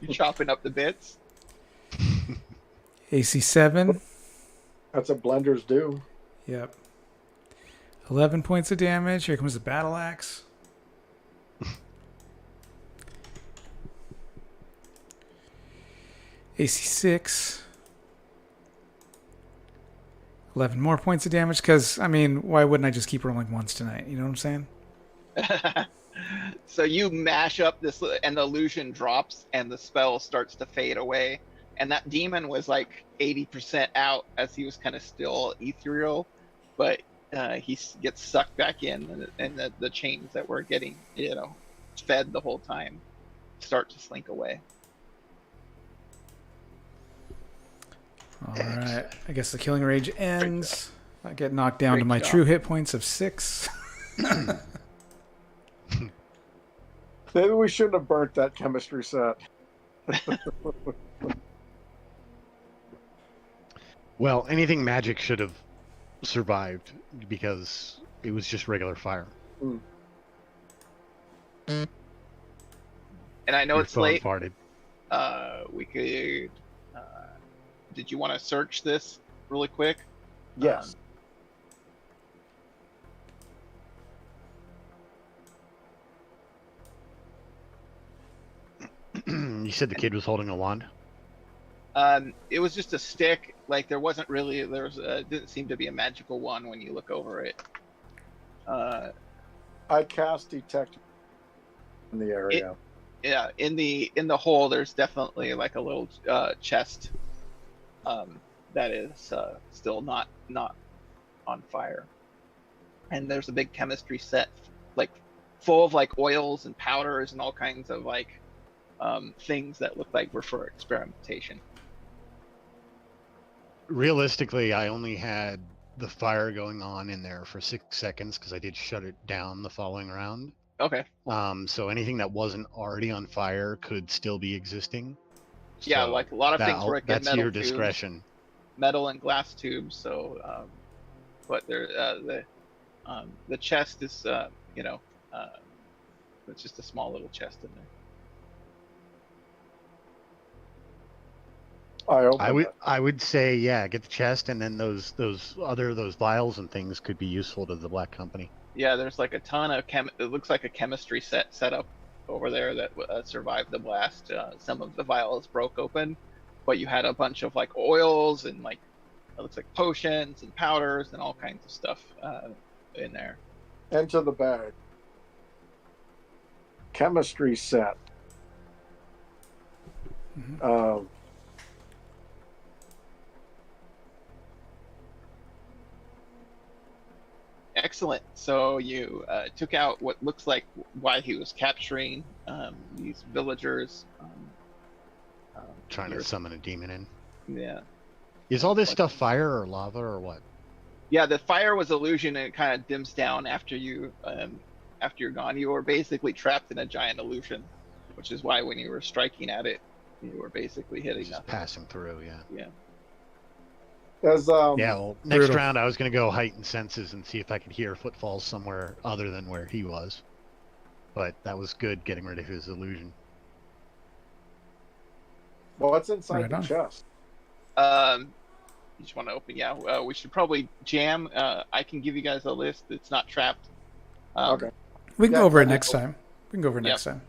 You chopping up the bits. AC 7. That's what blenders do. Yep. 11 points of damage. Here comes the battle axe. AC 6. 11 more points of damage because, I mean, why wouldn't I just keep rolling once tonight? You know what I'm saying? So you mash up this, and the illusion drops, and the spell starts to fade away. And that demon was like 80% out as he was kind of still ethereal, but he gets sucked back in, and the chains that were getting, you know, fed the whole time start to slink away. All right. I guess the killing rage ends. I get knocked down Great to my job. true hit points of 6. Maybe we shouldn't have burnt that chemistry set. Well, anything magic should have survived because it was just regular fire. Mm. And I know Your it's phone late. farted. We could. Did you want to search this really quick? Yes. You said the kid was holding a wand? It was just a stick. Like there wasn't really. Didn't seem to be a magical one when you look over it. I cast detect in the area. Yeah, in the hole, there's definitely like a little chest. That is still not on fire, and there's a big chemistry set, like full of like oils and powders and all kinds of like things that look like were for experimentation. Realistically, I only had the fire going on in there for 6 seconds because I did shut it down the following round. Okay. So anything that wasn't already on fire could still be existing. Yeah, So like a lot of things were again that's metal your tubes, discretion. metal and glass tubes. So, but there the chest is it's just a small little chest in there. I would say, yeah, get the chest, and then those vials and things could be useful to the Black Company. Yeah, there's like a ton of it looks like a chemistry set up over there that survived the blast. Some of the vials broke open, but you had a bunch of like oils and like it looks like potions and powders and all kinds of stuff in there. Enter the bag. Chemistry set. Mhm. Excellent. So you took out what looks like why he was capturing these villagers. Trying to summon a demon in. Yeah. Is all this stuff fire or lava or what? Yeah, the fire was illusion and it kind of dims down after you're gone. You were basically trapped in a giant illusion, which is why when you were striking at it, you were basically hitting Just nothing. passing through, yeah. Yeah. As Yeah, well, next Brutal. round I was going to go heightened senses and see if I could hear footfalls somewhere other than where he was. But that was good, getting rid of his illusion. what's inside Right the on. chest? You just want to open? Yeah. We should probably jam. I can give you guys a list. It's not trapped. Okay. We can Yeah, go over it that'd be next cool. time. We can go over it next Yep. time.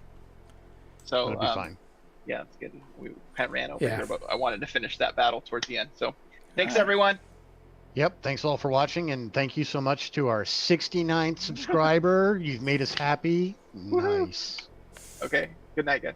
So That'd be fine. yeah, it's good. We kind of ran over Yeah. here, but I wanted to finish that battle towards the end. So thanks Alright. everyone. Yep, thanks all for watching, and thank you so much to our 69th subscriber. You've made us happy. Woohoo. Nice. Okay. Good night, guys.